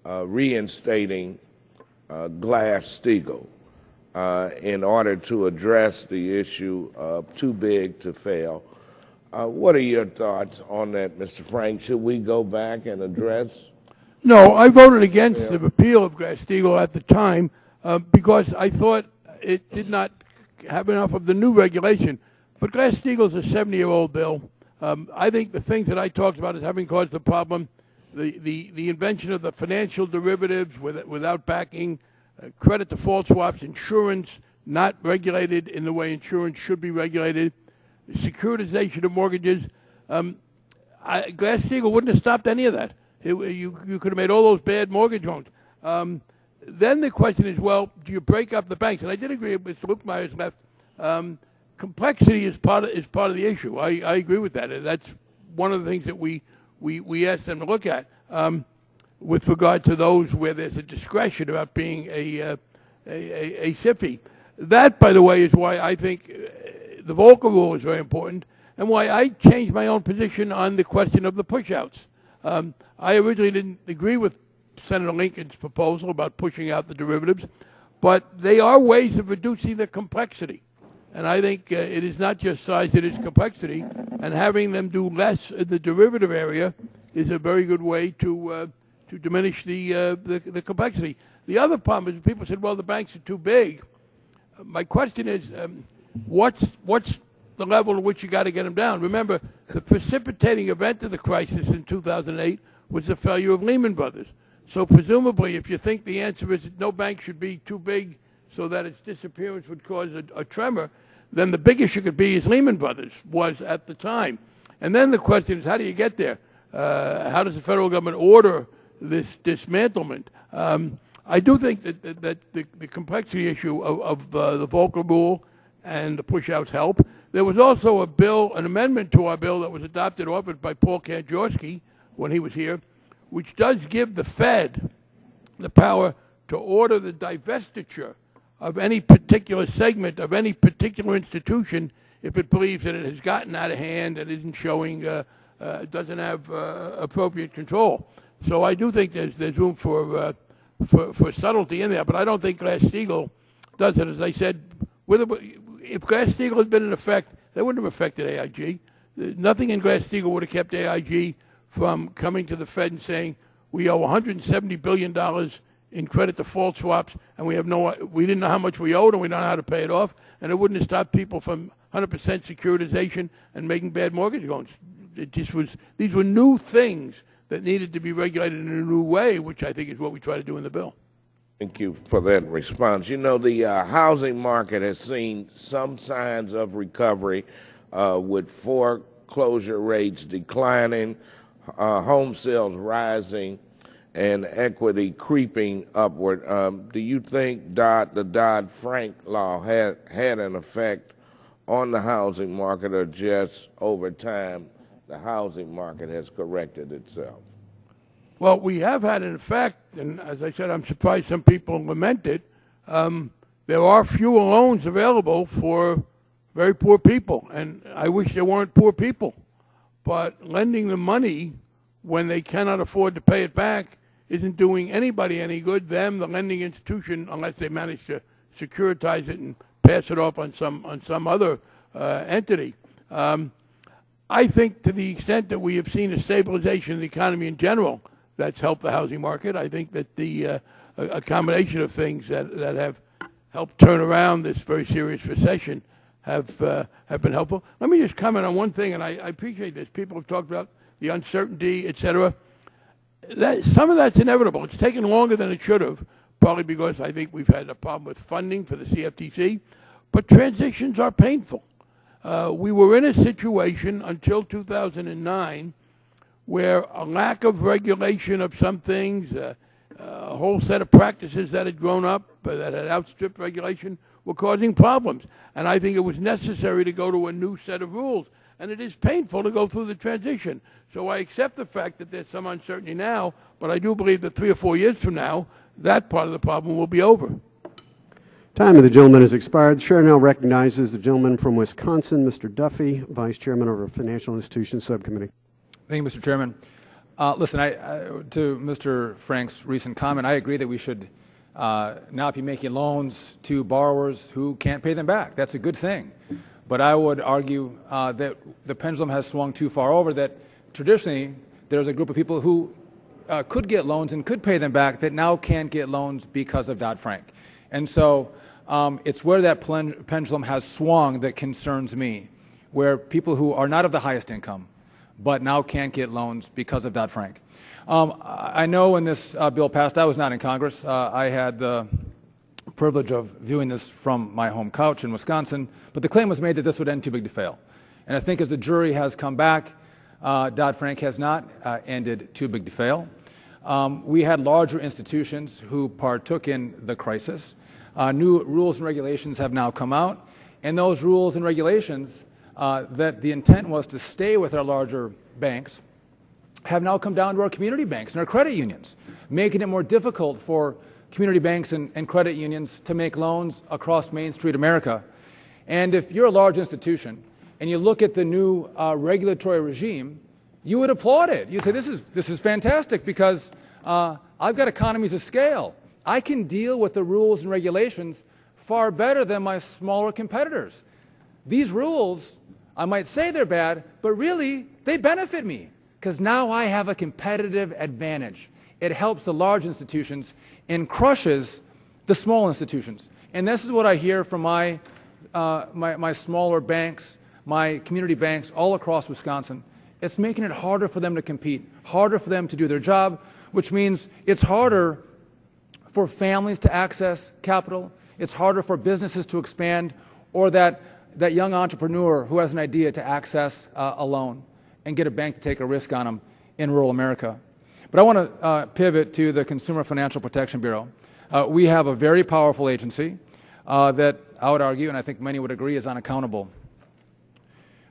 reinstating Glass-Steagall in order to address the issue of too big to fail. What are your thoughts on that, Mr. Frank? Should we go back and address? No, I voted against the repeal of Glass-Steagall at the time because I thought it did not have enough of the new regulation. But Glass-Steagall is a 70-year-old bill. I think the things that I talked about as having caused the problem, the invention of the financial derivatives without backing, credit default swaps, insurance not regulated in the way insurance should be regulated, securitization of mortgages. Glass-Steagall wouldn't have stopped any of that. You could have made all those bad mortgage loans. Then the question is, well, do you break up the banks? And I did agree with Mr. Luckmeyer's left. Complexity is part of the issue. I agree with that. And that's one of the things that we asked them to look at with regard to those where there's a discretion about being a SIFI. That, by the way, is why I think the Volcker rule is very important and why I changed my own position on the question of the push-outs. I originally didn't agree with Senator Lincoln's proposal about pushing out the derivatives, but they are ways of reducing the complexity. And I think it is not just size, it is complexity, and having them do less in the derivative area is a very good way to diminish the complexity. The other problem is people said, well, the banks are too big. My question is, what's the level at which you got to get them down? Remember, the precipitating event of the crisis in 2008 was the failure of Lehman Brothers. So presumably, if you think the answer is that no bank should be too big so that its disappearance would cause a tremor, then the biggest you could be is Lehman Brothers was at the time. And then the question is, how do you get there? How does the federal government order this dismantlement? I do think that the complexity issue of the Volcker rule and the push-outs help. There was also a bill, an amendment to our bill that was adopted, offered by Paul Kanjorski when he was here, which does give the Fed the power to order the divestiture of any particular segment of any particular institution if it believes that it has gotten out of hand and isn't showing, doesn't have appropriate control. So I do think there's room for subtlety in there, but I don't think Glass-Steagall does it. As I said, if Glass-Steagall had been in effect, that wouldn't have affected AIG. Nothing in Glass-Steagall would have kept AIG from coming to the Fed and saying, we owe $170 billion in credit default swaps, and we didn't know how much we owed, and we don't know how to pay it off, and it wouldn't have stopped people from 100% securitization and making bad mortgage loans. These were new things that needed to be regulated in a new way, which I think is what we try to do in the bill. Thank you for that response. You know, the housing market has seen some signs of recovery with foreclosure rates declining, home sales rising, and equity creeping upward. Do you think the Dodd-Frank law had an effect on the housing market, or just over time the housing market has corrected itself? Well, we have had an effect, and as I said, I'm surprised some people lament it. There are fewer loans available for very poor people, and I wish there weren't poor people. But lending them money when they cannot afford to pay it back isn't doing anybody any good, them, the lending institution, unless they manage to securitize it and pass it off on some other entity. I think to the extent that we have seen a stabilization of the economy in general, that's helped the housing market. I think that a combination of things that have helped turn around this very serious recession have been helpful. Let me just comment on one thing, and I appreciate this. People have talked about the uncertainty, et cetera. Some of that's inevitable. It's taken longer than it should have, probably because I think we've had a problem with funding for the CFTC. But transitions are painful. We were in a situation until 2009 where a lack of regulation of some things, a whole set of practices that had grown up, that had outstripped regulation, were causing problems. And I think it was necessary to go to a new set of rules. And it is painful to go through the transition. So I accept the fact that there's some uncertainty now, but I do believe that 3 or 4 years from now, that part of the problem will be over. Time of the gentleman has expired. The chair now recognizes the gentleman from Wisconsin, Mr. Duffy, Vice Chairman of our Financial Institutions Subcommittee. Thank you, Mr. Chairman. Listen, to Mr. Frank's recent comment, I agree that we should not be making loans to borrowers who can't pay them back. That's a good thing. But I would argue that the pendulum has swung too far over, that traditionally there's a group of people who could get loans and could pay them back that now can't get loans because of Dodd-Frank. And so it's where that pendulum has swung that concerns me, where people who are not of the highest income, but now can't get loans because of Dodd-Frank. I know when this bill passed, I was not in Congress. I had the privilege of viewing this from my home couch in Wisconsin, but the claim was made that this would end too big to fail. And I think as the jury has come back, Dodd-Frank has not ended too big to fail. We had larger institutions who partook in the crisis. New rules and regulations have now come out, and those rules and regulations that the intent was to stay with our larger banks have now come down to our community banks and our credit unions, making it more difficult for community banks and credit unions to make loans across Main Street America. And if you're a large institution and you look at the new regulatory regime, you would applaud it. You'd say, this is fantastic because I've got economies of scale. I can deal with the rules and regulations far better than my smaller competitors. These rules, I might say they're bad, but really they benefit me because now I have a competitive advantage. It helps the large institutions and crushes the small institutions. And this is what I hear from my smaller banks, my community banks all across Wisconsin. It's making it harder for them to compete, harder for them to do their job, which means it's harder for families to access capital, it's harder for businesses to expand, or that young entrepreneur who has an idea to access a loan and get a bank to take a risk on them in rural America. But I want to pivot to the Consumer Financial Protection Bureau. We have a very powerful agency that I would argue, and I think many would agree, is unaccountable.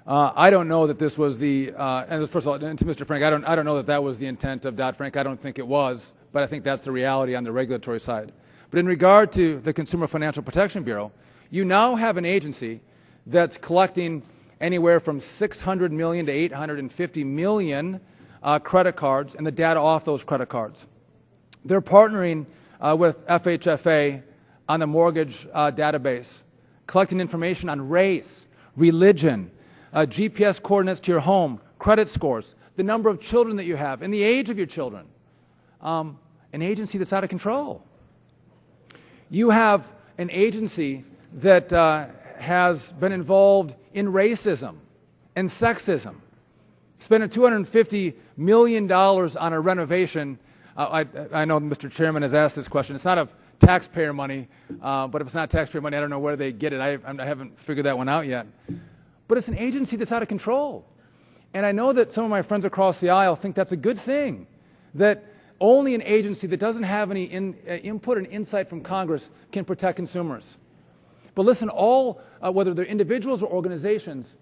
I don't know that this was the, and first of all, and to Mr. Frank, I don't know that that was the intent of Dodd-Frank. I don't think it was, but I think that's the reality on the regulatory side. But in regard to the Consumer Financial Protection Bureau, you now have an agency that's collecting anywhere from 600 million to 850 million credit cards and the data off those credit cards. They're partnering with FHFA on the mortgage database, collecting information on race, religion, GPS coordinates to your home, credit scores, the number of children that you have, and the age of your children. An agency that's out of control. You have an agency that has been involved in racism and sexism, spending $250 million on a renovation. I know Mr. Chairman has asked this question. It's not of taxpayer money, but if it's not taxpayer money, I don't know where they get it. I haven't figured that one out yet. But it's an agency that's out of control. And I know that some of my friends across the aisle think that's a good thing, that only an agency that doesn't have any input and insight from Congress can protect consumers. But listen, all, whether they're individuals or organizations,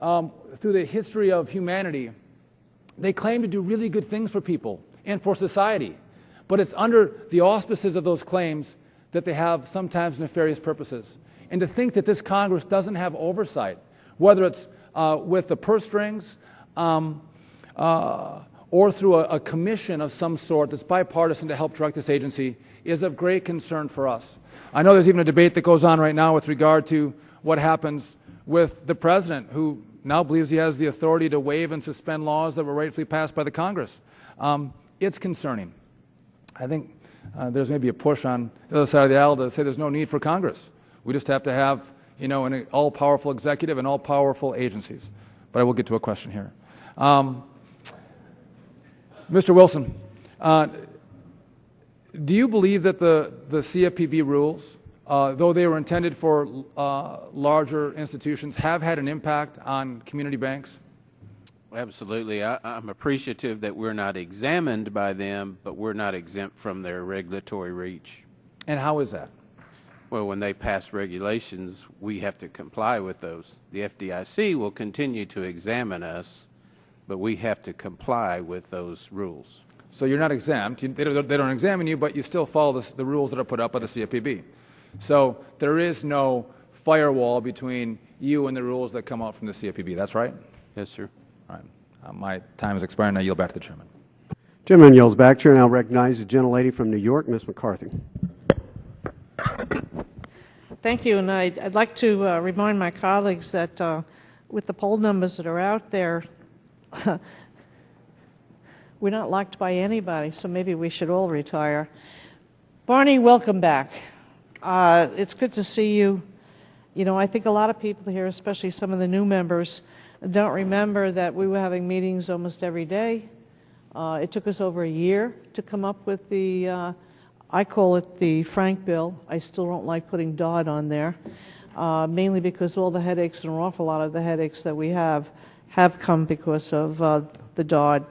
through the history of humanity, they claim to do really good things for people and for society. But it's under the auspices of those claims that they have sometimes nefarious purposes. And to think that this Congress doesn't have oversight, whether it's with the purse strings or through a commission of some sort that's bipartisan to help direct this agency, is of great concern for us. I know there's even a debate that goes on right now with regard to what happens with the president, who now believes he has the authority to waive and suspend laws that were rightfully passed by the Congress. It's concerning. I think there's maybe a push on the other side of the aisle to say there's no need for Congress. We just have to have, you know, an all-powerful executive and all-powerful agencies. But I will get to a question here. Mr. Wilson, do you believe that the CFPB rules, though they were intended for larger institutions, have had an impact on community banks? Absolutely. I'm appreciative that we're not examined by them, but we're not exempt from their regulatory reach. And how is that? Well, when they pass regulations, we have to comply with those. The FDIC will continue to examine us, but we have to comply with those rules. So you're not exempt. They don't examine you, but you still follow the rules that are put up by the CFPB. So there is no firewall between you and the rules that come out from the CFPB. That's right? Yes, sir. All right. My time is expiring. I yield back to the chairman. Gentleman yields back. Chair now recognizes the gentlelady from New York, Ms. McCarthy. Thank you, and I'd like to remind my colleagues that with the poll numbers that are out there, we're not liked by anybody, so maybe we should all retire. Barney, welcome back. It's good to see you. You know, I think a lot of people here, especially some of the new members, don't remember that we were having meetings almost every day. It took us over a year to come up with the, I call it the Frank bill. I still don't like putting Dodd on there, mainly because all the headaches, and an awful lot of the headaches that we have come because of the Dodd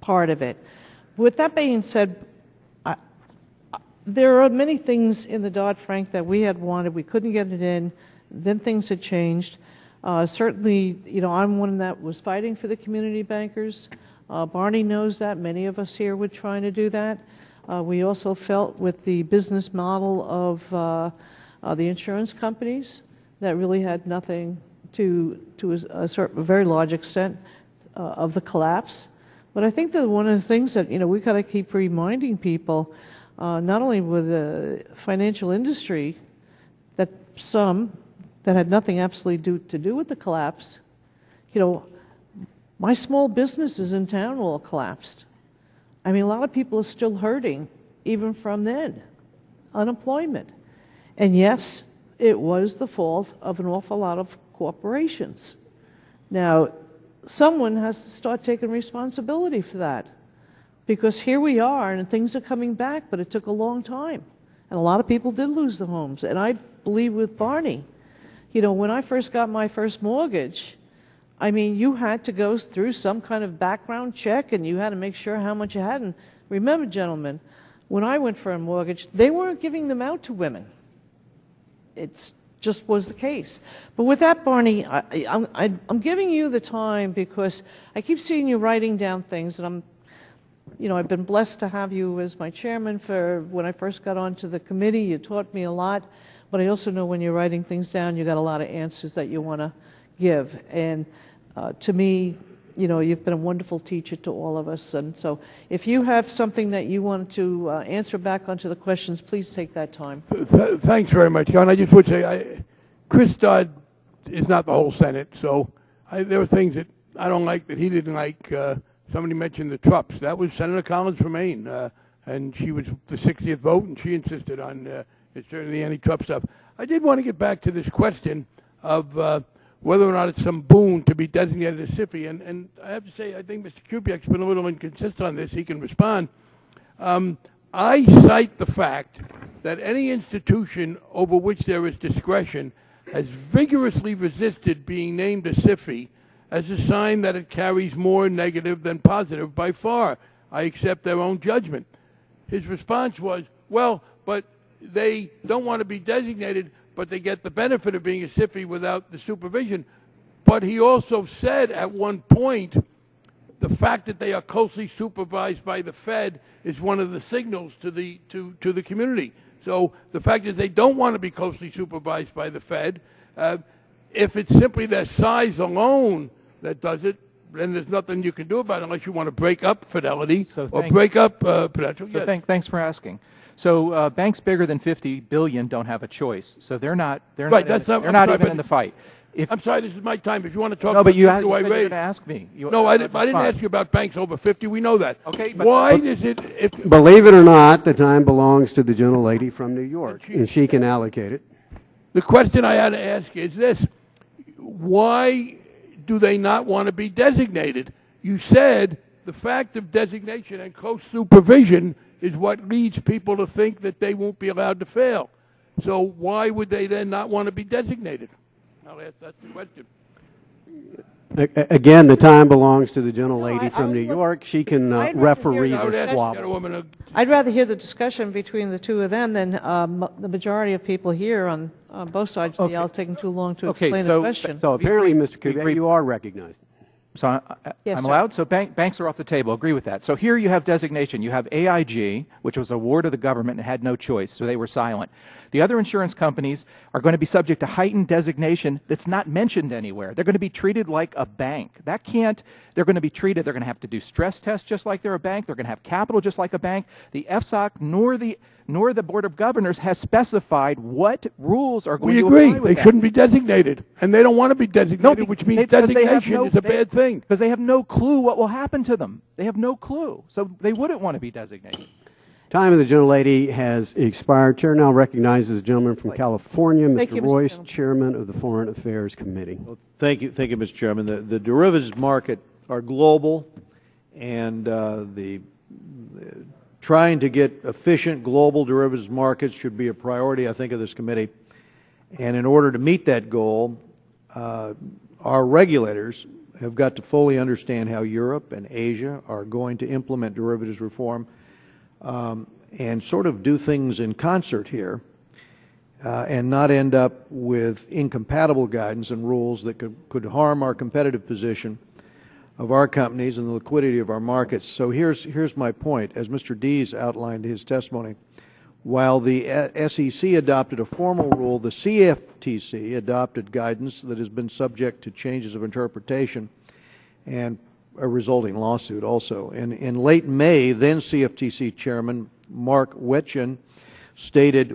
part of it. With that being said, there are many things in the Dodd-Frank that we had wanted. We couldn't get it in. Then things had changed. Certainly, you know, I'm one that was fighting for the community bankers. Barney knows that. Many of us here were trying to do that. We also felt with the business model of the insurance companies that really had nothing to a very large extent of the collapse. But I think that one of the things that, you know, we got to keep reminding people, not only with the financial industry, that some that had nothing absolutely to do with the collapse, you know, my small businesses in town all collapsed. I mean, a lot of people are still hurting, even from then, unemployment. And yes, it was the fault of an awful lot of corporations. Now, someone has to start taking responsibility for that, because here we are and things are coming back, but it took a long time. And a lot of people did lose their homes. And I believe with Barney, you know, when I first got my first mortgage, I mean, you had to go through some kind of background check, and you had to make sure how much you had. And remember, gentlemen, when I went for a mortgage, they weren't giving them out to women. It just was the case. But with that, Barney, I'm giving you the time because I keep seeing you writing down things, and you know, I've been blessed to have you as my chairman for when I first got onto the committee. You taught me a lot, but I also know when you're writing things down, you got a lot of answers that you want to give. And to me, you know, you've been a wonderful teacher to all of us. And so if you have something that you want to answer back onto the questions, please take that time. Thanks very much, John. I just would say, Chris Dodd is not the whole Senate, so there were things that I don't like that he didn't like. Somebody mentioned the Trupps. That was Senator Collins from Maine, and she was the 60th vote, and she insisted on certainly the anti-Trupp stuff. I did want to get back to this question of whether or not it's some boon to be designated a SIFI, and I have to say, I think Mr. Kubiak's been a little inconsistent on this. He can respond. I cite the fact that any institution over which there is discretion has vigorously resisted being named a SIFI as a sign that it carries more negative than positive by far. I accept their own judgment. His response was, well, but they don't want to be designated, but they get the benefit of being a SIFI without the supervision. But he also said at one point, the fact that they are closely supervised by the Fed is one of the signals to the community. So the fact is they don't want to be closely supervised by the Fed. If it's simply their size alone that does it, then there's nothing you can do about it unless you want to break up Fidelity or break up Prudential. So thanks for asking. So banks bigger than $50 billion don't have a choice. So they're not even in the fight. I'm sorry, this is my time. If you want to talk no, about but you the said issue I you were raised. going to ask me. No, I didn't ask you about banks over 50. We know that. Okay, but why is it? Believe it or not, the time belongs to the gentlelady from New York, and she can allocate it. The question I had to ask is this: why do they not want to be designated? You said the fact of designation and close supervision is what leads people to think that they won't be allowed to fail. So why would they then not want to be designated? That's the question. Again, the time belongs to the gentlelady from New York. She can referee the squabble. I'd rather hear the discussion between the two of them than the majority of people here on both sides of the aisle taking too long to explain the question. So apparently, Mr. Kubiak, you are recognized. So Yes, I'm sir. allowed? So banks are off the table. Agree with that. So here you have designation. You have AIG, which was a ward of the government and had no choice, so they were silent. The other insurance companies are going to be subject to heightened designation that's not mentioned anywhere. They're going to be treated like a bank. They're going to be treated, they're going to have to do stress tests just like they're a bank. They're going to have capital just like a bank. The FSOC nor the Board of Governors has specified what rules are going to apply with that. We agree. They shouldn't be designated, and they don't want to be designated, which means designation is a bad thing. Because they have no clue what will happen to them. They have no clue. So they wouldn't want to be designated. Time of the gentlelady has expired. Chair now recognizes the gentleman from California, Thank Mr. you, Mr. Royce, Chairman. Chairman of the Foreign Affairs Committee. Thank you, Mr. Chairman. The derivatives market are global, and trying to get efficient global derivatives markets should be a priority, I think, of this committee. And in order to meet that goal, our regulators have got to fully understand how Europe and Asia are going to implement derivatives reform and sort of do things in concert here and not end up with incompatible guidance and rules that could harm our competitive position of our companies and the liquidity of our markets. So here's my point. As Mr. Dees outlined in his testimony, while the SEC adopted a formal rule, the CFTC adopted guidance that has been subject to changes of interpretation and a resulting lawsuit also. In late May, then CFTC Chairman Mark Wetjen stated,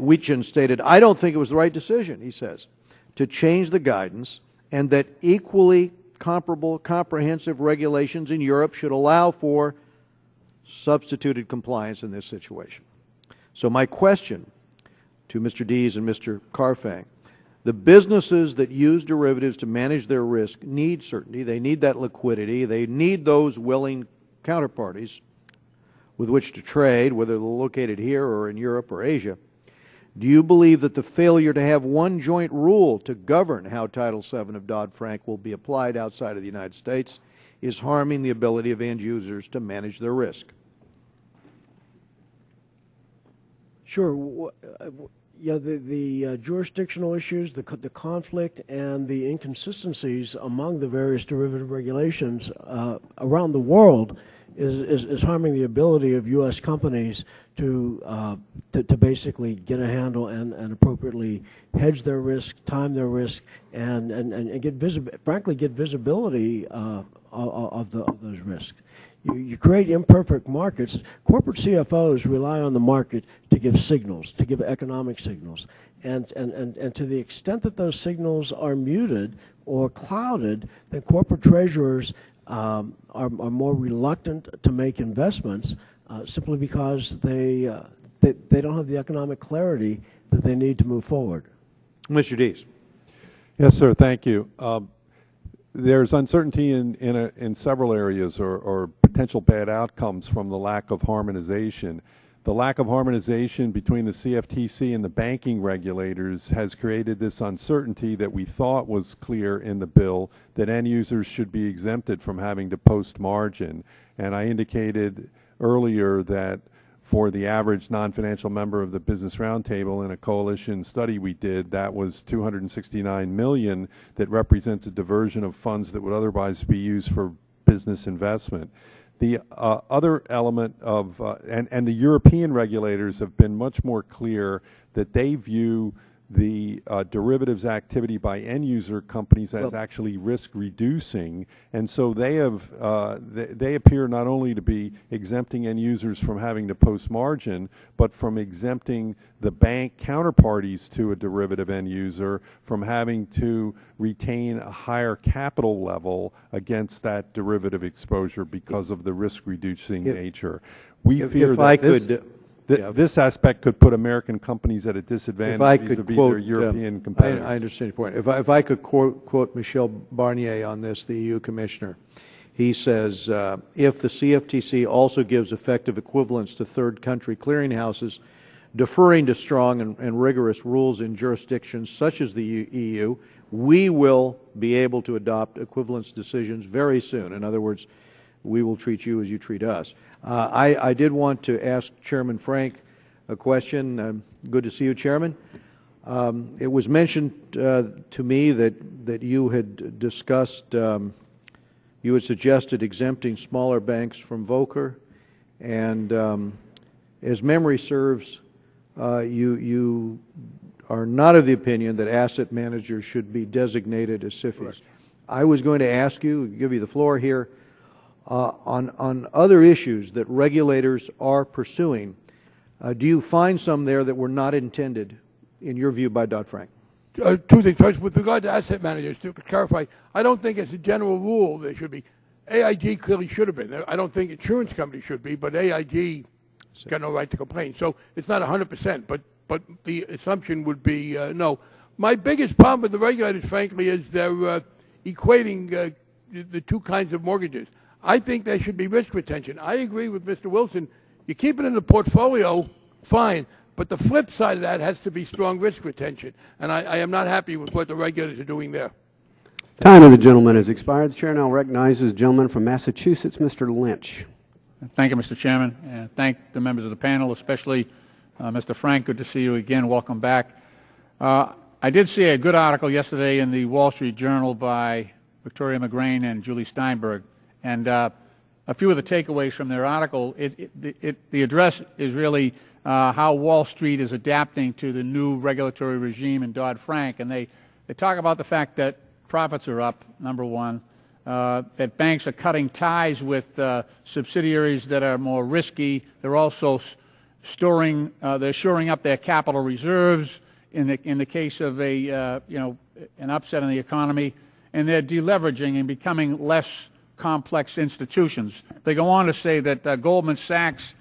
I don't think it was the right decision, he says, to change the guidance, and that equally comparable comprehensive regulations in Europe should allow for substituted compliance in this situation. So my question to Mr. Dees and Mr. Carfang, the businesses that use derivatives to manage their risk need certainty. They need that liquidity. They need those willing counterparties with which to trade, whether they're located here or in Europe or Asia. Do you believe that the failure to have one joint rule to govern how Title VII of Dodd-Frank will be applied outside of the United States is harming the ability of end users to manage their risk? Sure. Yeah, the jurisdictional issues, the conflict, and the inconsistencies among the various derivative regulations around the world is harming the ability of U.S. companies to basically get a handle and appropriately hedge their risk, time their risk, and get frankly get visibility of those risks. You create imperfect markets. Corporate CFOs rely on the market to give signals, to give economic signals. And to the extent that those signals are muted or clouded, then corporate treasurers are more reluctant to make investments simply because they don't have the economic clarity that they need to move forward. Mr. Dees. Yes, sir. Thank you. There's uncertainty in several areas or potential bad outcomes from the lack of harmonization. The lack of harmonization between the CFTC and the banking regulators has created this uncertainty that we thought was clear in the bill, that end users should be exempted from having to post margin. And I indicated earlier that for the average non-financial member of the Business Roundtable in a coalition study we did, that was $269 million that represents a diversion of funds that would otherwise be used for business investment. The other element of, and the European regulators have been much more clear that they view the derivatives activity by end user companies as actually risk reducing, and so they have they appear not only to be exempting end users from having to post margin, but from exempting the bank counterparties to a derivative end user from having to retain a higher capital level against that derivative exposure because of the risk reducing nature. We fear that this aspect could put American companies at a disadvantage vis-a-vis their European competitors. I understand your point. If I could quote Michel Barnier on this, the EU Commissioner, he says, if the CFTC also gives effective equivalence to third country clearinghouses, deferring to strong and rigorous rules in jurisdictions such as the EU, we will be able to adopt equivalence decisions very soon. In other words, we will treat you as you treat us. I did want to ask Chairman Frank a question. Good to see you, Chairman. It was mentioned to me that you had discussed, you had suggested exempting smaller banks from Volcker, and as memory serves, you are not of the opinion that asset managers should be designated as SIFIs. I was going to ask you, give you the floor here, on other issues that regulators are pursuing, do you find some there that were not intended, in your view, by Dodd-Frank? Two things. First, with regard to asset managers, to clarify, I don't think as a general rule there should be. AIG clearly should have been. I don't think insurance companies should be, but AIG got no right to complain. So it's not 100%, but the assumption would be no. My biggest problem with the regulators, frankly, is they're equating the two kinds of mortgages. I think there should be risk retention. I agree with Mr. Wilson. You keep it in the portfolio, fine, but the flip side of that has to be strong risk retention. And I am not happy with what the regulators are doing there. Time of the gentleman has expired. The chair now recognizes the gentleman from Massachusetts, Mr. Lynch. Thank you, Mr. Chairman, and thank the members of the panel, especially Mr. Frank. Good to see you again. Welcome back. I did see a good article yesterday in the Wall Street Journal by Victoria McGrain and Julie Steinberg, and a few of the takeaways from their article. The address is really how Wall Street is adapting to the new regulatory regime in Dodd-Frank, and they talk about the fact that profits are up, number one, that banks are cutting ties with subsidiaries that are more risky. They're also shoring up their capital reserves in the case of an upset in the economy, and they're deleveraging and becoming less complex institutions. They go on to say that Goldman Sachs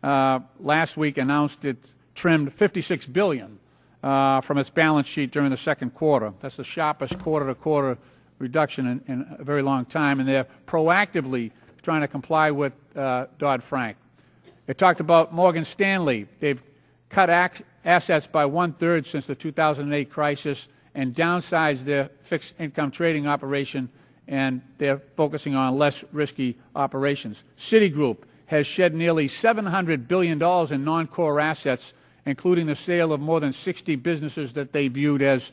last week announced it trimmed $56 billion from its balance sheet during the second quarter. That's the sharpest quarter-to-quarter reduction in a very long time, and they're proactively trying to comply with Dodd-Frank. They talked about Morgan Stanley. They've cut assets by 1/3 since the 2008 crisis and downsized their fixed income trading operation, and they're focusing on less risky operations. Citigroup has shed nearly $700 billion in non-core assets, including the sale of more than 60 businesses that they viewed as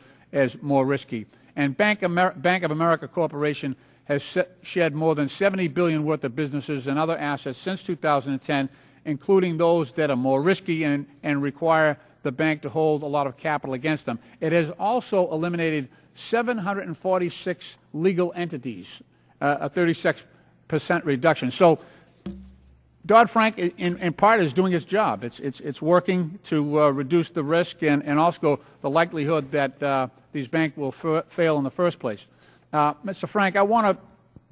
more risky. And Bank of America Corporation has shed more than $70 billion worth of businesses and other assets since 2010, including those that are more risky and require the bank to hold a lot of capital against them. It has also eliminated 746 legal entities, a 36% reduction. So Dodd-Frank, in part, is doing its job. It's working to reduce the risk and also the likelihood that these banks will fail in the first place. Mr. Frank, I want to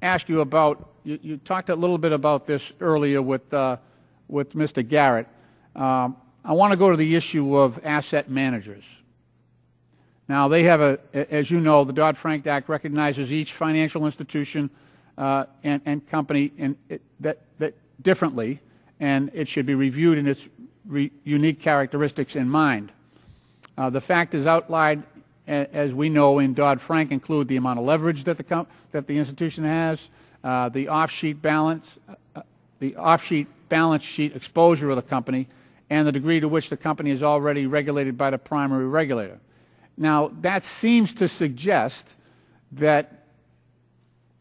ask you about, you talked a little bit about this earlier with Mr. Garrett. I want to go to the issue of asset managers. Now, they have as you know, the Dodd-Frank Act recognizes each financial institution and company that differently, and it should be reviewed in its unique characteristics in mind. The factors outlined, as we know, in Dodd-Frank include the amount of leverage that the institution has, the off-sheet balance sheet exposure of the company, and the degree to which the company is already regulated by the primary regulator. Now, that seems to suggest that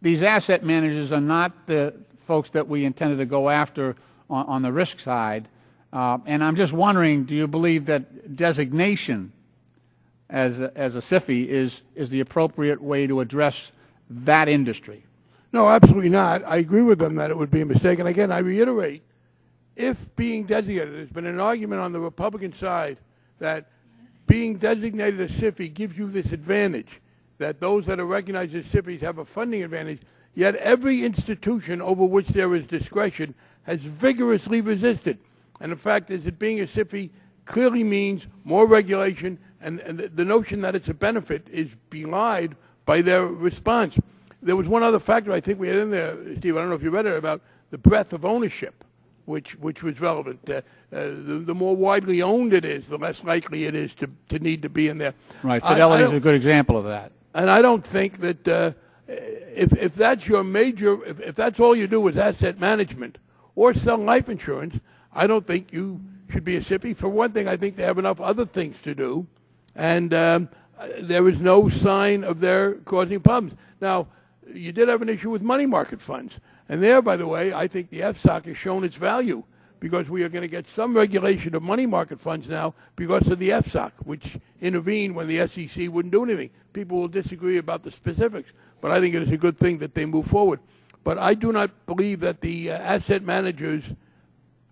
these asset managers are not the folks that we intended to go after on the risk side. And I'm just wondering, do you believe that designation as a SIFI is the appropriate way to address that industry? No, absolutely not. I agree with them that it would be a mistake. And again, I reiterate, if being designated, there's been an argument on the Republican side that being designated a SIFI gives you this advantage, that those that are recognized as SIFIs have a funding advantage, yet every institution over which there is discretion has vigorously resisted. And the fact is that being a SIFI clearly means more regulation, and the notion that it's a benefit is belied by their response. There was one other factor I think we had in there, Steve, I don't know if you read it, about the breadth of ownership, which was relevant. The more widely owned it is, the less likely it is to need to be in there. Right. Fidelity is a good example of that. And I don't think that if that's your major, if that's all you do is asset management or sell life insurance, I don't think you should be a SIFI. For one thing, I think they have enough other things to do, and there is no sign of their causing problems. Now, you did have an issue with money market funds. And there, by the way, I think the FSOC has shown its value, because we are going to get some regulation of money market funds now because of the FSOC, which intervened when the SEC wouldn't do anything. People will disagree about the specifics, but I think it is a good thing that they move forward. But I do not believe that the asset managers,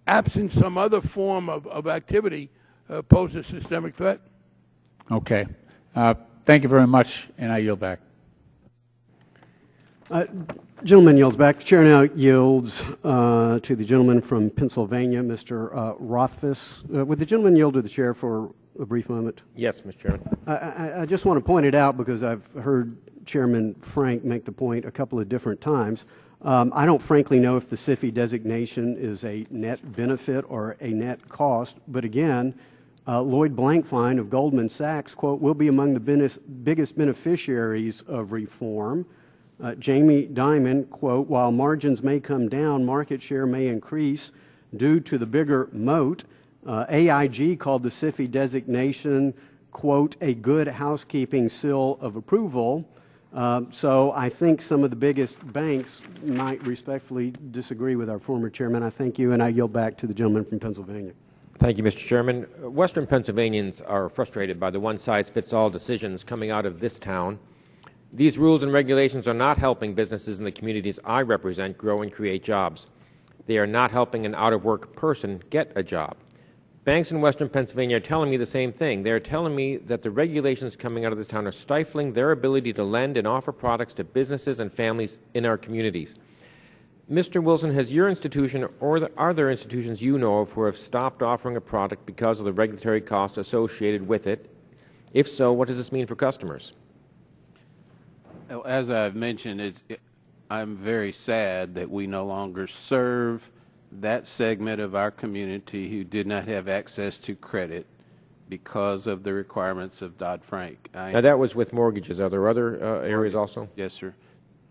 absent some other form of activity, pose a systemic threat. Okay. Thank you very much, and I yield back. Gentleman yields back. The chair now yields to the gentleman from Pennsylvania, Mr. Rothfuss. Would the gentleman yield to the chair for a brief moment? Yes, Mr. Chairman. I just want to point it out because I've heard Chairman Frank make the point a couple of different times. I don't frankly know if the SIFI designation is a net benefit or a net cost, but again, Lloyd Blankfein of Goldman Sachs, quote, will be among the biggest beneficiaries of reform. Jamie Dimon, quote, while margins may come down, market share may increase due to the bigger moat. AIG called the SIFI designation, quote, a good housekeeping seal of approval. So I think some of the biggest banks might respectfully disagree with our former chairman. I thank you, and I yield back to the gentleman from Pennsylvania. Thank you, Mr. Chairman. Western Pennsylvanians are frustrated by the one-size-fits-all decisions coming out of this town. These rules and regulations are not helping businesses in the communities I represent grow and create jobs. They are not helping an out-of-work person get a job. Banks in Western Pennsylvania are telling me the same thing. They are telling me that the regulations coming out of this town are stifling their ability to lend and offer products to businesses and families in our communities. Mr. Wilson, has your institution or are there institutions you know of who have stopped offering a product because of the regulatory costs associated with it? If so, what does this mean for customers? As I've mentioned, I'm very sad that we no longer serve that segment of our community who did not have access to credit because of the requirements of Dodd-Frank. Now, that was with mortgages. Are there other areas also? Yes, sir.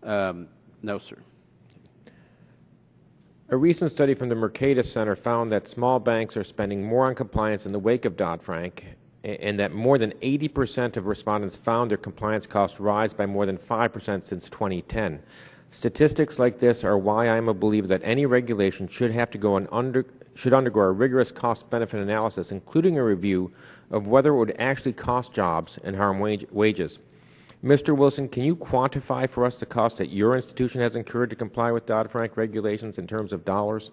No, sir. A recent study from the Mercatus Center found that small banks are spending more on compliance in the wake of Dodd-Frank, and that more than 80% of respondents found their compliance costs rise by more than 5% since 2010. Statistics like this are why I am a believer that any regulation should undergo a rigorous cost-benefit analysis, including a review of whether it would actually cost jobs and harm wages. Mr. Wilson, can you quantify for us the cost that your institution has incurred to comply with Dodd-Frank regulations in terms of dollars?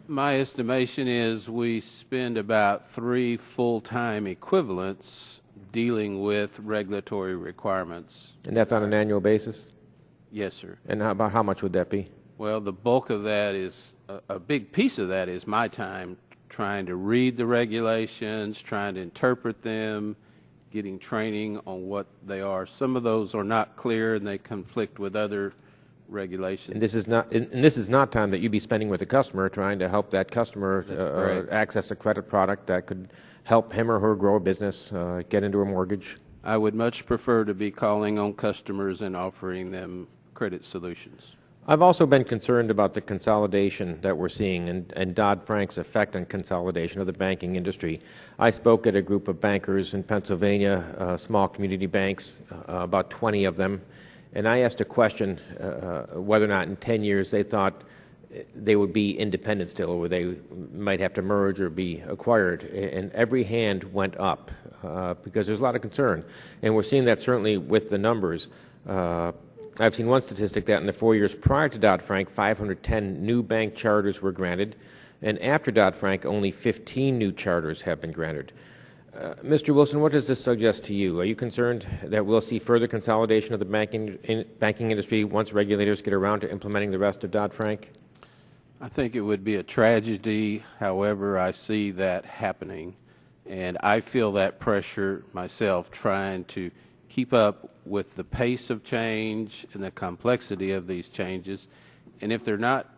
My estimation is we spend about 3 full-time equivalents dealing with regulatory requirements. And that's on an annual basis? Yes, sir. And about how much would that be? Well, the bulk of that is, a big piece of that is my time trying to read the regulations, trying to interpret them, getting training on what they are. Some of those are not clear and they conflict with other regulations. And this is not time that you'd be spending with a customer trying to help that customer access a credit product that could help him or her grow a business, get into a mortgage. I would much prefer to be calling on customers and offering them credit solutions. I've also been concerned about the consolidation that we're seeing and Dodd-Frank's effect on consolidation of the banking industry. I spoke at a group of bankers in Pennsylvania, small community banks, about 20 of them, and I asked a question whether or not in 10 years they thought they would be independent still, or they might have to merge or be acquired. And every hand went up because there's a lot of concern. And we're seeing that certainly with the numbers. I've seen one statistic that in the 4 years prior to Dodd-Frank, 510 new bank charters were granted, and after Dodd-Frank, only 15 new charters have been granted. Mr. Wilson, what does this suggest to you? Are you concerned that we'll see further consolidation of the banking industry once regulators get around to implementing the rest of Dodd-Frank? I think it would be a tragedy. However, I see that happening, and I feel that pressure myself trying to keep up with the pace of change and the complexity of these changes. And if they're not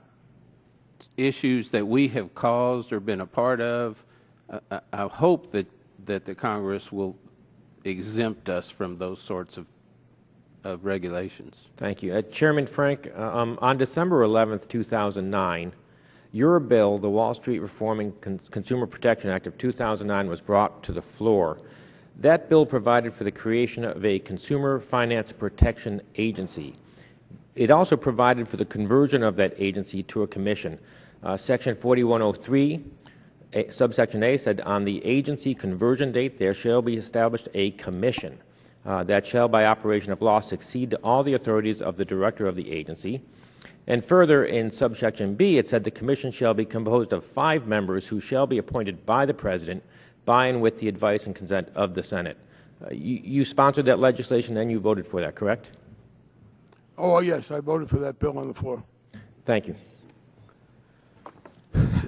issues that we have caused or been a part of, I hope that the Congress will exempt us from those sorts of regulations. Thank you. Chairman Frank, on December 11th, 2009, your bill, the Wall Street Reforming Consumer Protection Act of 2009, was brought to the floor. That bill provided for the creation of a Consumer Finance Protection Agency. It also provided for the conversion of that agency to a commission. Section 4103, subsection A, said, on the agency conversion date there shall be established a commission that shall by operation of law succeed to all the authorities of the director of the agency. And further, in subsection B, it said the commission shall be composed of 5 members who shall be appointed by the President by and with the advice and consent of the Senate. You sponsored that legislation and you voted for that, correct? Oh, yes, I voted for that bill on the floor. Thank you.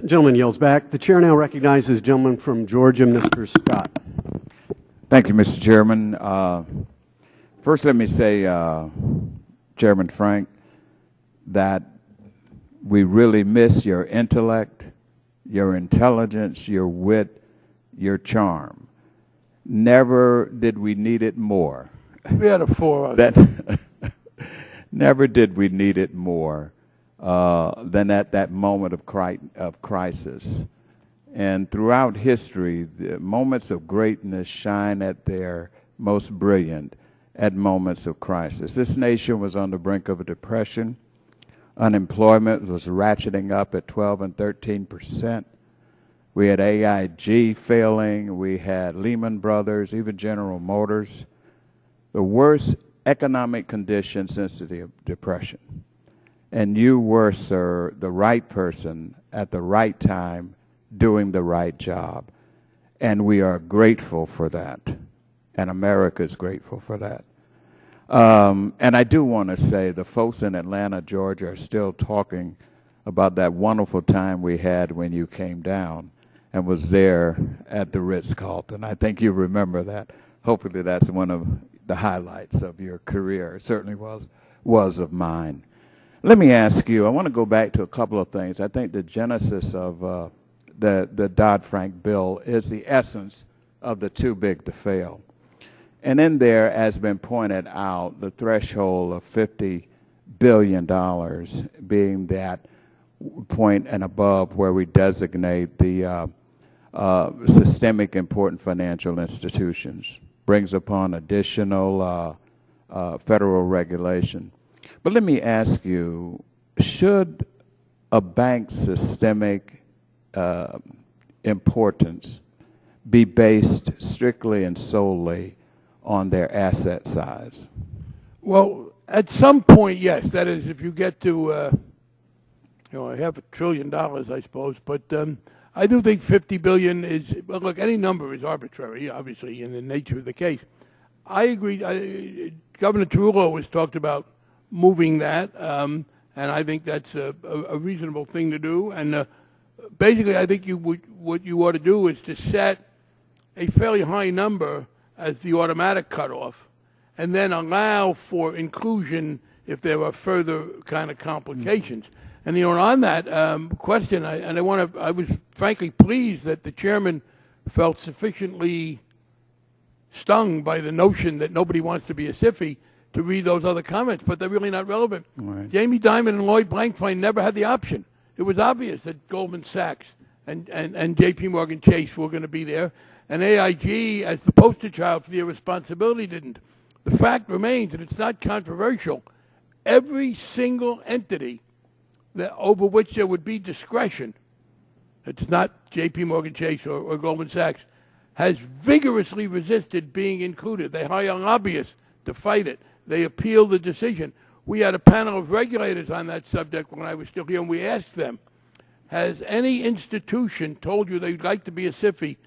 Gentleman yields back. The chair now recognizes the gentleman from Georgia, Mr. Scott. Thank you, Mr. Chairman. First, let me say, Chairman Frank, that we really miss your intellect, your intelligence, your wit, your charm. Never did we need it more. We had a 4 on that. Never did we need it more than at that moment of crisis. And throughout history, the moments of greatness shine at their most brilliant at moments of crisis. This nation was on the brink of a depression. Unemployment was ratcheting up at 12 and 13%. We had AIG failing. We had Lehman Brothers, even General Motors. The worst economic conditions since the Depression. And you were, sir, the right person at the right time doing the right job. And we are grateful for that. And America is grateful for that. And I do want to say the folks in Atlanta, Georgia are still talking about that wonderful time we had when you came down and was there at the Ritz-Carlton. I think you remember that. Hopefully that's one of the highlights of your career. It certainly was of mine. Let me ask you, I want to go back to a couple of things. I think the genesis of the Dodd-Frank bill is the essence of the too big to fail. And in there, as been pointed out, the threshold of $50 billion being that point and above where we designate the systemic important financial institutions, brings upon additional federal regulation. But let me ask you, should a bank's systemic importance be based strictly and solely on their asset size? Well, at some point, yes. That is, if you get to, $500 billion, I suppose. But I do think $50 billion is, well, look, any number is arbitrary, obviously, in the nature of the case. I agree. Governor Tarullo has talked about moving that, and I think that's a reasonable thing to do. And basically, I think what you ought to do is to set a fairly high number as the automatic cutoff, and then allow for inclusion if there are further kind of complications. And on that question, I was frankly pleased that the chairman felt sufficiently stung by the notion that nobody wants to be a SIFI to read those other comments, but they're really not relevant. Right. Jamie Dimon and Lloyd Blankfein never had the option. It was obvious that Goldman Sachs and J.P. Morgan Chase were going to be there, and AIG, as the poster child for the irresponsibility, didn't. The fact remains, and it's not controversial, every single entity over which there would be discretion, it's not J.P. Morgan Chase or Goldman Sachs, has vigorously resisted being included. They hire lobbyists to fight it. They appeal the decision. We had a panel of regulators on that subject when I was still here, and we asked them, has any institution told you they'd like to be a SIFI,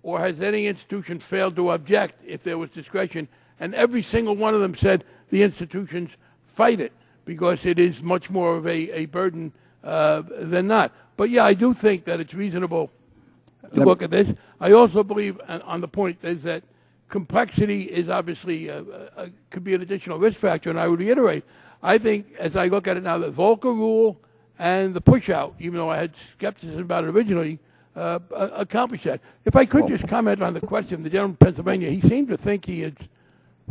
or has any institution failed to object if there was discretion? And every single one of them said the institutions fight it because it is much more of a burden than not. But, yeah, I do think that it's reasonable to look at this. I also believe on the point is that complexity is obviously could be an additional risk factor, and I would reiterate, I think as I look at it now, the Volcker rule and the push-out, even though I had skepticism about it originally, accomplish that. If I could just comment on the question, the gentleman from Pennsylvania, he seemed to think he had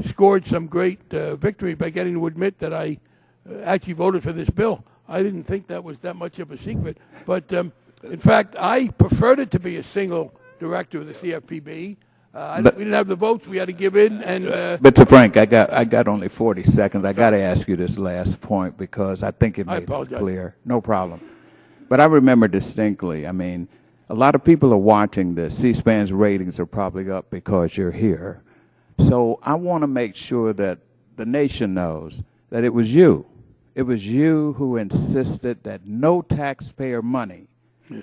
scored some great victory by getting to admit that I actually voted for this bill. I didn't think that was that much of a secret. But, in fact, I preferred it to be a single director of the CFPB. We didn't have the votes. We had to give in. And Mr. Frank, I got only 40 seconds. I got to ask you this last point because I think it made this clear. No problem. But I remember distinctly, I mean, a lot of people are watching this. C-SPAN's ratings are probably up because you're here. So I want to make sure that the nation knows that it was you. It was you who insisted that no taxpayer money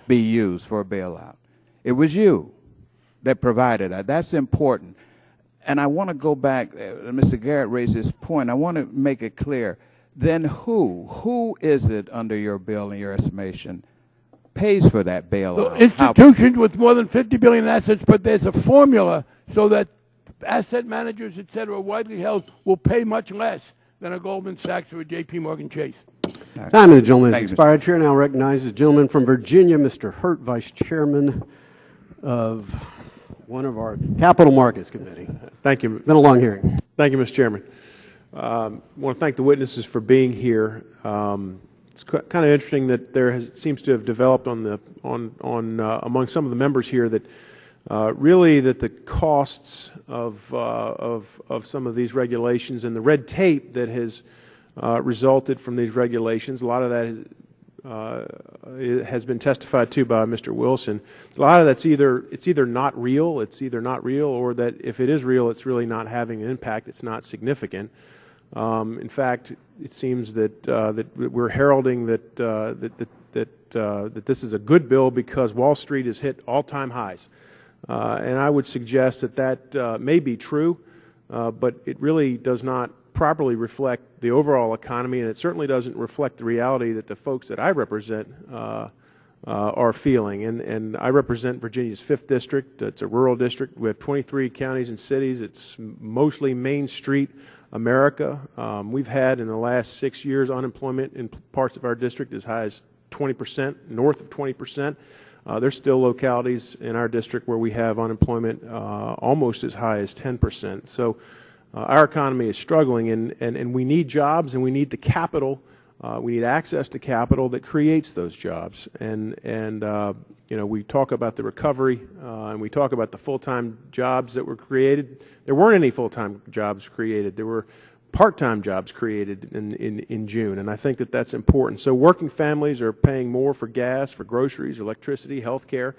be used for a bailout. It was you that provided that. That's important. And I want to go back, Mr. Garrett raised this point. I want to make it clear. then who is it under your bill and your estimation pays for that bailout? Institutions with more than $50 billion in assets, but there's a formula so that asset managers, et cetera, widely held, will pay much less than a Goldman Sachs or a J.P. Morgan Chase. Time of the gentleman has expired. Chair now recognizes the gentleman from Virginia, Mr. Hurt, Vice Chairman of one of our Capital Markets Committee. Thank you. Been a long hearing. Thank you, Mr. Chairman. I want to thank the witnesses for being here. It's kind of interesting that there seems to have developed among some of the members here that really that the costs of some of these regulations and the red tape that has resulted from these regulations, a lot of that has been testified to by Mr. Wilson. A lot of that's either not real, or that if it is real, it's really not having an impact. It's not significant. In fact, it seems that we're heralding that this is a good bill because Wall Street has hit all-time highs, and I would suggest that may be true, but it really does not properly reflect the overall economy, and it certainly doesn't reflect the reality that the folks that I represent are feeling. And I represent Virginia's 5th District. It's a rural district. We have 23 counties and cities. It's mostly Main Street America. We've had in the last 6 years unemployment in parts of our district as high as 20%, north of 20%. There's still localities in our district where we have unemployment almost as high as 10%. So our economy is struggling, and we need jobs, and we need the capital. We need access to capital that creates those jobs. And you know, we talk about the recovery, and we talk about the full-time jobs that were created. There weren't any full-time jobs created. There were part-time jobs created in June, and I think that that's important. So working families are paying more for gas, for groceries, electricity, health care,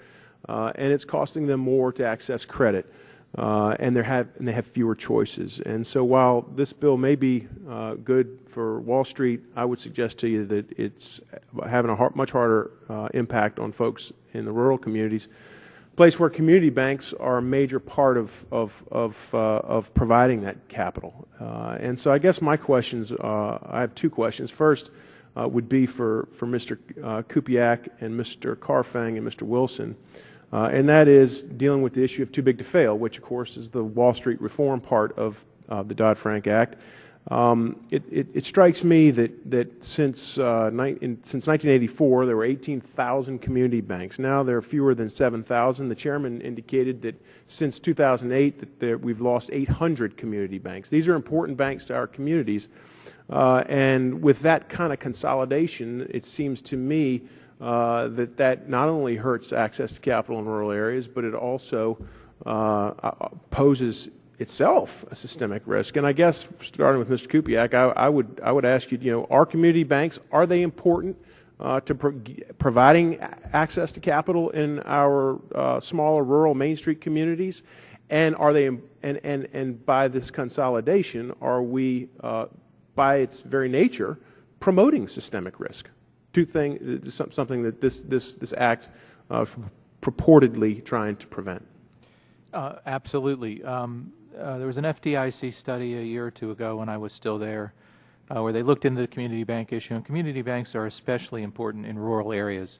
and it's costing them more to access credit. And they have fewer choices. And so while this bill may be good for Wall Street, I would suggest to you that it's having a much harder impact on folks in the rural communities, a place where community banks are a major part of providing that capital. And so I guess my questions, I have two questions. First would be for Mr. Kupiak and Mr. Carfang and Mr. Wilson. And that is dealing with the issue of too big to fail, which, of course, is the Wall Street reform part of the Dodd-Frank Act. It strikes me that since 1984, there were 18,000 community banks. Now there are fewer than 7,000. The chairman indicated that since 2008 that we've lost 800 community banks. These are important banks to our communities. And with that kind of consolidation, it seems to me that not only hurts access to capital in rural areas, but it also poses itself a systemic risk. And I guess, starting with Mr. Kupiak, I would ask you, are community banks, are they important to providing access to capital in our smaller rural Main Street communities? And are they, and by this consolidation, are we, by its very nature, promoting systemic risk? Something that this act purportedly trying to prevent. Absolutely. There was an FDIC study a year or two ago when I was still there, where they looked into the community bank issue, and community banks are especially important in rural areas,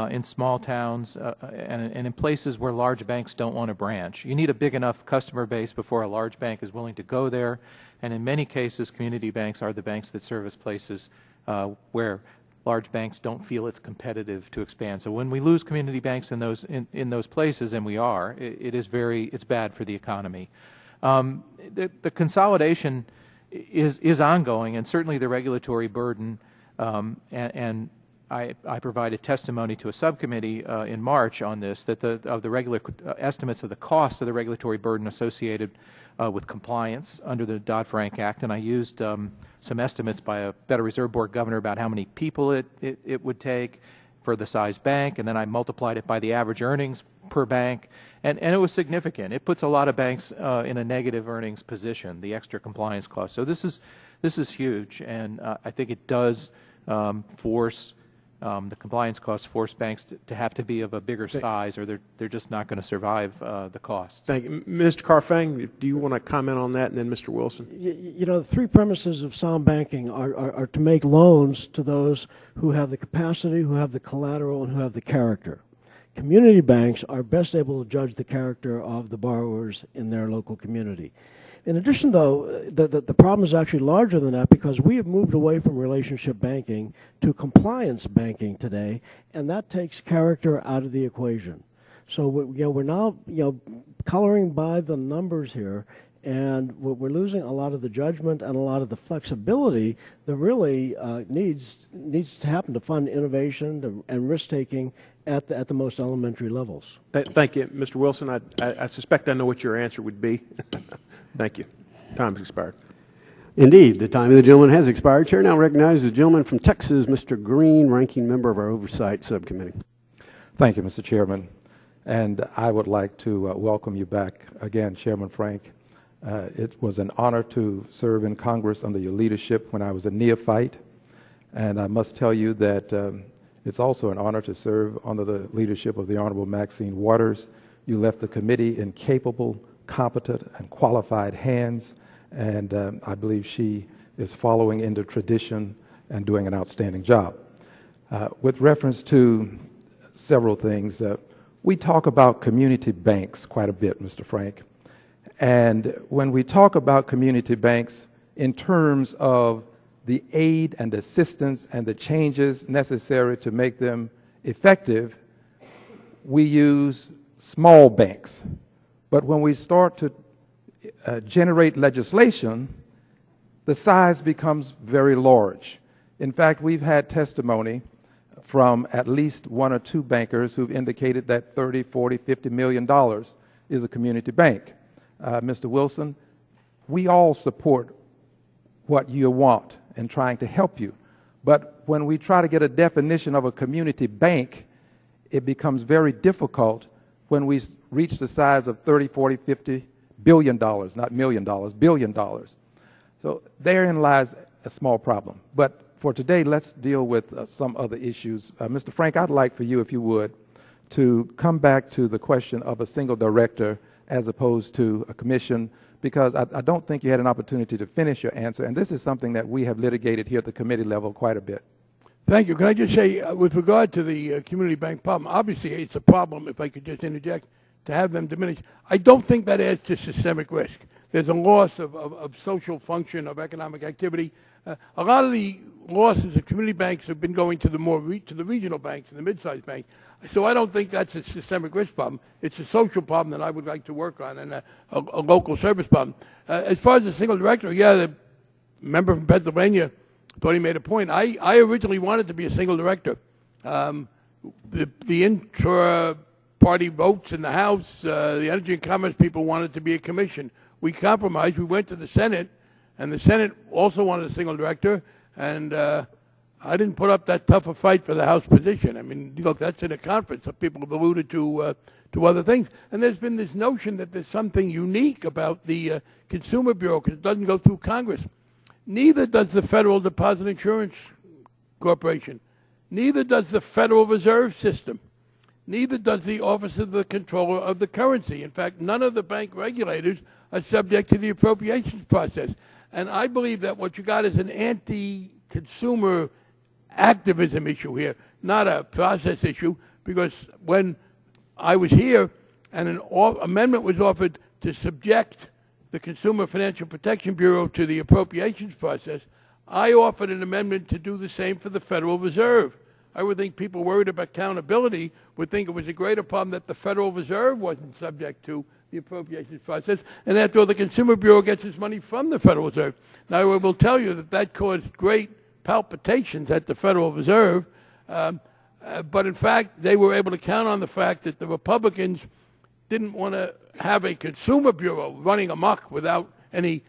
in small towns, and in places where large banks don't want to branch. You need a big enough customer base before a large bank is willing to go there, and in many cases, community banks are the banks that service places where large banks don't feel it's competitive to expand. So when we lose community banks in those places, and we are, it's bad for the economy. The consolidation is ongoing, and certainly the regulatory burden, and I provided testimony to a subcommittee in March on this, that of the regular estimates of the cost of the regulatory burden associated with compliance under the Dodd-Frank Act, and I used some estimates by a Federal Reserve Board governor about how many people it would take for the size bank, and then I multiplied it by the average earnings per bank, and it was significant. It puts a lot of banks in a negative earnings position, the extra compliance cost. So this is huge, and I think it does force The compliance costs force banks to have to be of a bigger size, or they're just not going to survive the costs. Thank you. Mr. Carfang, do you want to comment on that, and then Mr. Wilson? You know, the three premises of sound banking are to make loans to those who have the capacity, who have the collateral, and who have the character. Community banks are best able to judge the character of the borrowers in their local community. In addition, though, the problem is actually larger than that, because we have moved away from relationship banking to compliance banking today, and that takes character out of the equation. So we're now coloring by the numbers here, and we're losing a lot of the judgment and a lot of the flexibility that really needs to happen to fund innovation and risk taking at the most elementary levels. Thank you, Mr. Wilson. I suspect I know what your answer would be. Thank you. Time's expired. Indeed, the time of the gentleman has expired. Chair now recognizes the gentleman from Texas, Mr. Green, ranking member of our Oversight Subcommittee. Thank you, Mr. Chairman. And I would like to welcome you back again, Chairman Frank. It was an honor to serve in Congress under your leadership when I was a neophyte. And I must tell you that it's also an honor to serve under the leadership of the Honorable Maxine Waters. You left the committee in capable, competent, and qualified hands, and I believe she is following in the tradition and doing an outstanding job. With reference to several things, we talk about community banks quite a bit, Mr. Frank. And when we talk about community banks in terms of the aid and assistance and the changes necessary to make them effective, we use small banks. But when we start to generate legislation, the size becomes very large. In fact, we've had testimony from at least one or two bankers who've indicated that $30, $40, $50 million is a community bank. Mr. Wilson, we all support what you want and trying to help you. But when we try to get a definition of a community bank, it becomes very difficult when we reach the size of $30, $40, $50 billion, not million dollars, billion dollars. So therein lies a small problem. But for today, let's deal with some other issues. Mr. Frank, I'd like for you, if you would, to come back to the question of a single director as opposed to a commission, because I don't think you had an opportunity to finish your answer, and this is something that we have litigated here at the committee level quite a bit. Thank you. Can I just say, with regard to the community bank problem, obviously it's a problem, if I could just interject, to have them diminish. I don't think that adds to systemic risk. There's a loss of social function, of economic activity. A lot of the losses of community banks have been going to the regional banks and the mid-sized banks. So I don't think that's a systemic risk problem. It's a social problem that I would like to work on, and a local service problem. As far as the single director, yeah, the member from Pennsylvania thought he made a point. I originally wanted to be a single director. The intra-party votes in the House, the Energy and Commerce people wanted to be a commission. We compromised. We went to the Senate, and the Senate also wanted a single director, and I didn't put up that tough a fight for the House position. I mean, look, that's in a conference. Some people have alluded to other things. And there's been this notion that there's something unique about the Consumer Bureau because it doesn't go through Congress. Neither does the Federal Deposit Insurance Corporation. Neither does the Federal Reserve System. Neither does the Office of the Comptroller of the Currency. In fact, none of the bank regulators are subject to the appropriations process. And I believe that what you got is an anti-consumer activism issue here, not a process issue, because when I was here and an amendment was offered to subject the Consumer Financial Protection Bureau to the appropriations process, I offered an amendment to do the same for the Federal Reserve. I would think people worried about accountability would think it was a greater problem that the Federal Reserve wasn't subject to the appropriations process, and after all, the Consumer Bureau gets its money from the Federal Reserve. Now, I will tell you that that caused great palpitations at the Federal Reserve, but in fact, they were able to count on the fact that the Republicans didn't want to have a Consumer Bureau running amok without any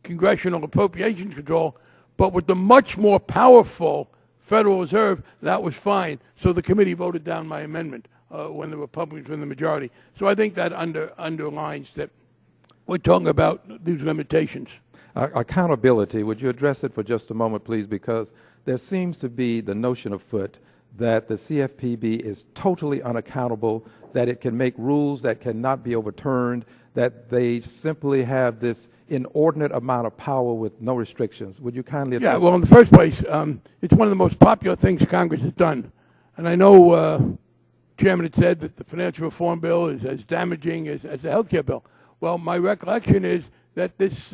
congressional appropriations control, but with the much more powerful Federal Reserve, that was fine. So the committee voted down my amendment when the Republicans were in the majority. So I think that underlines that we're talking about these limitations. Accountability, would you address it for just a moment, please? Because there seems to be the notion afoot that the CFPB is totally unaccountable, that it can make rules that cannot be overturned, that they simply have this inordinate amount of power with no restrictions. Would you kindly address Yeah, well, in the first place, it's one of the most popular things Congress has done. And I know Chairman had said that the financial reform bill is as damaging as the health care bill. Well, my recollection is that this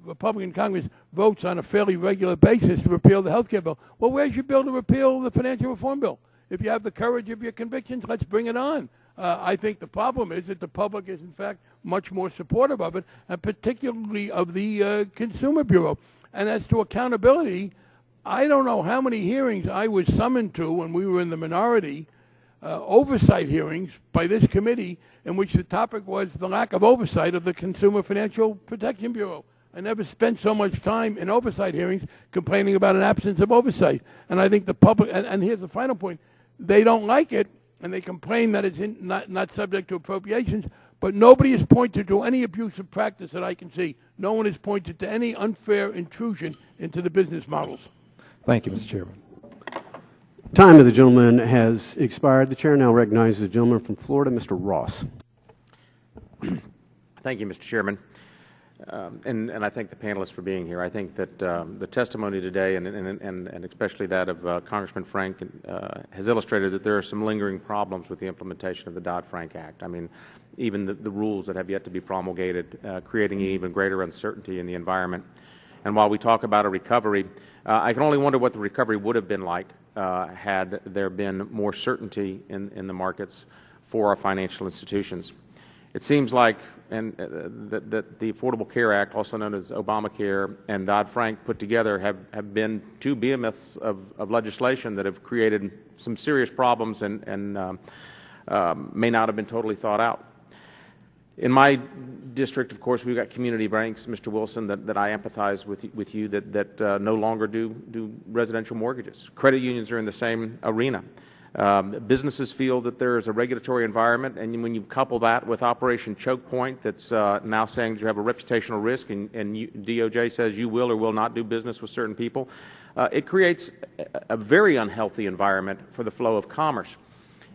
Republican Congress votes on a fairly regular basis to repeal the health care bill. Well, where's your bill to repeal the financial reform bill? If you have the courage of your convictions, let's bring it on. I think the problem is that the public is, in fact, much more supportive of it, and particularly of the Consumer Bureau. And as to accountability, I don't know how many hearings I was summoned to when we were in the minority, oversight hearings by this committee, in which the topic was the lack of oversight of the Consumer Financial Protection Bureau. I never spent so much time in oversight hearings complaining about an absence of oversight. And I think the public, and here's the final point, they don't like it, and they complain that it's not subject to appropriations, but nobody has pointed to any abusive practice that I can see. No one has pointed to any unfair intrusion into the business models. Thank you, Mr. Chairman. Time of the gentleman has expired. The chair now recognizes the gentleman from Florida, Mr. Ross. Thank you, Mr. Chairman. And I thank the panelists for being here. I think that the testimony today, and especially that of Congressman Frank, has illustrated that there are some lingering problems with the implementation of the Dodd-Frank Act. I mean, even the rules that have yet to be promulgated, creating even greater uncertainty in the environment. And while we talk about a recovery, I can only wonder what the recovery would have been like had there been more certainty in the markets for our financial institutions. It seems like that the Affordable Care Act, also known as Obamacare, and Dodd-Frank put together have been two behemoths of legislation that have created some serious problems and may not have been totally thought out. In my district, of course, we've got community banks, Mr. Wilson, that I empathize with you that no longer do residential mortgages. Credit unions are in the same arena. Businesses feel that there is a regulatory environment, and when you couple that with Operation Choke Point that's now saying that you have a reputational risk, and DOJ says you will or will not do business with certain people, it creates a very unhealthy environment for the flow of commerce.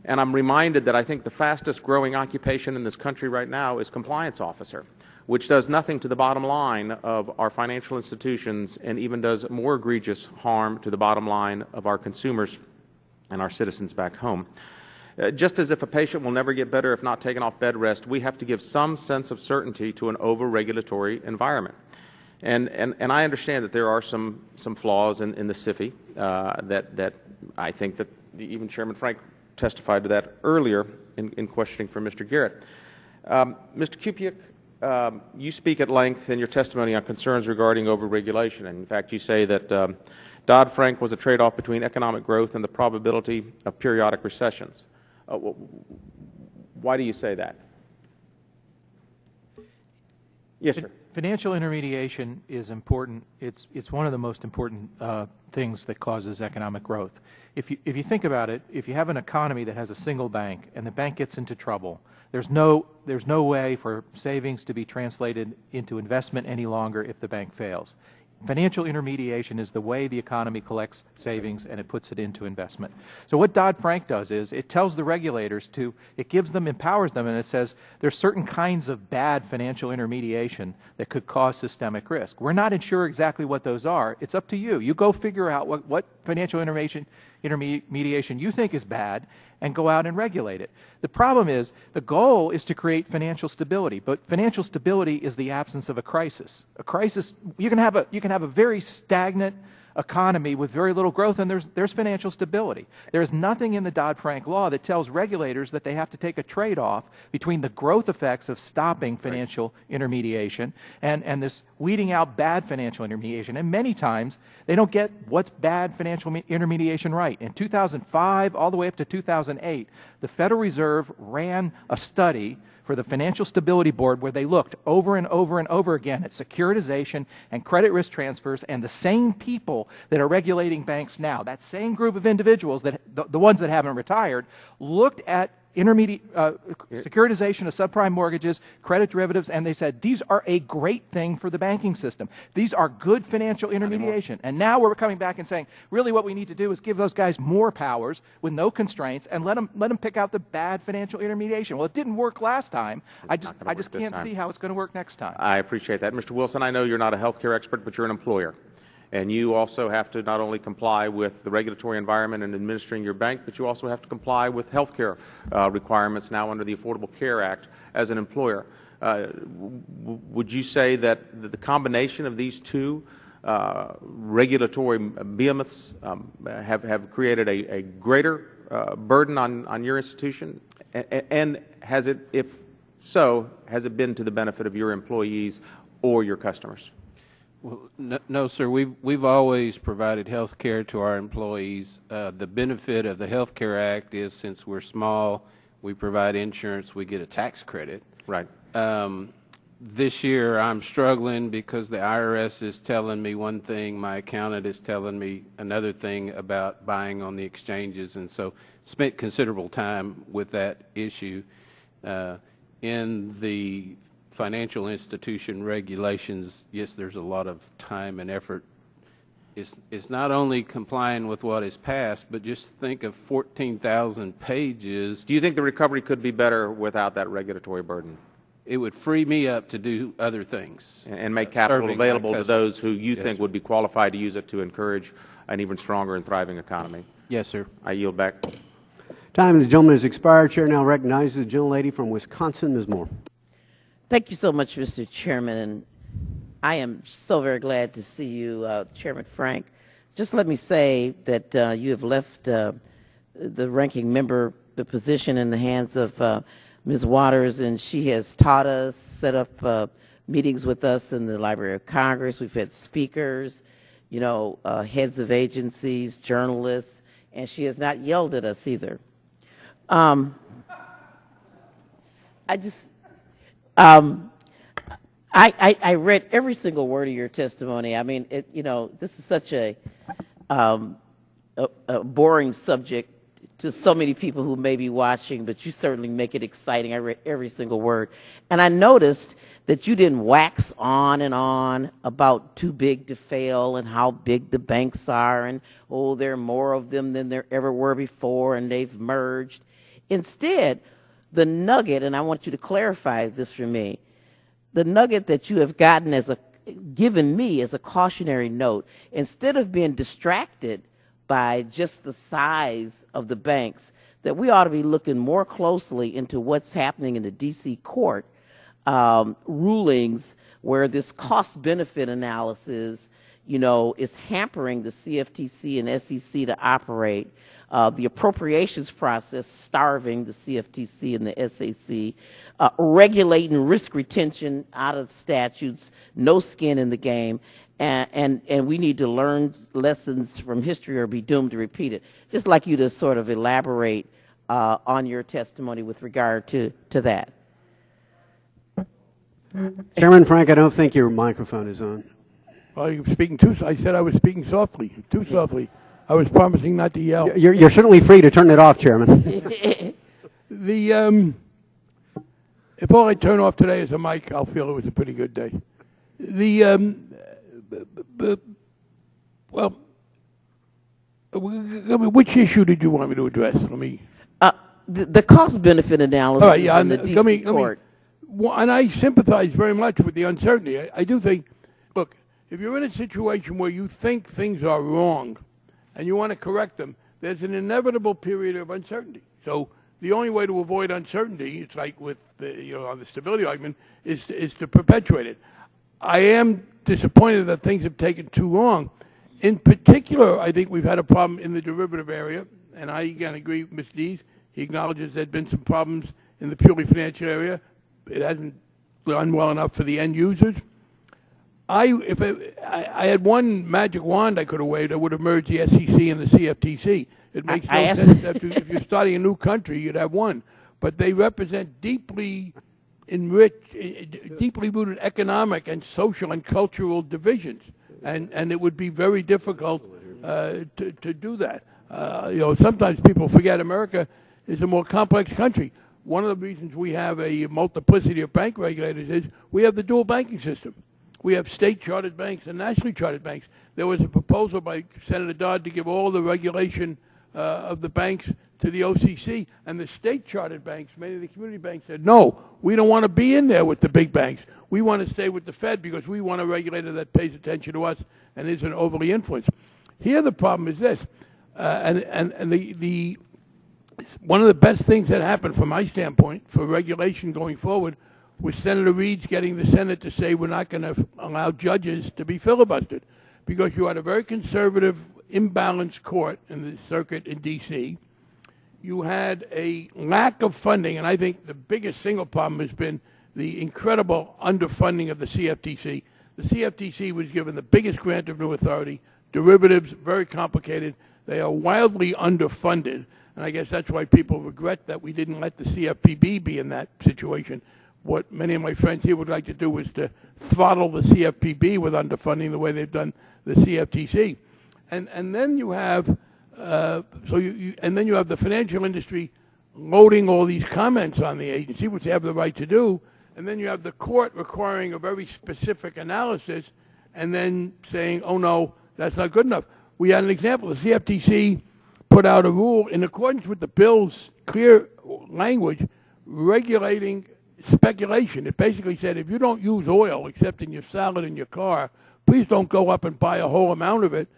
And I'm reminded that I think the fastest growing occupation in this country right now is compliance officer, which does nothing to the bottom line of our financial institutions and even does more egregious harm to the bottom line of our consumers and our citizens back home. Just as if a patient will never get better if not taken off bed rest, we have to give some sense of certainty to an over-regulatory environment. And I understand that there are some flaws in the SIFI that I think that even Chairman Frank testified to that earlier in questioning from Mr. Garrett. Mr. Kupiec, you speak at length in your testimony on concerns regarding over-regulation. And in fact, you say that Dodd-Frank was a trade-off between economic growth and the probability of periodic recessions. Why do you say that? Yes, sir. Financial intermediation is important. It's one of the most important things that causes economic growth. If you think about it, if you have an economy that has a single bank and the bank gets into trouble, there's no way for savings to be translated into investment any longer if the bank fails. Financial intermediation is the way the economy collects savings and it puts it into investment. So what Dodd-Frank does is it tells the regulators empowers them, and it says there's certain kinds of bad financial intermediation that could cause systemic risk. We're not sure exactly what those are. It's up to you. You go figure out what financial intermediation you think is bad and go out and regulate it. The problem is the goal is to create financial stability, but financial stability is the absence of a crisis. A crisis, you can have a very stagnant economy with very little growth, and there's financial stability. There is nothing in the Dodd-Frank law that tells regulators that they have to take a trade-off between the growth effects of stopping financial intermediation and this weeding out bad financial intermediation. And many times, they don't get what's bad financial intermediation right. In 2005, all the way up to 2008, the Federal Reserve ran a study for the Financial Stability Board where they looked over and over and over again at securitization and credit risk transfers, and the same people that are regulating banks now, that same group of individuals, that the ones that haven't retired, looked at securitization of subprime mortgages, credit derivatives, and they said these are a great thing for the banking system. These are good financial intermediation. And now we're coming back and saying, really what we need to do is give those guys more powers with no constraints and let them pick out the bad financial intermediation. Well, it didn't work last time. I just can't see how it's going to work next time. I appreciate that. Mr. Wilson, I know you're not a healthcare expert, but you're an employer. And you also have to not only comply with the regulatory environment in administering your bank, but you also have to comply with health care requirements now under the Affordable Care Act as an employer. Would you say that the combination of these two regulatory behemoths have created a greater burden on your institution? And has it, if so, has it been to the benefit of your employees or your customers? Well, no, sir. We've always provided health care to our employees. The benefit of the Health Care Act is, since we're small, we provide insurance, we get a tax credit. Right. This year I'm struggling because the IRS is telling me one thing, my accountant is telling me another thing about buying on the exchanges, and so spent considerable time with that issue. In the financial institution regulations, yes, there's a lot of time and effort. It's not only complying with what is passed, but just think of 14,000 pages. Do you think the recovery could be better without that regulatory burden? It would free me up to do other things. And make capital available to those who you think would be qualified to use it to encourage an even stronger and thriving economy. Yes, sir. I yield back. Time of the gentleman has expired. Chair now recognizes the gentlelady from Wisconsin, Ms. Moore. Thank you so much, Mr. Chairman, and I am so very glad to see you, Chairman Frank. Just let me say that you have left the ranking member, the position, in the hands of Ms. Waters, and she has taught us, set up meetings with us in the Library of Congress. We've had speakers, heads of agencies, journalists, and she has not yelled at us either. I read every single word of your testimony. I mean, this is such a boring subject to so many people who may be watching, but you certainly make it exciting. I read every single word. And I noticed that you didn't wax on and on about too big to fail and how big the banks are and, oh, there are more of them than there ever were before and they've merged. Instead, the nugget, and I want you to clarify this for me, the nugget that you have given me as a cautionary note, instead of being distracted by just the size of the banks, that we ought to be looking more closely into what's happening in the D.C. court rulings where this cost-benefit analysis, is hampering the CFTC and SEC to operate, the appropriations process starving the CFTC and the SEC, regulating risk retention out of statutes, no skin in the game, and we need to learn lessons from history or be doomed to repeat it. Just like you to sort of elaborate on your testimony with regard to that. Chairman Frank, I don't think your microphone is on. Well, you're speaking I said I was speaking softly, too softly. I was promising not to yell. You're certainly free to turn it off, Chairman. If all I turn off today is a mic, I'll feel it was a pretty good day. Which issue did you want me to address? The cost-benefit analysis in the D.C. court. And I sympathize very much with the uncertainty. I do think, look, if you're in a situation where you think things are wrong and you want to correct them, there's an inevitable period of uncertainty. So the only way to avoid uncertainty, it's like with on the stability argument, is to perpetuate it. I am disappointed that things have taken too long. In particular, I think we've had a problem in the derivative area, and I again agree with Mr. Dees. He acknowledges there have been some problems in the purely financial area. It hasn't done well enough for the end users. If I had one magic wand I could have waved, I would have merged the SEC and the CFTC. It makes no sense that if you're starting a new country, you'd have one. But they represent deeply enriched, deeply rooted economic and social and cultural divisions, and it would be very difficult to do that. Sometimes people forget America is a more complex country. One of the reasons we have a multiplicity of bank regulators is we have the dual banking system. We have state-chartered banks and nationally chartered banks. There was a proposal by Senator Dodd to give all the regulation of the banks to the OCC, and the state-chartered banks, many of the community banks, said, no, we don't want to be in there with the big banks. We want to stay with the Fed because we want a regulator that pays attention to us and isn't overly influenced. Here the problem is this, one of the best things that happened from my standpoint for regulation going forward was Senator Reid's getting the Senate to say we're not going to allow judges to be filibustered, because you had a very conservative, imbalanced court in the circuit in D.C. You had a lack of funding, and I think the biggest single problem has been the incredible underfunding of the CFTC. The CFTC was given the biggest grant of new authority, derivatives, very complicated. They are wildly underfunded, and I guess that's why people regret that we didn't let the CFPB be in that situation. What many of my friends here would like to do is to throttle the CFPB with underfunding the way they've done the CFTC. And then you have and then you have the financial industry loading all these comments on the agency, which they have the right to do, and then you have the court requiring a very specific analysis and then saying, oh no, that's not good enough. We had an example. The CFTC put out a rule in accordance with the bill's clear language regulating speculation. It basically said if you don't use oil except in your salad and your car, please don't go up and buy a whole amount of it,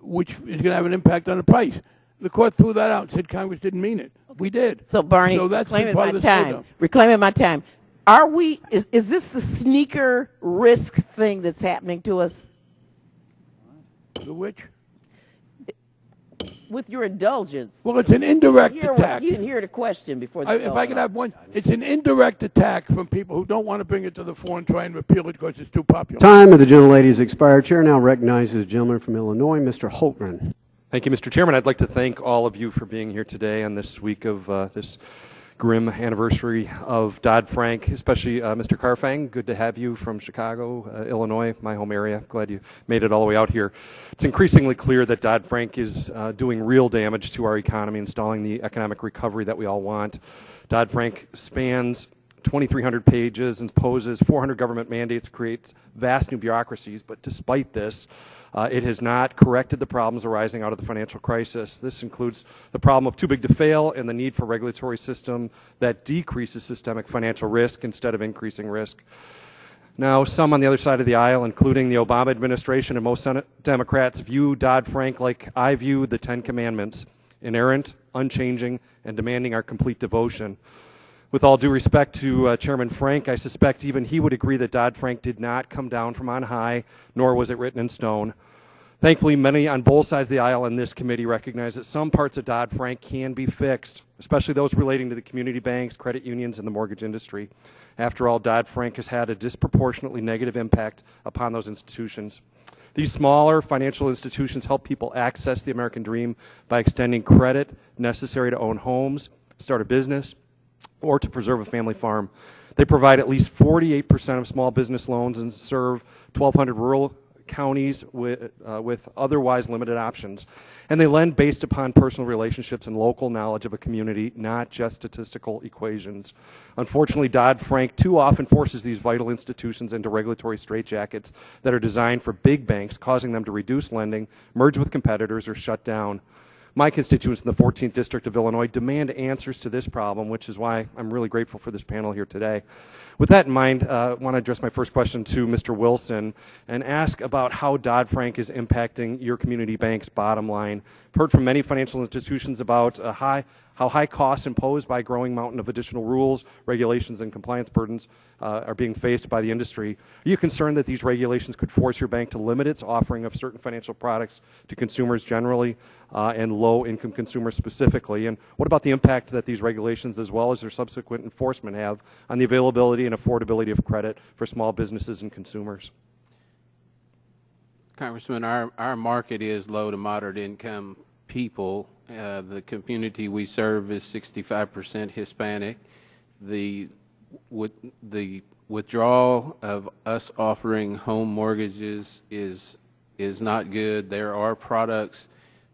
which is going to have an impact on the price. The court threw that out and said Congress didn't mean it. We did. So, Barney, so that's reclaiming part my of the time. Reclaiming my time. Are we? Is this the sneaker risk thing that's happening to us? The which? With your indulgence. Well, it's an indirect attack. You didn't hear the question before. If I could have one, it's an indirect attack from people who don't want to bring it to the fore and try and repeal it because it's too popular. Time of the gentlelady has expired. Chair now recognizes the gentleman from Illinois, Mr. Holtgren. Thank you, Mr. Chairman. I'd like to thank all of you for being here today on this week of this grim anniversary of Dodd-Frank, especially Mr. Carfang. Good to have you from Chicago, Illinois, my home area. Glad you made it all the way out here. It's increasingly clear that Dodd-Frank is doing real damage to our economy and stalling the economic recovery that we all want. Dodd-Frank spans 2,300 pages and poses 400 government mandates, creates vast new bureaucracies, but despite this, it has not corrected the problems arising out of the financial crisis. This includes the problem of too big to fail and the need for a regulatory system that decreases systemic financial risk instead of increasing risk. Now, some on the other side of the aisle, including the Obama administration and most Senate Democrats, view Dodd-Frank like I view the Ten Commandments, inerrant, unchanging, and demanding our complete devotion. With all due respect to Chairman Frank, I suspect even he would agree that Dodd-Frank did not come down from on high, nor was it written in stone. Thankfully, many on both sides of the aisle in this committee recognize that some parts of Dodd-Frank can be fixed, especially those relating to the community banks, credit unions, and the mortgage industry. After all, Dodd-Frank has had a disproportionately negative impact upon those institutions. These smaller financial institutions help people access the American dream by extending credit necessary to own homes, start a business, or to preserve a family farm. They provide at least 48% of small business loans and serve 1,200 rural counties with otherwise limited options. And they lend based upon personal relationships and local knowledge of a community, not just statistical equations. Unfortunately, Dodd-Frank too often forces these vital institutions into regulatory straitjackets that are designed for big banks, causing them to reduce lending, merge with competitors, or shut down. My constituents in the 14th District of Illinois demand answers to this problem, which is why I'm really grateful for this panel here today. With that in mind, I want to address my first question to Mr. Wilson and ask about how Dodd-Frank is impacting your community bank's bottom line. I've heard from many financial institutions about how high costs imposed by a growing mountain of additional rules, regulations, and compliance burdens are being faced by the industry. Are you concerned that these regulations could force your bank to limit its offering of certain financial products to consumers generally and low-income consumers specifically? And what about the impact that these regulations, as well as their subsequent enforcement, have on the availability and affordability of credit for small businesses and consumers? Congressman, our market is low to moderate income people. The community we serve is 65% Hispanic. The withdrawal of us offering home mortgages is not good. There are products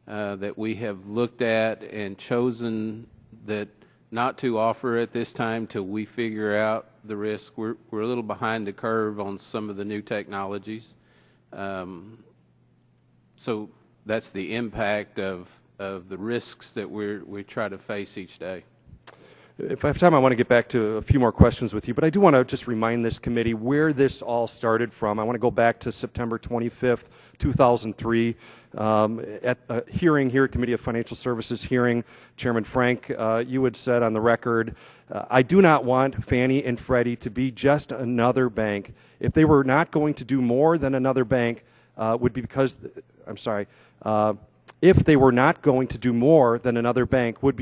that we have looked at and chosen that not to offer at this time till we figure out the risk. We're a little behind the curve on some of the new technologies. So that's the impact of the risks that we try to face each day. If I have time, I want to get back to a few more questions with you, but I do want to just remind this committee where this all started from. I want to go back to September 25th, 2003. At a hearing here, Committee of Financial Services hearing, Chairman Frank, you had said on the record, I do not want Fannie and Freddie to be just another bank. If they were not going to do more than another bank, would be because, I'm sorry, if they were not going to do more than another bank would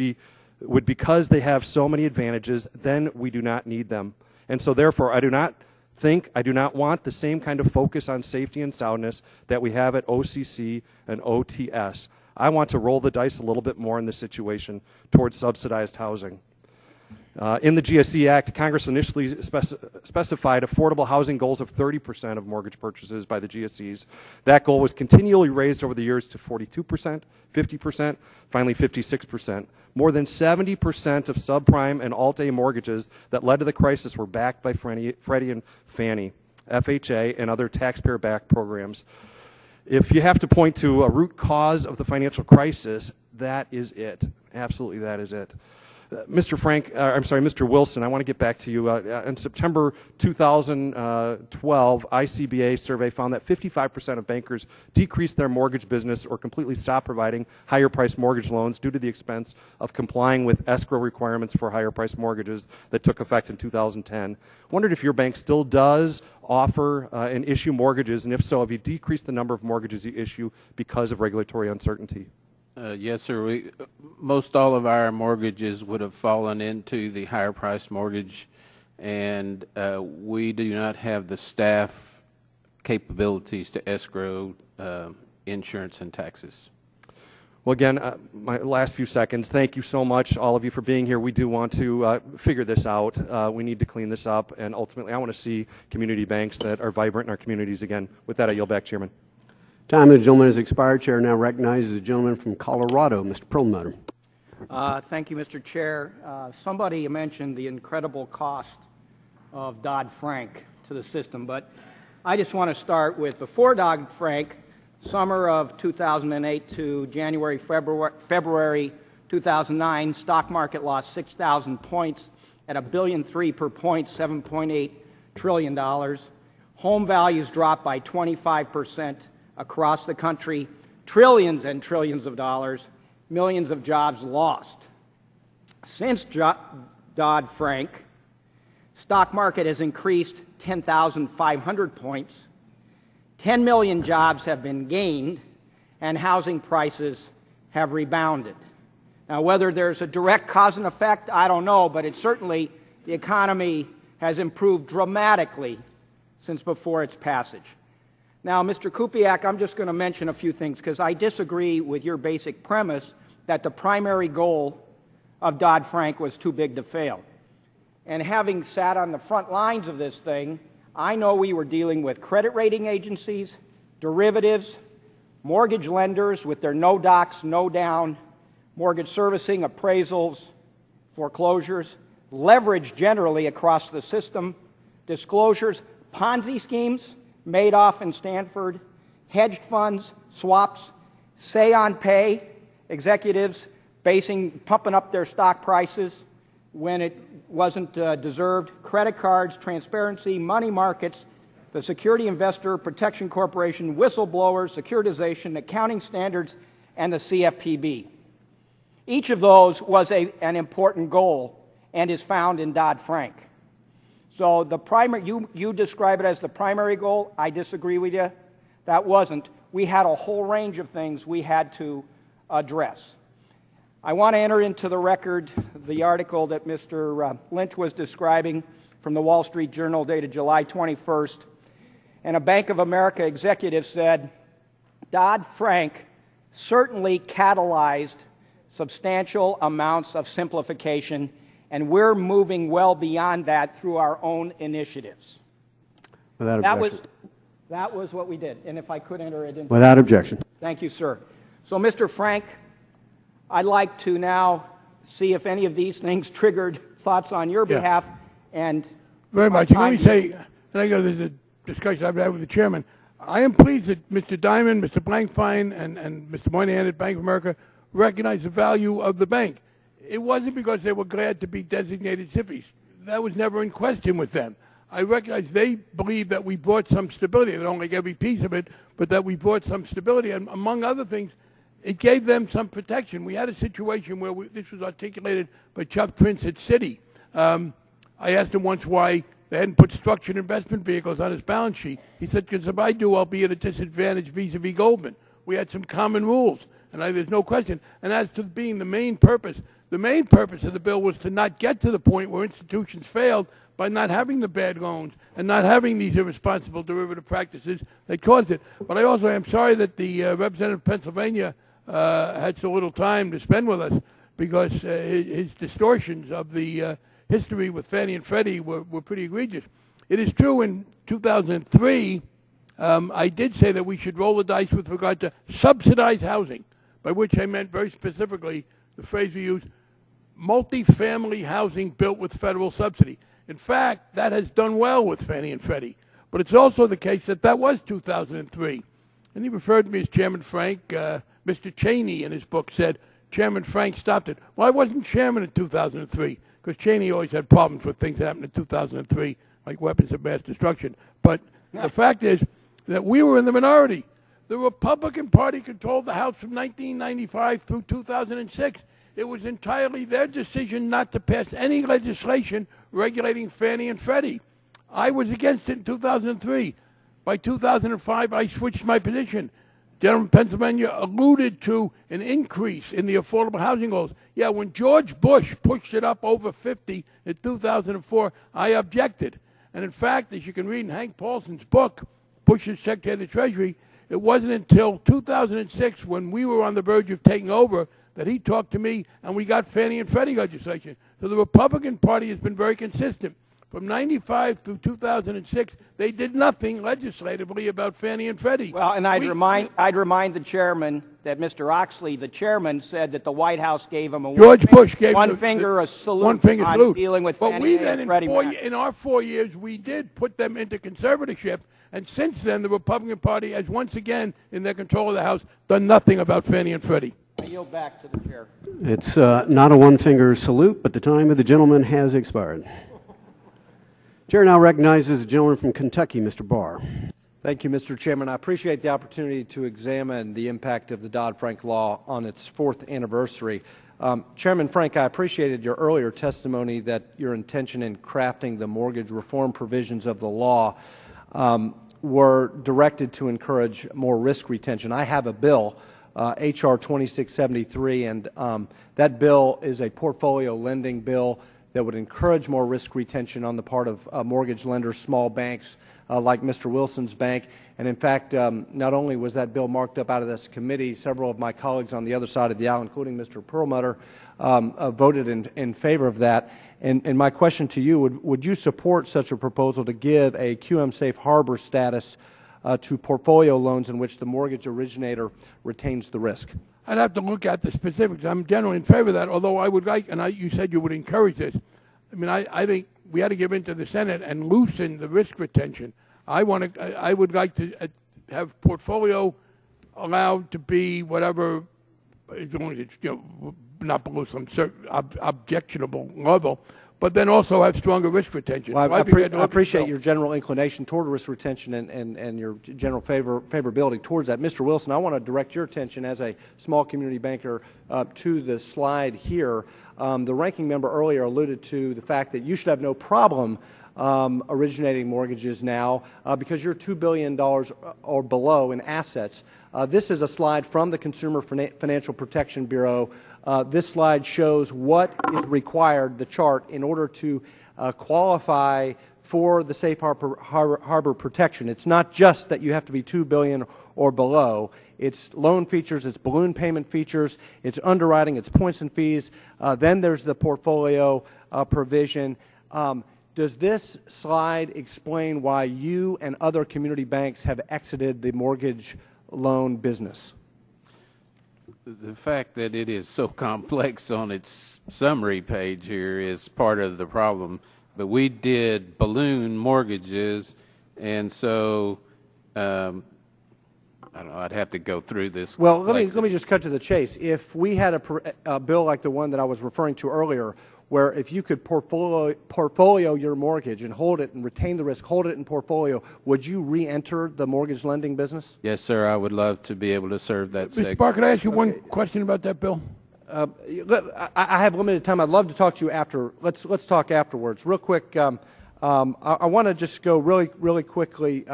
because they have so many advantages, then we do not need them. And so therefore, I do not want the same kind of focus on safety and soundness that we have at OCC and OTS. I want to roll the dice a little bit more in this situation towards subsidized housing. In the GSE Act, Congress initially specified affordable housing goals of 30% of mortgage purchases by the GSEs. That goal was continually raised over the years to 42%, 50%, finally 56%. More than 70% of subprime and Alt-A mortgages that led to the crisis were backed by Freddie and Fannie, FHA, and other taxpayer-backed programs. If you have to point to a root cause of the financial crisis, that is it. Absolutely, that is it. Mr. Wilson, I want to get back to you. In September 2012, ICBA survey found that 55% of bankers decreased their mortgage business or completely stopped providing higher-priced mortgage loans due to the expense of complying with escrow requirements for higher-priced mortgages that took effect in 2010. Wondered if your bank still does offer and issue mortgages, and if so, have you decreased the number of mortgages you issue because of regulatory uncertainty? Yes, sir. Most all of our mortgages would have fallen into the higher priced mortgage, and we do not have the staff capabilities to escrow insurance and taxes. Well, again, my last few seconds, thank you so much, all of you, for being here. We do want to figure this out. We need to clean this up, and ultimately I want to see community banks that are vibrant in our communities again. With that, I yield back, Chairman. Time of the gentleman has expired. Chair now recognizes the gentleman from Colorado, Mr. Perlmutter. Thank you, Mr. Chair. Somebody mentioned the incredible cost of Dodd-Frank to the system, but I just want to start with before Dodd-Frank, summer of 2008 to January, February 2009, stock market lost 6,000 points at $1.3 billion per point, $7.8 trillion. Home values dropped by 25%. Across the country, trillions and trillions of dollars, millions of jobs lost. Since Dodd-Frank, stock market has increased 10,500 points, 10 million jobs have been gained, and housing prices have rebounded. Now, whether there's a direct cause and effect, I don't know, but it's certainly the economy has improved dramatically since before its passage. Now, Mr. Kupiak, I'm just going to mention a few things because I disagree with your basic premise that the primary goal of Dodd-Frank was too big to fail. And having sat on the front lines of this thing, I know we were dealing with credit rating agencies, derivatives, mortgage lenders with their no docs, no down, mortgage servicing, appraisals, foreclosures, leverage generally across the system, disclosures, Ponzi schemes, Madoff and Stanford, hedged funds, swaps, say on pay, executives pumping up their stock prices when it wasn't deserved, credit cards, transparency, money markets, the Security Investor Protection Corporation, whistleblowers, securitization, accounting standards, and the CFPB. Each of those was an important goal and is found in Dodd-Frank. So the primary, you describe it as the primary goal. I disagree with you. That wasn't. We had a whole range of things we had to address. I want to enter into the record the article that Mr. Lynch was describing from the Wall Street Journal dated July 21st. And a Bank of America executive said, Dodd-Frank certainly catalyzed substantial amounts of simplification, and we're moving well beyond that through our own initiatives. Without objection. That was what we did. And if I could enter it into... Without objection. Thank you, sir. So, Mr. Frank, I'd like to now see if any of these things triggered thoughts on your behalf. And very much. And let me say, and I go, there's a discussion I've had with the chairman. I am pleased that Mr. Diamond, Mr. Blankfein, and Mr. Moynihan at Bank of America recognize the value of the bank. It wasn't because they were glad to be designated SIFIs. That was never in question with them. I recognize they believe that we brought some stability. They don't like every piece of it, but that we brought some stability. And among other things, it gave them some protection. We had a situation where this was articulated by Chuck Prince at Citi. I asked him once why they hadn't put structured investment vehicles on his balance sheet. He said, because if I do, I'll be at a disadvantage vis-a-vis Goldman. We had some common rules, and there's no question. And as to being the main purpose of the bill was to not get to the point where institutions failed by not having the bad loans and not having these irresponsible derivative practices that caused it. But I also am sorry that the representative of Pennsylvania had so little time to spend with us, because his distortions of the history with Fannie and Freddie were pretty egregious. It is true in 2003, I did say that we should roll the dice with regard to subsidized housing, by which I meant very specifically the phrase we use, multifamily housing built with federal subsidy. In fact, that has done well with Fannie and Freddie. But it's also the case that was 2003. And he referred to me as Chairman Frank. Mr. Cheney in his book said, Chairman Frank stopped it. Well, I wasn't chairman in 2003, because Cheney always had problems with things that happened in 2003, like weapons of mass destruction. But the fact is that we were in the minority. The Republican Party controlled the House from 1995 through 2006. It was entirely their decision not to pass any legislation regulating Fannie and Freddie. I was against it in 2003. By 2005, I switched my position. The gentleman from Pennsylvania alluded to an increase in the affordable housing goals. Yeah, when George Bush pushed it up over 50 in 2004, I objected. And in fact, as you can read in Hank Paulson's book, Bush's Secretary of the Treasury, it wasn't until 2006, when we were on the verge of taking over, that he talked to me and we got Fannie and Freddie legislation. So the Republican Party has been very consistent. From 95 through 2006, they did nothing legislatively about Fannie and Freddie. Well, and I'd remind the chairman that Mr. Oxley, the chairman, said that the White House gave him a one finger salute on dealing with Fannie and Freddie Mac. In our 4 years, we did put them into conservatorship, and since then, the Republican Party has once again, in their control of the House, done nothing about Fannie and Freddie. I yield back to the chair. It's not a one-finger salute, but the time of the gentleman has expired. Chair now recognizes the gentleman from Kentucky, Mr. Barr. Thank you, Mr. Chairman. I appreciate the opportunity to examine the impact of the Dodd-Frank law on its 4th anniversary. Chairman Frank, I appreciated your earlier testimony that your intention in crafting the mortgage reform provisions of the law were directed to encourage more risk retention. I have a bill, H.R. 2673, and that bill is a portfolio lending bill that would encourage more risk retention on the part of mortgage lenders, small banks like Mr. Wilson's bank. And in fact, not only was that bill marked up out of this committee, several of my colleagues on the other side of the aisle, including Mr. Perlmutter, voted in favor of that. And my question to you, would you support such a proposal to give a QM safe harbor status to portfolio loans in which the mortgage originator retains the risk? I'd have to look at the specifics. I'm generally in favor of that, although I would like, and you said you would encourage this. I mean, I think we had to give in to the Senate and loosen the risk retention. I would like to have portfolio allowed to be whatever, as long as it's not below some certain objectionable level, but then also have stronger risk retention. Well, I appreciate your general inclination toward risk retention and your general favorability towards that. Mr. Wilson, I want to direct your attention as a small community banker to the slide here. The ranking member earlier alluded to the fact that you should have no problem originating mortgages now because you're $2 billion or below in assets. This is a slide from the Consumer Financial Protection Bureau. This slide shows what is required, the chart, in order to qualify for the safe harbor protection. It's not just that you have to be $2 billion or below. It's loan features, it's balloon payment features, it's underwriting, it's points and fees. Then there's the portfolio provision. Does this slide explain why you and other community banks have exited the mortgage loan business? The fact that it is so complex on its summary page here is part of the problem. But we did balloon mortgages, and so I don't know, I'd have to go through this. Well, let me just cut to the chase. If we had a bill like the one that I was referring to earlier, where if you could portfolio your mortgage and hold it and retain the risk, hold it in portfolio, would you re-enter the mortgage lending business? Yes, sir. I would love to be able to serve that Mr. segment. Barr, could I ask you one question about that bill? I have limited time. I'd love to talk to you after. Let's talk afterwards. Real quick, I want to just go really quickly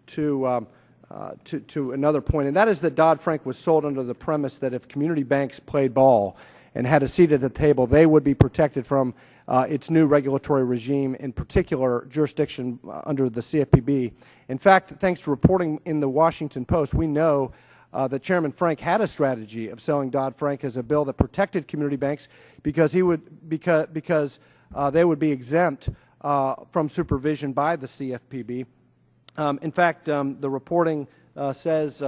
to another point, and that is that Dodd-Frank was sold under the premise that if community banks played ball and had a seat at the table, they would be protected from its new regulatory regime, in particular jurisdiction under the CFPB. In fact, thanks to reporting in the Washington Post, we know that Chairman Frank had a strategy of selling Dodd-Frank as a bill that protected community banks because they would be exempt from supervision by the CFPB. In fact, the reporting says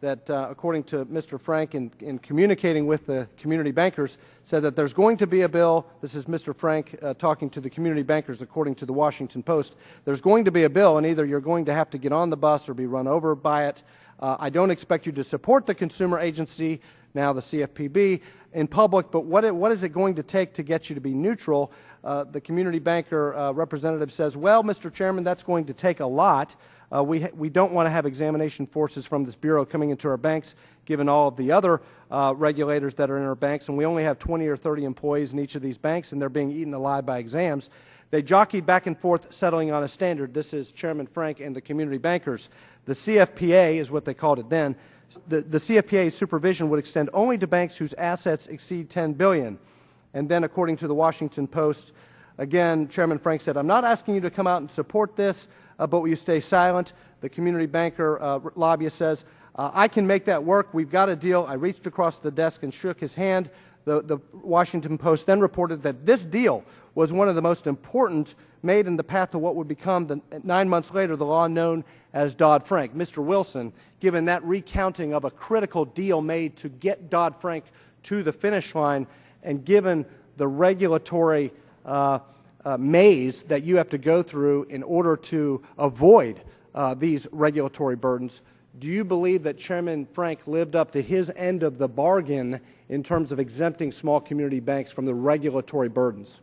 that according to Mr. Frank, in communicating with the community bankers, said that there's going to be a bill. This is Mr. Frank talking to the community bankers, according to the Washington Post. There's going to be a bill, and either you're going to have to get on the bus or be run over by it. I don't expect you to support the consumer agency, now the CFPB, in public, but what is it going to take to get you to be neutral? The community banker representative says, well, Mr. Chairman, that's going to take a lot. We don't want to have examination forces from this Bureau coming into our banks, given all of the other regulators that are in our banks, and we only have 20 or 30 employees in each of these banks, and they're being eaten alive by exams. They jockeyed back and forth, settling on a standard. This is Chairman Frank and the community bankers. The CFPA is what they called it then. The CFPA's supervision would extend only to banks whose assets exceed $10 billion. And then, according to the Washington Post, again, Chairman Frank said, I'm not asking you to come out and support this, but will you stay silent? The community banker lobbyist says, I can make that work. We've got a deal. I reached across the desk and shook his hand. The Washington Post then reported that this deal was one of the most important made in the path to what would become, 9 months later, the law known as Dodd-Frank. Mr. Wilson, given that recounting of a critical deal made to get Dodd-Frank to the finish line, and given the regulatory maze that you have to go through in order to avoid these regulatory burdens, do you believe that Chairman Frank lived up to his end of the bargain in terms of exempting small community banks from the regulatory burdens?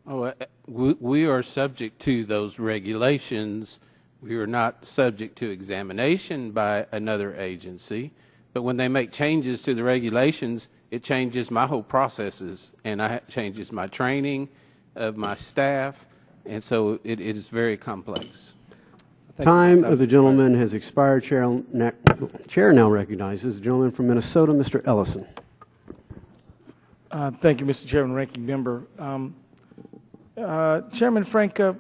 Oh, we are subject to those regulations. We are not subject to examination by another agency. But when they make changes to the regulations, it changes my whole processes, and it changes my training of my staff, and so it is very complex. Time of the gentleman has expired. Chair now recognizes the gentleman from Minnesota, Mr. Ellison. Thank you, Mr. Chairman, Ranking Member. Chairman Frank, out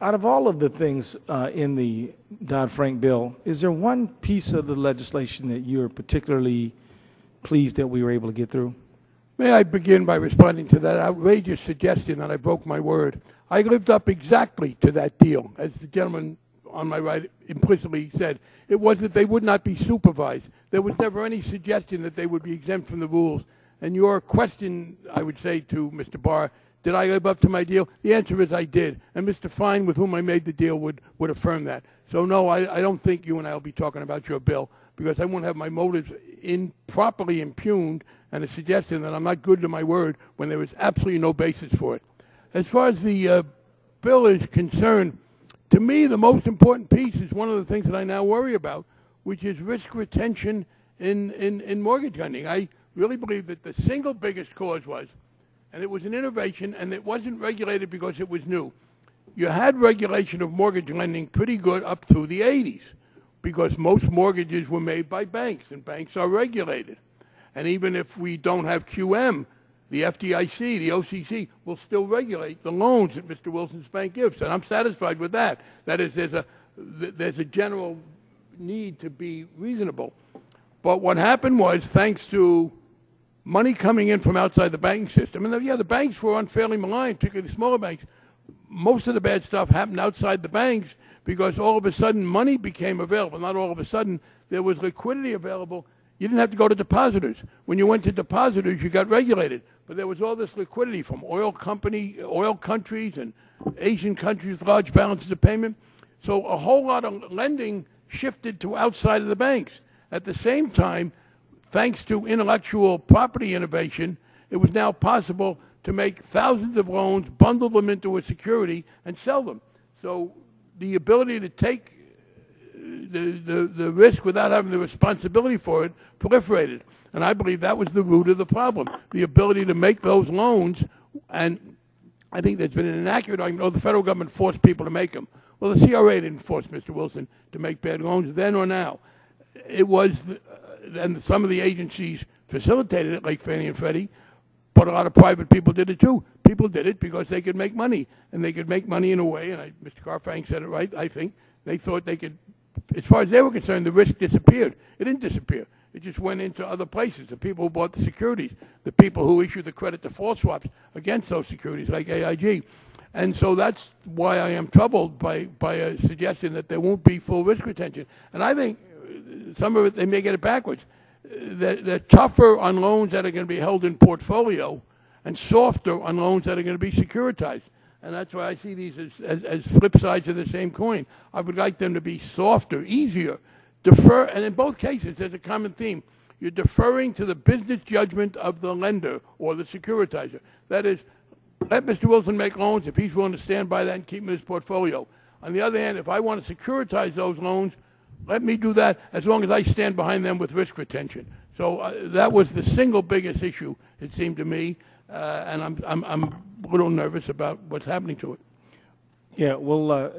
of all of the things in the Dodd-Frank bill, is there one piece of the legislation that you're particularly pleased that we were able to get through? May I begin by responding to that outrageous suggestion that I broke my word? I lived up exactly to that deal, as the gentleman on my right implicitly said. It was that they would not be supervised. There was never any suggestion that they would be exempt from the rules. And your question, I would say to Mr. Barr, did I live up to my deal? The answer is I did. And Mr. Fine, with whom I made the deal, would affirm that. So, no, I don't think you and I will be talking about your bill, because I won't have my motives improperly impugned and a suggestion that I'm not good to my word when there is absolutely no basis for it. As far as the bill is concerned, to me, the most important piece is one of the things that I now worry about, which is risk retention in mortgage lending. I really believe that the single biggest cause was, and it was an innovation, and it wasn't regulated because it was new. You had regulation of mortgage lending pretty good up through the 80s, because most mortgages were made by banks, and banks are regulated. And even if we don't have QM, the FDIC, the OCC will still regulate the loans that Mr. Wilson's bank gives, and I'm satisfied with that. That is, there's a general need to be reasonable. But what happened was, thanks to money coming in from outside the banking system, and yeah, the banks were unfairly maligned, particularly the smaller banks. Most of the bad stuff happened outside the banks because all of a sudden money became available. Not all of a sudden, there was liquidity available You didn't have to go to depositors. When you went to depositors, you got regulated. But there was all this liquidity from oil countries and Asian countries with large balances of payment. So a whole lot of lending shifted to outside of the banks. At the same time, thanks to intellectual property innovation, it was now possible to make thousands of loans, bundle them into a security, and sell them. So the ability to take the risk without having the responsibility for it proliferated. And I believe that was the root of the problem, the ability to make those loans. And I think there's been an inaccurate argument, oh, the federal government forced people to make them. Well, the CRA didn't force Mr. Wilson to make bad loans then or now. It was, and some of the agencies facilitated it, like Fannie and Freddie, but a lot of private people did it too. People did it because they could make money, and they could make money in a way, and Mr. Carfang said it right, I think, they thought they could, as far as they were concerned, the risk disappeared. It didn't disappear. It just went into other places. The people who bought the securities, the people who issued the credit default swaps against those securities, like AIG. And so that's why I am troubled by a suggestion that there won't be full risk retention. And I think some of it, they may get it backwards. They're tougher on loans that are going to be held in portfolio and softer on loans that are going to be securitized. And that's why I see these as flip sides of the same coin. I would like them to be softer, easier, defer, and in both cases there's a common theme. You're deferring to the business judgment of the lender or the securitizer. That is, let Mr. Wilson make loans if he's willing to stand by that and keep them in his portfolio. On the other hand, if I want to securitize those loans, let me do that as long as I stand behind them with risk retention. So that was the single biggest issue, it seemed to me, and I'm a little nervous about what's happening to it. Yeah, well,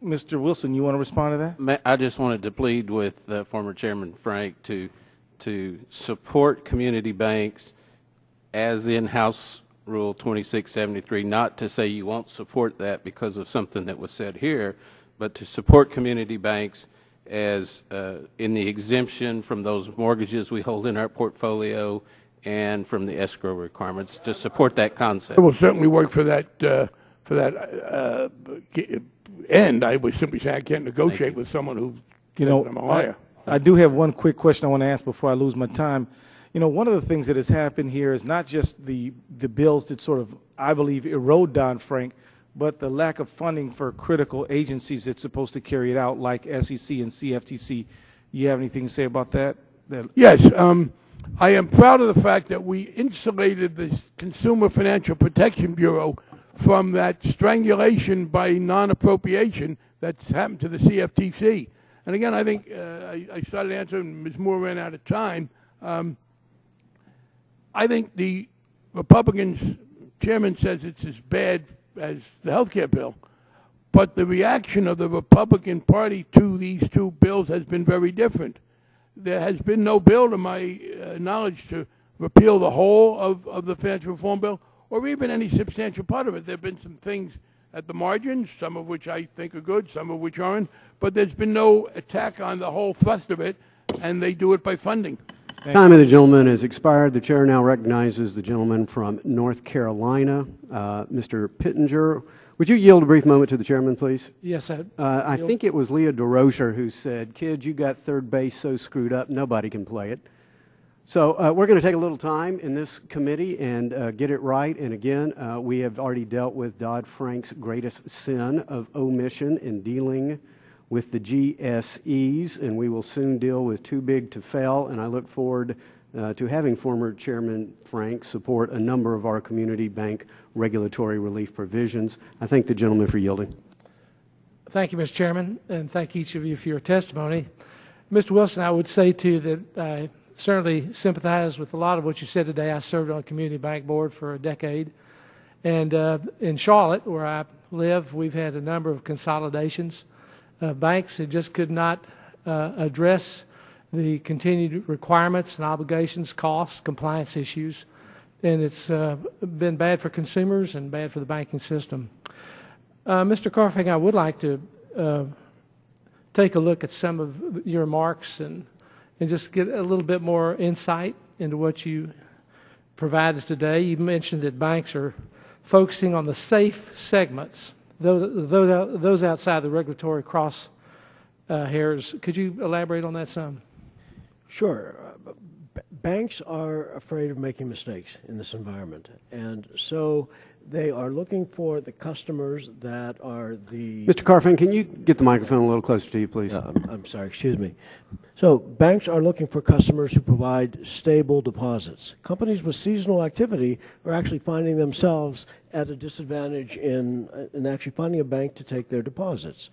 Mr. Wilson, you want to respond to that? I just wanted to plead with former Chairman Frank to support community banks as in House Rule 2673, not to say you won't support that because of something that was said here, but to support community banks as in the exemption from those mortgages we hold in our portfolio and from the escrow requirements, to support that concept. I will certainly work for that end. I was simply saying I can't negotiate with someone who, I'm a liar. I do have one quick question I want to ask before I lose my time. One of the things that has happened here is not just the bills that sort of, I believe, erode Dodd-Frank, but the lack of funding for critical agencies that's supposed to carry it out, like SEC and CFTC. You have anything to say about that? Yes. I am proud of the fact that we insulated the Consumer Financial Protection Bureau from that strangulation by non-appropriation that's happened to the CFTC. And again, I think I started answering, Ms. Moore ran out of time. I think the Republicans, chairman says it's as bad as the health care bill, but the reaction of the Republican Party to these two bills has been very different. There has been no bill, to my knowledge, to repeal the whole of the financial reform bill, or even any substantial part of it. There have been some things at the margins, some of which I think are good, some of which aren't, but there's been no attack on the whole thrust of it, and they do it by funding. Time of the gentleman has expired. The chair now recognizes the gentleman from North Carolina, Mr. Pittenger. Would you yield a brief moment to the chairman, please? Yes, I think it was Leah DeRocher who said, "Kids, you got third base so screwed up, nobody can play it." So we're going to take a little time in this committee and get it right. And again, we have already dealt with Dodd-Frank's greatest sin of omission in dealing with the GSEs, and we will soon deal with too big to fail. And I look forward to having former Chairman Frank support a number of our community bank regulatory relief provisions. I thank the gentleman for yielding. Thank you, Mr. Chairman, and thank each of you for your testimony. Mr. Wilson, I would say to you that I certainly sympathize with a lot of what you said today. I served on a community bank board for a decade, and in Charlotte, where I live, we've had a number of consolidations. Banks that just could not address the continued requirements and obligations, costs, compliance issues, and it's been bad for consumers and bad for the banking system. Mr. Carfang, I would like to take a look at some of your remarks and just get a little bit more insight into what you provided today. You mentioned that banks are focusing on the safe segments, those outside the regulatory cross hairs. Could you elaborate on that some? Sure. Banks are afraid of making mistakes in this environment, and so they are looking for the customers that are the... Mr. Carfang, can you get the microphone a little closer to you, please? I'm sorry, excuse me. So banks are looking for customers who provide stable deposits. Companies with seasonal activity are actually finding themselves at a disadvantage in actually finding a bank to take their deposits.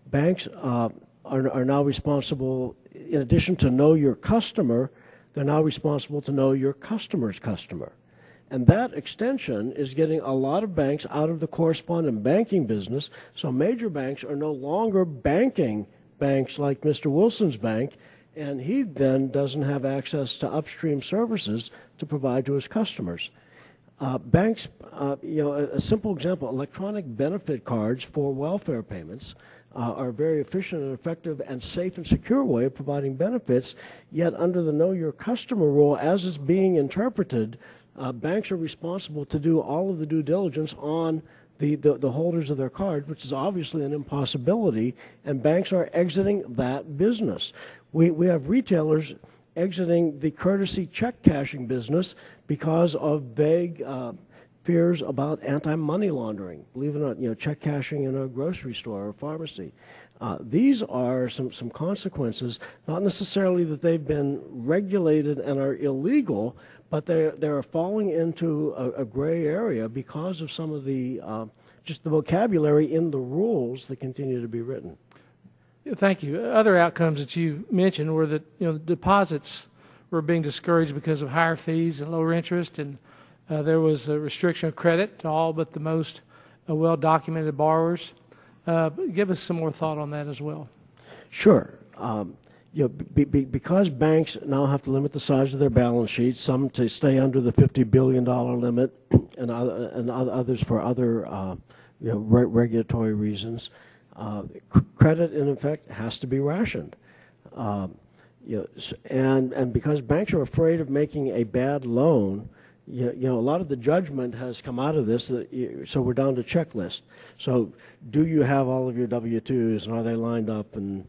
Banks are now responsible, in addition to know your customer, they're now responsible to know your customer's customer. And that extension is getting a lot of banks out of the correspondent banking business, so major banks are no longer banking banks like Mr. Wilson's bank, and he then doesn't have access to upstream services to provide to his customers. Banks, a simple example, electronic benefit cards for welfare payments are a very efficient and effective and safe and secure way of providing benefits, yet under the Know Your Customer rule, as it's being interpreted, banks are responsible to do all of the due diligence on the holders of their cards, which is obviously an impossibility, and banks are exiting that business. We have retailers exiting the courtesy check cashing business because of vague fears about anti-money laundering. Believe it or not, check cashing in a grocery store or pharmacy. These are some consequences, not necessarily that they've been regulated and are illegal, but they're falling into a gray area because of some of the just the vocabulary in the rules that continue to be written. Thank you. Other outcomes that you mentioned were that deposits were being discouraged because of higher fees and lower interest, and there was a restriction of credit to all but the most well-documented borrowers. Give us some more thought on that as well. Sure. Because banks now have to limit the size of their balance sheets, some to stay under the $50 billion limit, and others for other regulatory reasons, credit, in effect, has to be rationed. And because banks are afraid of making a bad loan, a lot of the judgment has come out of this, so we're down to checklist. So do you have all of your W-2s, and are they lined up, and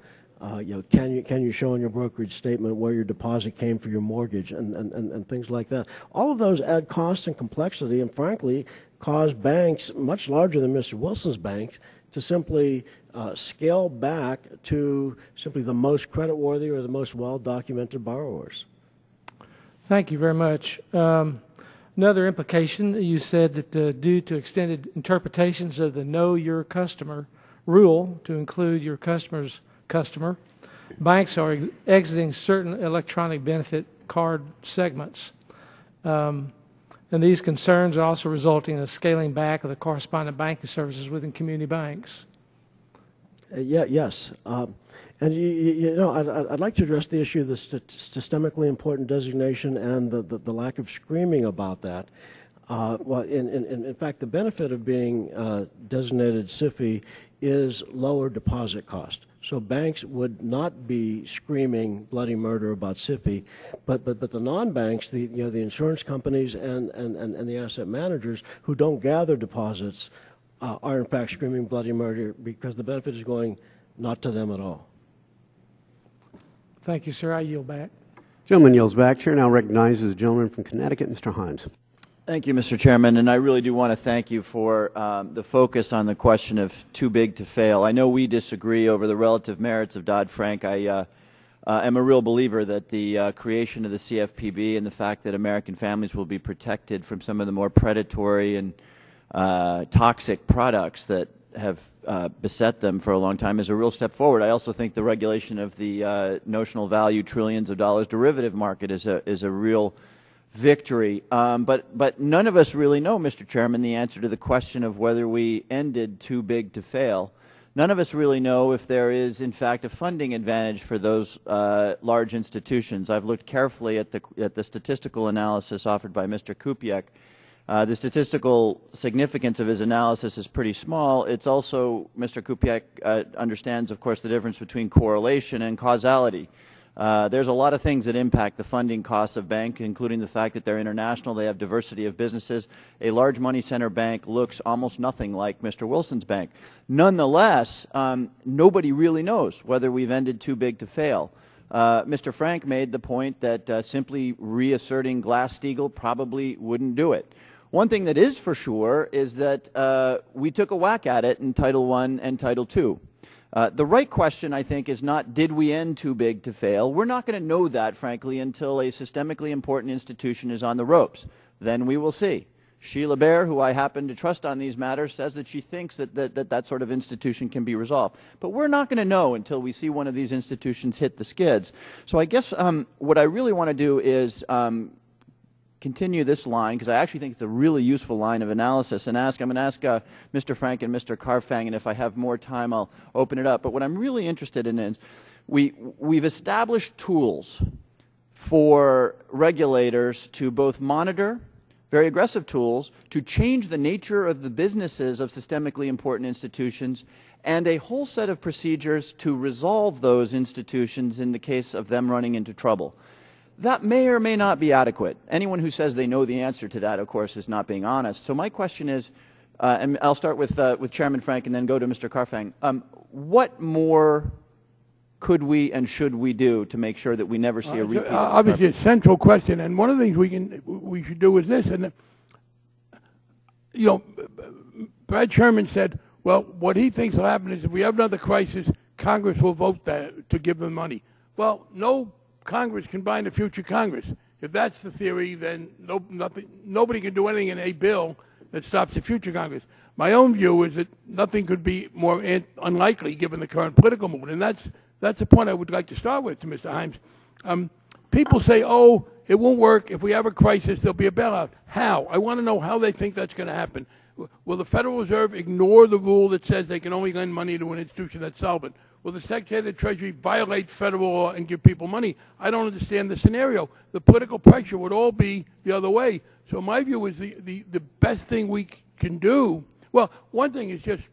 can you show in your brokerage statement where your deposit came for your mortgage, and things like that. All of those add cost and complexity, and frankly cause banks much larger than Mr. Wilson's banks to simply scale back to simply the most creditworthy or the most well-documented borrowers. Thank you very much. Another implication, you said that due to extended interpretations of the Know Your Customer rule to include your customer's customer, banks are exiting certain electronic benefit card segments. And these concerns are also resulting in a scaling back of the correspondent banking services within community banks. Yes. And I'd like to address the issue of the systemically important designation and the lack of screaming about that. Well, in fact, the benefit of being designated SIFI is lower deposit cost. So banks would not be screaming bloody murder about SIFI, but the non-banks, the insurance companies and the asset managers who don't gather deposits are in fact screaming bloody murder because the benefit is going not to them at all. Thank you, sir. I yield back. Gentleman yields back. Chair now recognizes the gentleman from Connecticut, Mr. Himes. Thank you, Mr. Chairman, and I really do want to thank you for the focus on the question of too big to fail. I know we disagree over the relative merits of Dodd-Frank. I am a real believer that the creation of the CFPB and the fact that American families will be protected from some of the more predatory and toxic products that have beset them for a long time is a real step forward. I also think the regulation of the notional value trillions of dollars derivative market is a real victory. But none of us really know, Mr. Chairman, the answer to the question of whether we ended too big to fail. None of us really know if there is, in fact, a funding advantage for those large institutions. I've looked carefully at the statistical analysis offered by Mr. Kupiec. The statistical significance of his analysis is pretty small. It's also, Mr. Kupiec understands, of course, the difference between correlation and causality. There's a lot of things that impact the funding costs of banks, including the fact that they're international, they have diversity of businesses. A large money center bank looks almost nothing like Mr. Wilson's bank. Nonetheless, nobody really knows whether we've ended too big to fail. Mr. Frank made the point that simply reasserting Glass-Steagall probably wouldn't do it. One thing that is for sure is that we took a whack at it in Title I and Title II. The right question, I think, is not did we end too big to fail. We're not going to know that, frankly, until a systemically important institution is on the ropes. Then we will see. Sheila Bair, who I happen to trust on these matters, says that she thinks that sort of institution can be resolved. But we're not going to know until we see one of these institutions hit the skids. So I guess what I really want to do is continue this line, because I actually think it's a really useful line of analysis, and I'm going to ask Mr. Frank and Mr. Carfang, and if I have more time, I'll open it up. But what I'm really interested in is we've established tools for regulators to both monitor, very aggressive tools, to change the nature of the businesses of systemically important institutions, and a whole set of procedures to resolve those institutions in the case of them running into trouble. That may or may not be adequate. Anyone who says they know the answer to that, of course, is not being honest. So my question is, and I'll start with Chairman Frank and then go to Mr. Carfang, what more could we and should we do to make sure that we never see a repeat? Obviously, a central question, and one of the things we should do is this. And you know, Brad Sherman said, well, what he thinks will happen is if we have another crisis, Congress will vote to give them money. Well, no Congress can bind a future Congress. If that's the theory, then nobody can do anything in a bill that stops the future Congress. My own view is that nothing could be more unlikely given the current political mood, and that's a point I would like to start with to Mr. Himes. People say, oh, it won't work. If we have a crisis, there'll be a bailout. How? I want to know how they think that's going to happen. Will the Federal Reserve ignore the rule that says they can only lend money to an institution that's solvent? Will the Secretary of the Treasury violate federal law and give people money? I don't understand the scenario. The political pressure would all be the other way. So my view is the best thing we can do, well, one thing is just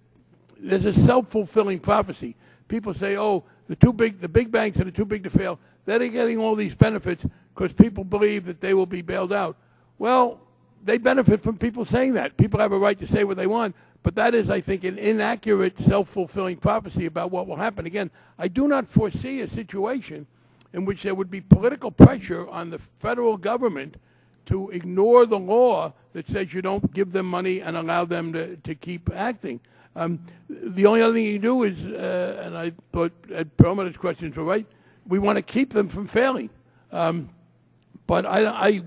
there's a self-fulfilling prophecy. People say, oh, the big banks that are too big to fail, they're getting all these benefits because people believe that they will be bailed out. Well, they benefit from people saying that. People have a right to say what they want. But that is, I think, an inaccurate, self-fulfilling prophecy about what will happen. Again, I do not foresee a situation in which there would be political pressure on the federal government to ignore the law that says you don't give them money and allow them to keep acting. The only other thing you do is, and I thought Ed Perlmutter's questions were right, we want to keep them from failing. But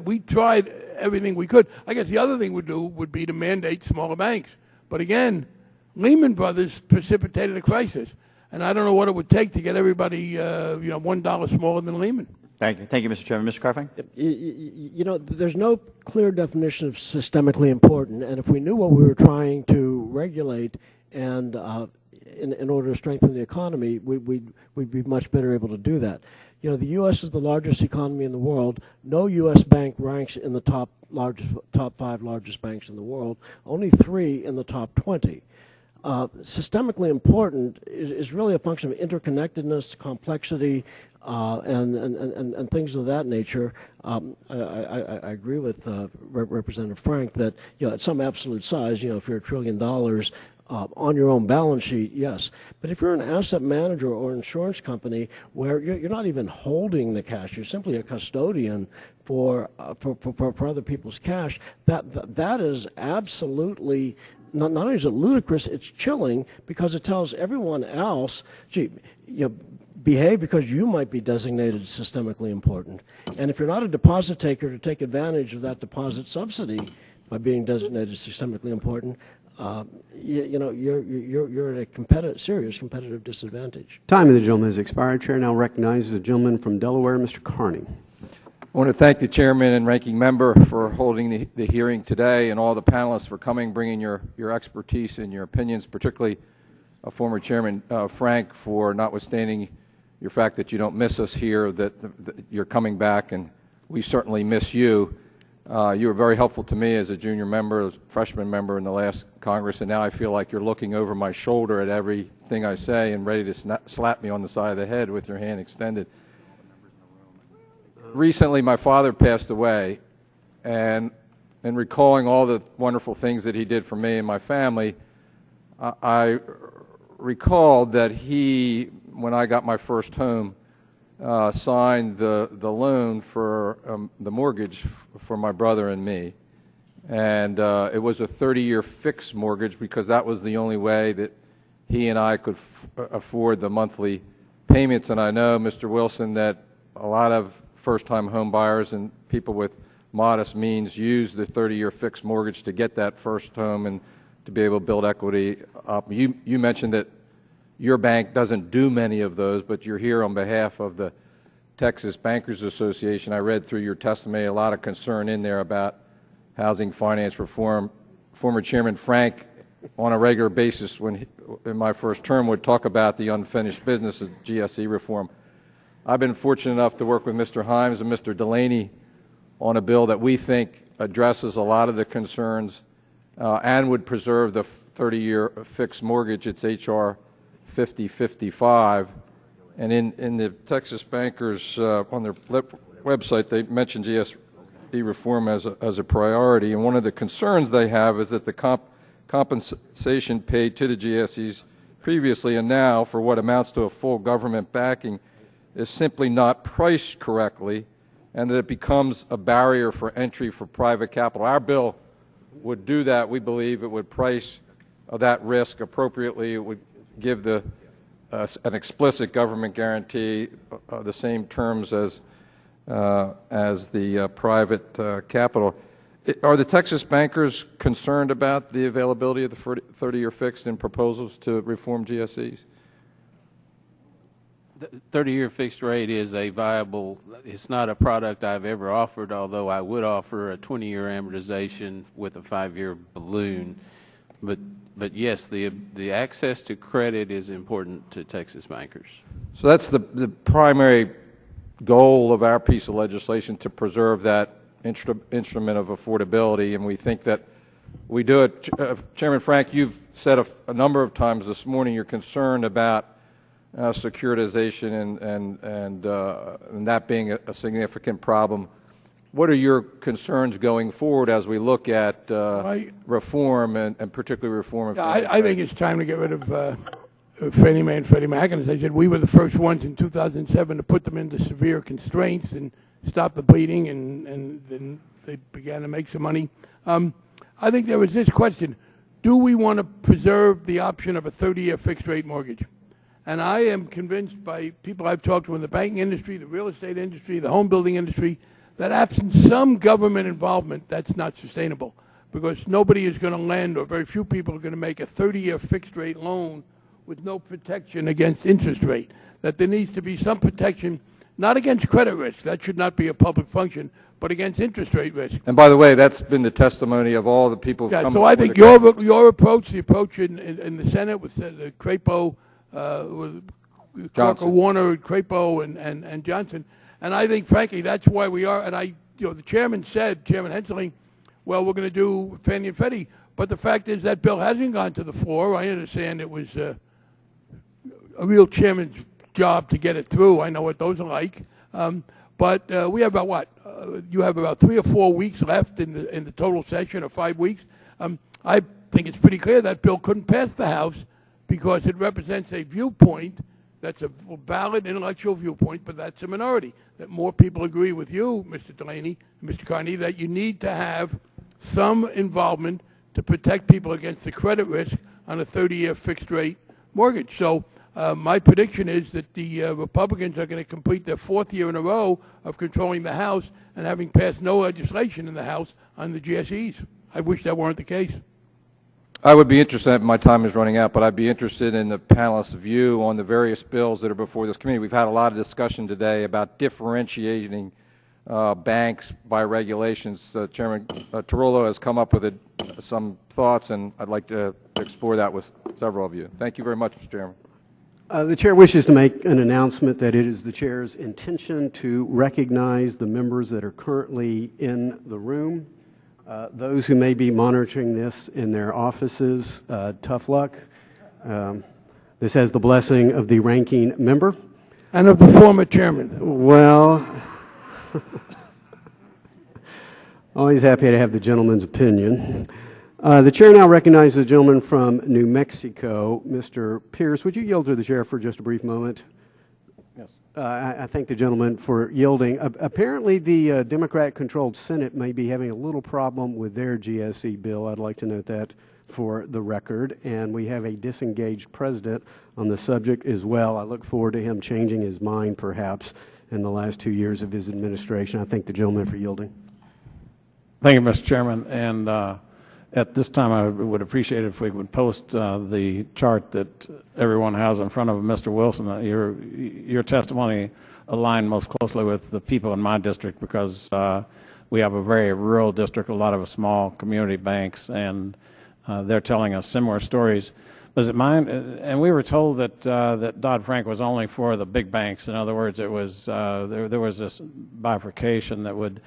we tried everything we could. I guess the other thing we'd do would be to mandate smaller banks. But again, Lehman Brothers precipitated a crisis, and I don't know what it would take to get everybody, $1 smaller than Lehman. Thank you. Thank you, Mr. Chairman. Mr. Carfang? You know, there's no clear definition of systemically important, and if we knew what we were trying to regulate and in order to strengthen the economy, we'd be much better able to do that. You know, the U.S. is the largest economy in the world. No U.S. bank ranks in the top 5 largest banks in the world. Only 3 in the top 20. Systemically important is really a function of interconnectedness, complexity, and things of that nature. I agree with Representative Frank that, you know, at some absolute size, you know, if you're $1 trillion on your own balance sheet, yes. But if you're an asset manager or insurance company where you're not even holding the cash, you're simply a custodian for other people's cash, that is absolutely not only is it ludicrous, it's chilling because it tells everyone else, gee, you know, behave because you might be designated systemically important. And if you're not a deposit taker to take advantage of that deposit subsidy by being designated systemically important, you're at a serious competitive disadvantage. Time of the gentleman has expired. Chair now recognizes the gentleman from Delaware, Mr. Carney. I want to thank the chairman and ranking member for holding the hearing today, and all the panelists for coming, bringing your expertise and your opinions, particularly former Chairman Frank, for notwithstanding your fact that you don't miss us here, that you're coming back, and we certainly miss you. You were very helpful to me as a junior member, freshman member in the last Congress, and now I feel like you're looking over my shoulder at everything I say and ready to slap me on the side of the head with your hand extended. Recently, my father passed away, and in recalling all the wonderful things that he did for me and my family, I recalled that he, when I got my first home, signed the loan for the mortgage for my brother and me. And it was a 30-year fixed mortgage because that was the only way that he and I could afford the monthly payments. And I know, Mr. Wilson, that a lot of first-time home buyers and people with modest means use the 30-year fixed mortgage to get that first home and to be able to build equity up. You mentioned that your bank doesn't do many of those, but you're here on behalf of the Texas Bankers Association. I read through your testimony a lot of concern in there about housing finance reform. Former Chairman Frank, on a regular basis when in my first term, would talk about the unfinished business of GSE reform. I've been fortunate enough to work with Mr. Himes and Mr. Delaney on a bill that we think addresses a lot of the concerns and would preserve the 30-year fixed mortgage. It's H.R. 5055. And in the Texas Bankers, on their website, they mention GSE reform as a priority. And one of the concerns they have is that the compensation paid to the GSEs previously and now for what amounts to a full government backing is simply not priced correctly, and that it becomes a barrier for entry for private capital. Our bill would do that. We believe it would price that risk appropriately. It would give an explicit government guarantee, the same terms as the private capital. Are the Texas bankers concerned about the availability of the 30-year fixed in proposals to reform GSEs? The 30-year fixed rate is a viable, it's not a product I've ever offered, although I would offer a 20-year amortization with a 5-year balloon. But yes, the access to credit is important to Texas bankers. So that's the primary goal of our piece of legislation, to preserve that instrument of affordability, and we think that we do it. Chairman Frank, you've said a number of times this morning you're concerned about securitization and that being a significant problem. What are your concerns going forward as we look at reform and particularly reform of I think it's time to get rid of Fannie Mae and Freddie Mac. And as I said, we were the first ones in 2007 to put them into severe constraints and stop the bleeding, and then they began to make some money. I think there was this question: do we want to preserve the option of a 30-year fixed-rate mortgage? And I am convinced by people I've talked to in the banking industry, the real estate industry, the home building industry, that absent some government involvement, that's not sustainable, because nobody is going to lend, or very few people are going to make a 30-year fixed-rate loan with no protection against interest rate. That there needs to be some protection, not against credit risk, that should not be a public function, but against interest rate risk. And by the way, that's been the testimony of all the people who've come. So I think your approach, the approach in the Senate with Crapo, with Walker, Warner, Crapo, and Johnson, and I think, frankly, that's why we are. And the chairman said, Chairman Hensling, well, we're going to do Fannie and Freddie, but the fact is that bill hasn't gone to the floor. I understand it was a real chairman's job to get it through. I know what those are like. But we have about what? You have about 3 or 4 weeks left in the total session, or 5 weeks. I think it's pretty clear that bill couldn't pass the House because it represents a viewpoint that's a valid intellectual viewpoint, but that's a minority. That more people agree with you, Mr. Delaney and Mr. Carney, that you need to have some involvement to protect people against the credit risk on a 30-year fixed-rate mortgage. So my prediction is that the Republicans are going to complete their 4th year in a row of controlling the House and having passed no legislation in the House on the GSEs. I wish that weren't the case. I would be interested, my time is running out, but I'd be interested in the panelists' view on the various bills that are before this committee. We've had a lot of discussion today about differentiating banks by regulations. Chairman Tarullo has come up with some thoughts, and I'd like to explore that with several of you. Thank you very much, Mr. Chairman. The Chair wishes to make an announcement that it is the Chair's intention to recognize the members that are currently in the room. Those who may be monitoring this in their offices, tough luck. This has the blessing of the ranking member. And of the former chairman. Well, always happy to have the gentleman's opinion. The Chair now recognizes the gentleman from New Mexico, Mr. Pierce. Would you yield to the Chair for just a brief moment? Yes. I thank the gentleman for yielding. Apparently, the Democrat-controlled Senate may be having a little problem with their GSE bill. I'd like to note that for the record. And we have a disengaged president on the subject as well. I look forward to him changing his mind, perhaps, in the last 2 years of his administration. I thank the gentleman for yielding. Thank you, Mr. Chairman. And at this time, I would appreciate it if we would post the chart that everyone has in front of Mr. Wilson. Your testimony aligned most closely with the people in my district because we have a very rural district, a lot of small community banks, and they're telling us similar stories. Was it mine? And we were told that that Dodd-Frank was only for the big banks. In other words, it was there was this bifurcation that would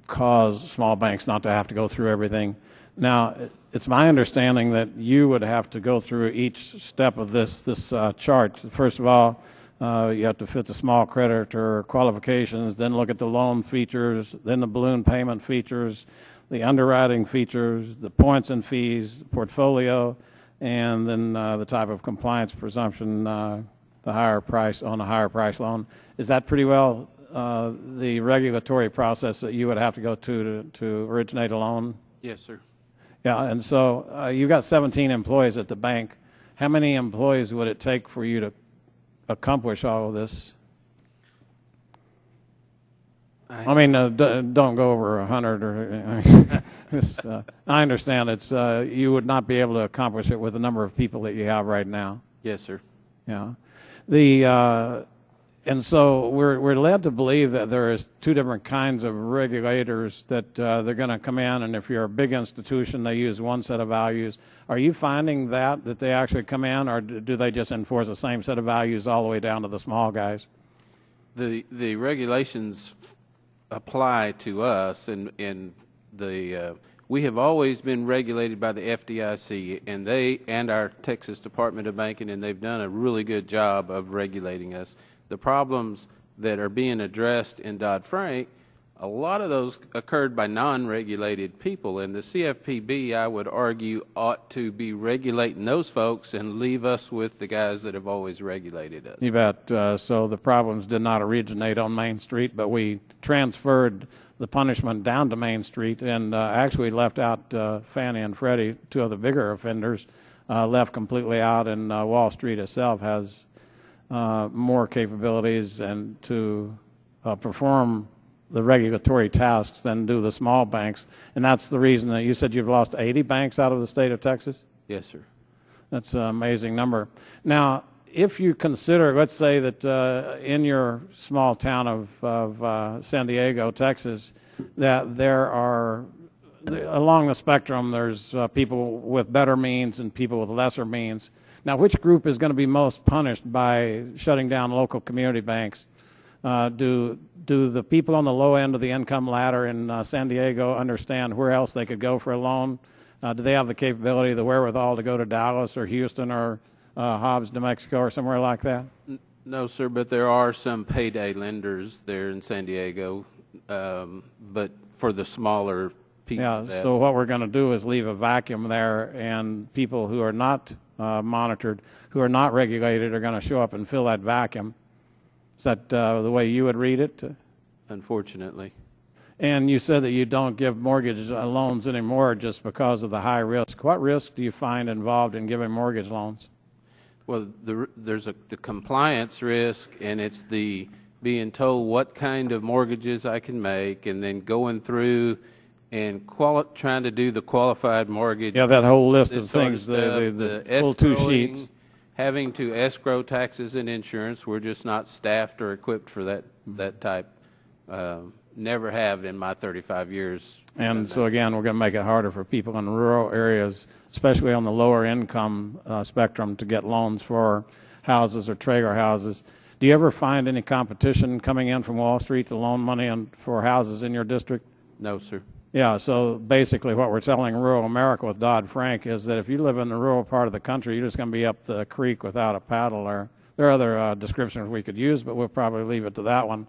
cause small banks not to have to go through everything. Now, it's my understanding that you would have to go through each step of this chart. First of all, you have to fit the small creditor qualifications, then look at the loan features, then the balloon payment features, the underwriting features, the points and fees, the portfolio, and then the type of compliance presumption, the higher price on a higher price loan. Is that pretty well the regulatory process that you would have to go to originate a loan? Yes, sir. Yeah, and so you've got 17 employees at the bank. How many employees would it take for you to accomplish all of this? I mean, don't go over 100 or. I understand it's you would not be able to accomplish it with the number of people that you have right now. Yes, sir. Yeah, and so we're led to believe that there is two different kinds of regulators that they're going to come in, and if you're a big institution, they use one set of values. Are you finding that they actually come in, or do they just enforce the same set of values all the way down to the small guys? The regulations apply to us, and we have always been regulated by the FDIC, and they and our Texas Department of Banking, and they've done a really good job of regulating us. The problems that are being addressed in Dodd-Frank, a lot of those occurred by non-regulated people, and the CFPB, I would argue, ought to be regulating those folks and leave us with the guys that have always regulated us. You bet. So the problems did not originate on Main Street, but we transferred the punishment down to Main Street and actually left out Fannie and Freddie, two of the bigger offenders, left completely out, and Wall Street itself has more capabilities and to perform the regulatory tasks than do the small banks. And that's the reason that you said you've lost 80 banks out of the state of Texas? Yes, sir. That's an amazing number. Now, if you consider, let's say that in your small town of San Diego, Texas, that there are, along the spectrum, there's people with better means and people with lesser means. Now, which group is going to be most punished by shutting down local community banks? Do the people on the low end of the income ladder in San Diego understand where else they could go for a loan? Do they have the capability, the wherewithal to go to Dallas or Houston or Hobbs, New Mexico, or somewhere like that? No, sir, but there are some payday lenders there in San Diego, but for the smaller people. Yeah, so what we're going to do is leave a vacuum there, and people who are not monitored, who are not regulated, are going to show up and fill that vacuum. Is that the way you would read it? Unfortunately. And you said that you don't give mortgage loans anymore just because of the high risk. What risk do you find involved in giving mortgage loans? Well, there's the compliance risk, and it's the being told what kind of mortgages I can make, and then going through and trying to do the qualified mortgage. Yeah, that whole list of things, the full 2 sheets. Having to escrow taxes and insurance. We're just not staffed or equipped for that type. Never have in my 35 years. And so again, we're going to make it harder for people in rural areas, especially on the lower income spectrum, to get loans for houses or trailer houses. Do you ever find any competition coming in from Wall Street to loan money for houses in your district? No, sir. Yeah, so basically what we're telling rural America with Dodd-Frank is that if you live in the rural part of the country, you're just going to be up the creek without a paddle. Or there are other descriptions we could use, but we'll probably leave it to that one.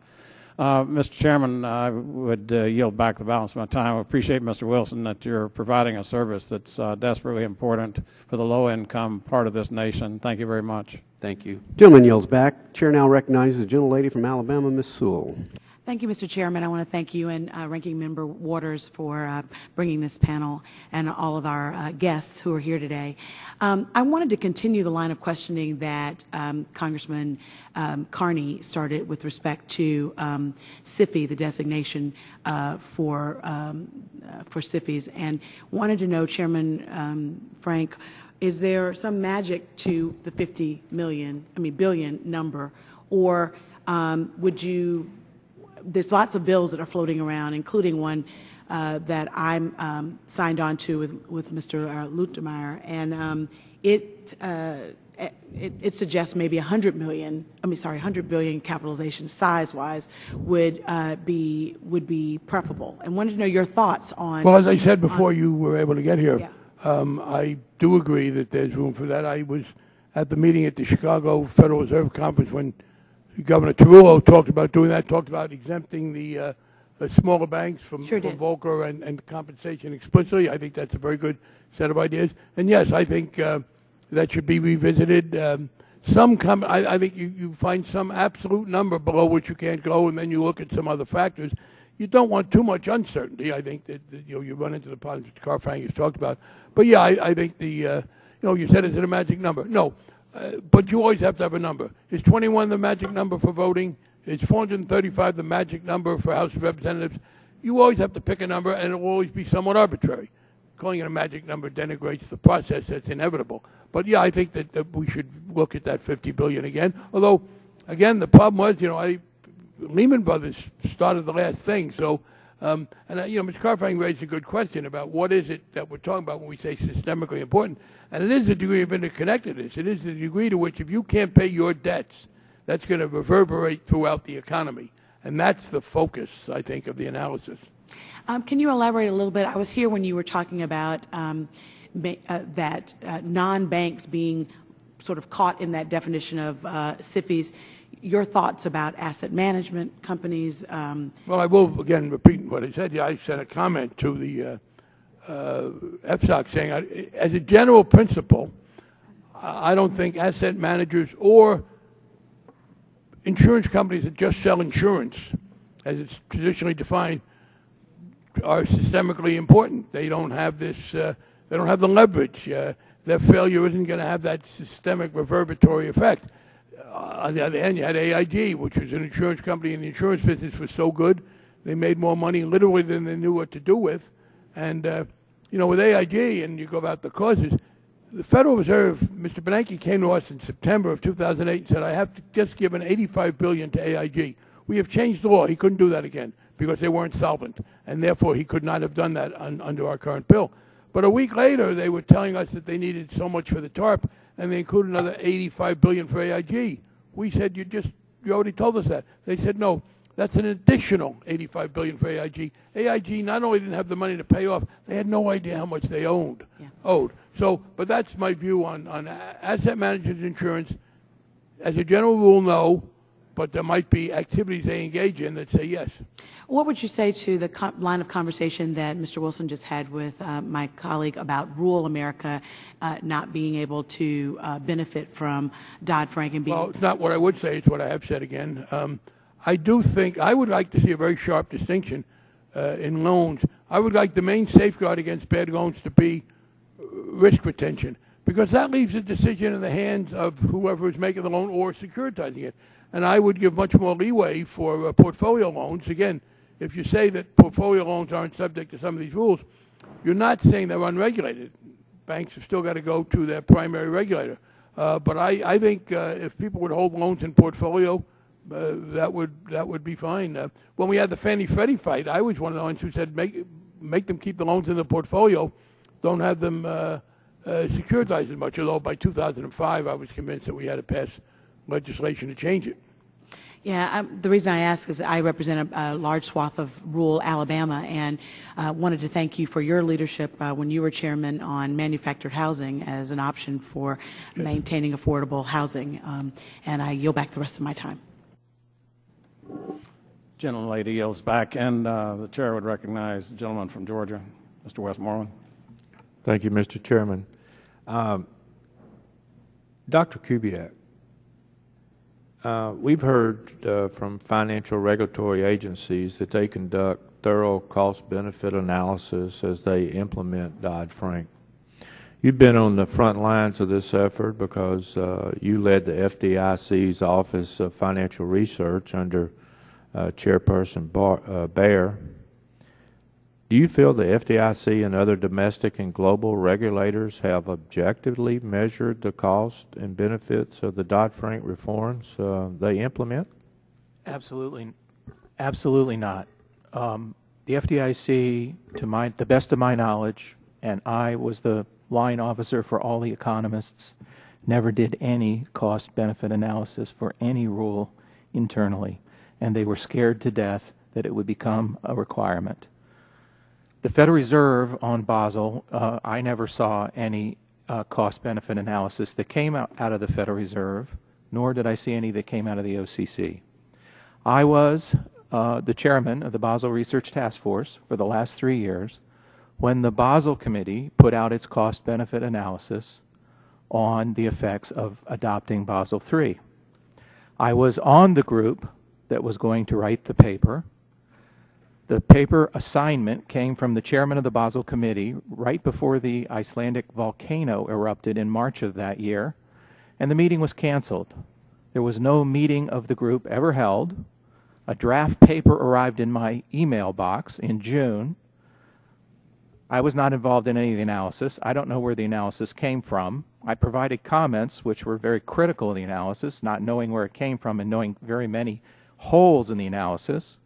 Mr. Chairman, I would yield back the balance of my time. I appreciate, Mr. Wilson, that you're providing a service that's desperately important for the low-income part of this nation. Thank you very much. Thank you. Gentleman yields back. Chair now recognizes the gentlelady from Alabama, Ms. Sewell. Thank you, Mr. Chairman. I want to thank you and Ranking Member Waters for bringing this panel and all of our guests who are here today. I wanted to continue the line of questioning that Congressman Carney started with respect to SIFI, the designation for SIFIs, and wanted to know, Chairman Frank, is there some magic to the billion number, or would you? There's lots of bills that are floating around, including one that I'm signed on to with Mr. Luetkemeyer, and it suggests maybe 100 billion capitalization size-wise would be preferable. And wanted to know your thoughts on. Well, as I said before you were able to get here, yeah. I do agree that there's room for that. I was at the meeting at the Chicago Federal Reserve Conference when Governor Tarullo talked about doing that, talked about exempting the smaller banks from Volcker and compensation explicitly. I think that's a very good set of ideas. And yes, I think that should be revisited. I think you find some absolute number below which you can't go, and then you look at some other factors. You don't want too much uncertainty. I think that you run into the problems Mr. Carfang has talked about. But yeah, I think you said it's a magic number. No. But you always have to have a number. Is 21 the magic number for voting? Is 435 the magic number for House of Representatives? You always have to pick a number, and it will always be somewhat arbitrary. Calling it a magic number denigrates the process. That's inevitable. But yeah, I think that we should look at that $50 billion again. Although, again, the problem was, Lehman Brothers started the last thing. So, Mr. Carfang raised a good question about what is it that we're talking about when we say systemically important. And it is the degree of interconnectedness. It is the degree to which if you can't pay your debts, that's going to reverberate throughout the economy. And that's the focus, I think, of the analysis. Can you elaborate a little bit? I was here when you were talking about that non-banks being sort of caught in that definition of SIFIs. Your thoughts about asset management companies? Well, I will, again, repeat what I said. Yeah, I sent a comment to the FSOC saying, as a general principle, I don't think asset managers or insurance companies that just sell insurance, as it's traditionally defined, are systemically important. They don't have this. They don't have the leverage. Their failure isn't going to have that systemic reverberatory effect. On the other hand, you had AIG, which was an insurance company, and the insurance business was so good, they made more money literally than they knew what to do with. And, with AIG, and you go about the causes, the Federal Reserve, Mr. Bernanke came to us in September of 2008 and said, I have to just give an $85 billion to AIG. We have changed the law. He couldn't do that again because they weren't solvent, and therefore he could not have done that under our current bill. But a week later, they were telling us that they needed so much for the TARP, and they included another $85 billion for AIG. We said, you already told us that. They said, no, that's an additional $85 billion for AIG. AIG not only didn't have the money to pay off, they had no idea how much they owed. So, but that's my view on asset managers insurance. As a general rule, no, but there might be activities they engage in that say yes. What would you say to the line of conversation that Mr. Wilson just had with my colleague about rural America not being able to benefit from Dodd-Frank and being... Well, it's not what I would say. It's what I have said again. I do think I would like to see a very sharp distinction in loans. I would like the main safeguard against bad loans to be risk retention, because that leaves the decision in the hands of whoever is making the loan or securitizing it. And I would give much more leeway for portfolio loans. Again, if you say that portfolio loans aren't subject to some of these rules, you're not saying they're unregulated. Banks have still got to go to their primary regulator. But I think if people would hold loans in portfolio, that would be fine. When we had the Fannie-Freddie fight, I was one of the ones who said make them keep the loans in the portfolio, don't have them securitized as much. Although by 2005, I was convinced that we had to pass legislation to change it. Yeah, the reason I ask is I represent a large swath of rural Alabama, and wanted to thank you for your leadership when you were chairman on manufactured housing as an option for maintaining affordable housing. And I yield back the rest of my time. Gentlelady yields back, and the chair would recognize the gentleman from Georgia, Mr. Westmoreland. Thank you, Mr. Chairman. Dr. Kubiak, We've heard from financial regulatory agencies that they conduct thorough cost-benefit analysis as they implement Dodd-Frank. You've been on the front lines of this effort because you led the FDIC's Office of Financial Research under Chairperson Baer. Do you feel the FDIC and other domestic and global regulators have objectively measured the cost and benefits of the Dodd-Frank reforms they implement? Absolutely not. The FDIC, to the best of my knowledge, and I was the line officer for all the economists, never did any cost-benefit analysis for any rule internally, and they were scared to death that it would become a requirement. The Federal Reserve on Basel, I never saw any cost-benefit analysis that came out of the Federal Reserve, nor did I see any that came out of the OCC. I was the chairman of the Basel Research Task Force for the last 3 years when the Basel Committee put out its cost-benefit analysis on the effects of adopting Basel III. I was on the group that was going to write the paper. The paper assignment came from the chairman of the Basel Committee right before the Icelandic volcano erupted in March of that year, and the meeting was canceled. There was no meeting of the group ever held. A draft paper arrived in my email box in June. I was not involved in any of the analysis. I don't know where the analysis came from. I provided comments which were very critical of the analysis, not knowing where it came from and knowing very many holes in the analysis.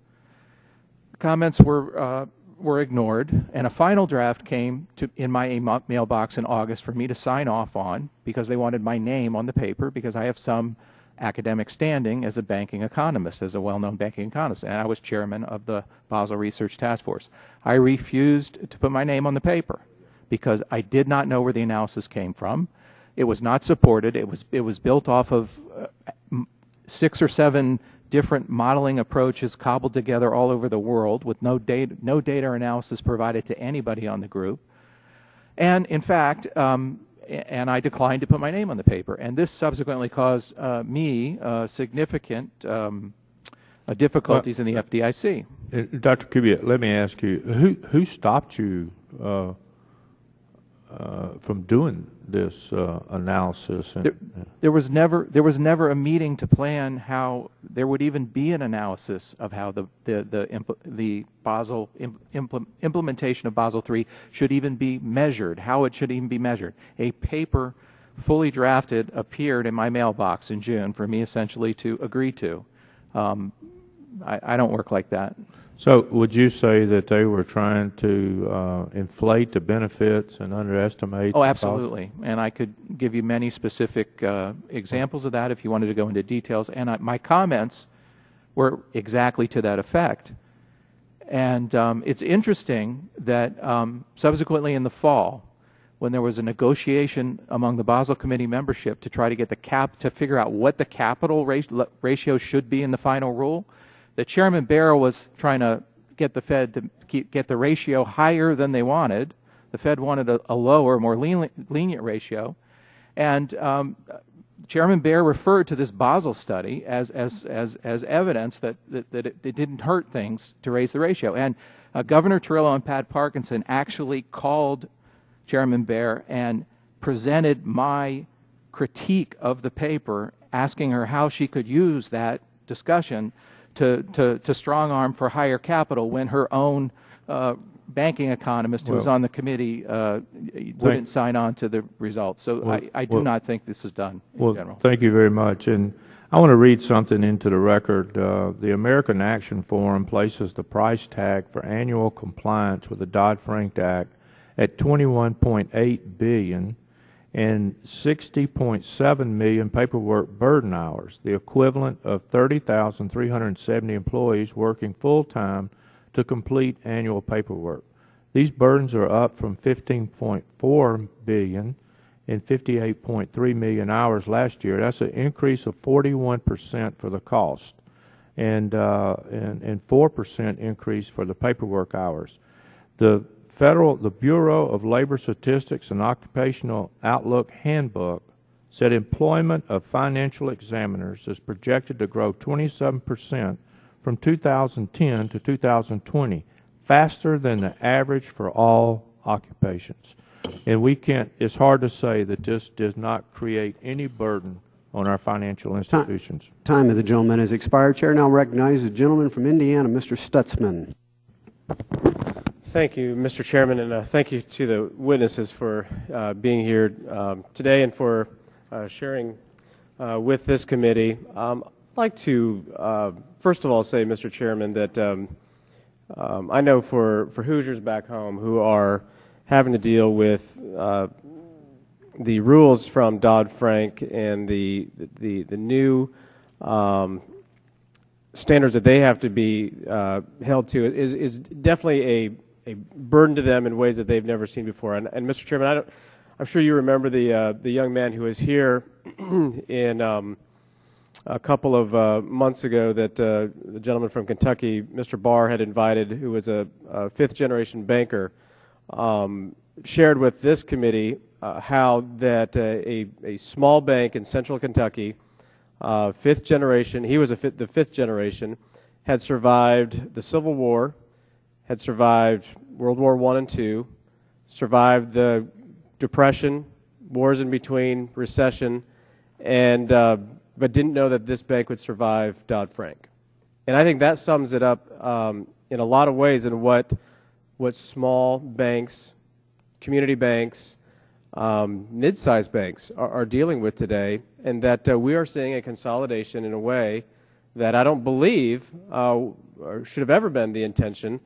Comments were ignored, and a final draft came in my mailbox in August for me to sign off on because they wanted my name on the paper because I have some academic standing as a banking economist, as a well-known banking economist, and I was chairman of the Basel Research Task Force. I refused to put my name on the paper because I did not know where the analysis came from. It was not supported. It was built off of 6 or 7 different modeling approaches cobbled together all over the world with no data or analysis provided to anybody on the group. And in fact, and I declined to put my name on the paper. And this subsequently caused me significant difficulties in the FDIC. Dr. Kubiak, let me ask you, who stopped you from doing this analysis? There was never a meeting to plan how there would even be an analysis of how the Basel implementation of Basel III should even be measured, how it should even be measured. A paper fully drafted appeared in my mailbox in June for me essentially to agree to. I don't work like that. So would you say that they were trying to inflate the benefits and underestimate the cost? Absolutely. And I could give you many specific examples of that if you wanted to go into details. And my comments were exactly to that effect. And it's interesting that subsequently in the fall, when there was a negotiation among the Basel Committee membership to try to get to figure out what the capital ratio should be in the final rule, the Chairman Baer was trying to get the Fed to get the ratio higher than they wanted. The Fed wanted a lower, more lenient ratio. And Chairman Baer referred to this Basel study as evidence that it didn't hurt things to raise the ratio. And Governor Torello and Pat Parkinson actually called Chairman Baer and presented my critique of the paper, asking her how she could use that discussion to strong-arm for higher capital when her own banking economist who was on the committee wouldn't sign on to the results. So I do not think this is done in general. Thank you very much. And I want to read something into the record. The American Action Forum places the price tag for annual compliance with the Dodd-Frank Act at $21.8 billion and 60.7 million paperwork burden hours, the equivalent of 30,370 employees working full-time to complete annual paperwork. These burdens are up from 15.4 billion and 58.3 million hours last year. That's an increase of 41% for the cost and 4% increase for the paperwork hours. The Bureau of Labor Statistics and Occupational Outlook Handbook said employment of financial examiners is projected to grow 27% from 2010 to 2020, faster than the average for all occupations. And it's hard to say that this does not create any burden on our financial institutions. Time of the gentleman has expired. Chair now recognizes the gentleman from Indiana, Mr. Stutzman. Thank you, Mr. Chairman, and thank you to the witnesses for being here today and for sharing with this committee. I'd like to, first of all, say, Mr. Chairman, that I know for Hoosiers back home who are having to deal with the rules from Dodd-Frank and the new standards that they have to be held to is definitely a burden to them in ways that they've never seen before. And Mr. Chairman, I'm sure you remember the young man who was here in a couple of months ago that the gentleman from Kentucky, Mr. Barr, had invited, who was a fifth-generation banker, shared with this committee how that a small bank in central Kentucky, fifth generation, he was the fifth generation, had survived the Civil War, had survived World War I and II, survived the Depression, wars in between, recession, and but didn't know that this bank would survive Dodd-Frank. And I think that sums it up in a lot of ways in what small banks, community banks, mid-sized banks are dealing with today, and that we are seeing a consolidation in a way that I don't believe or should have ever been the intention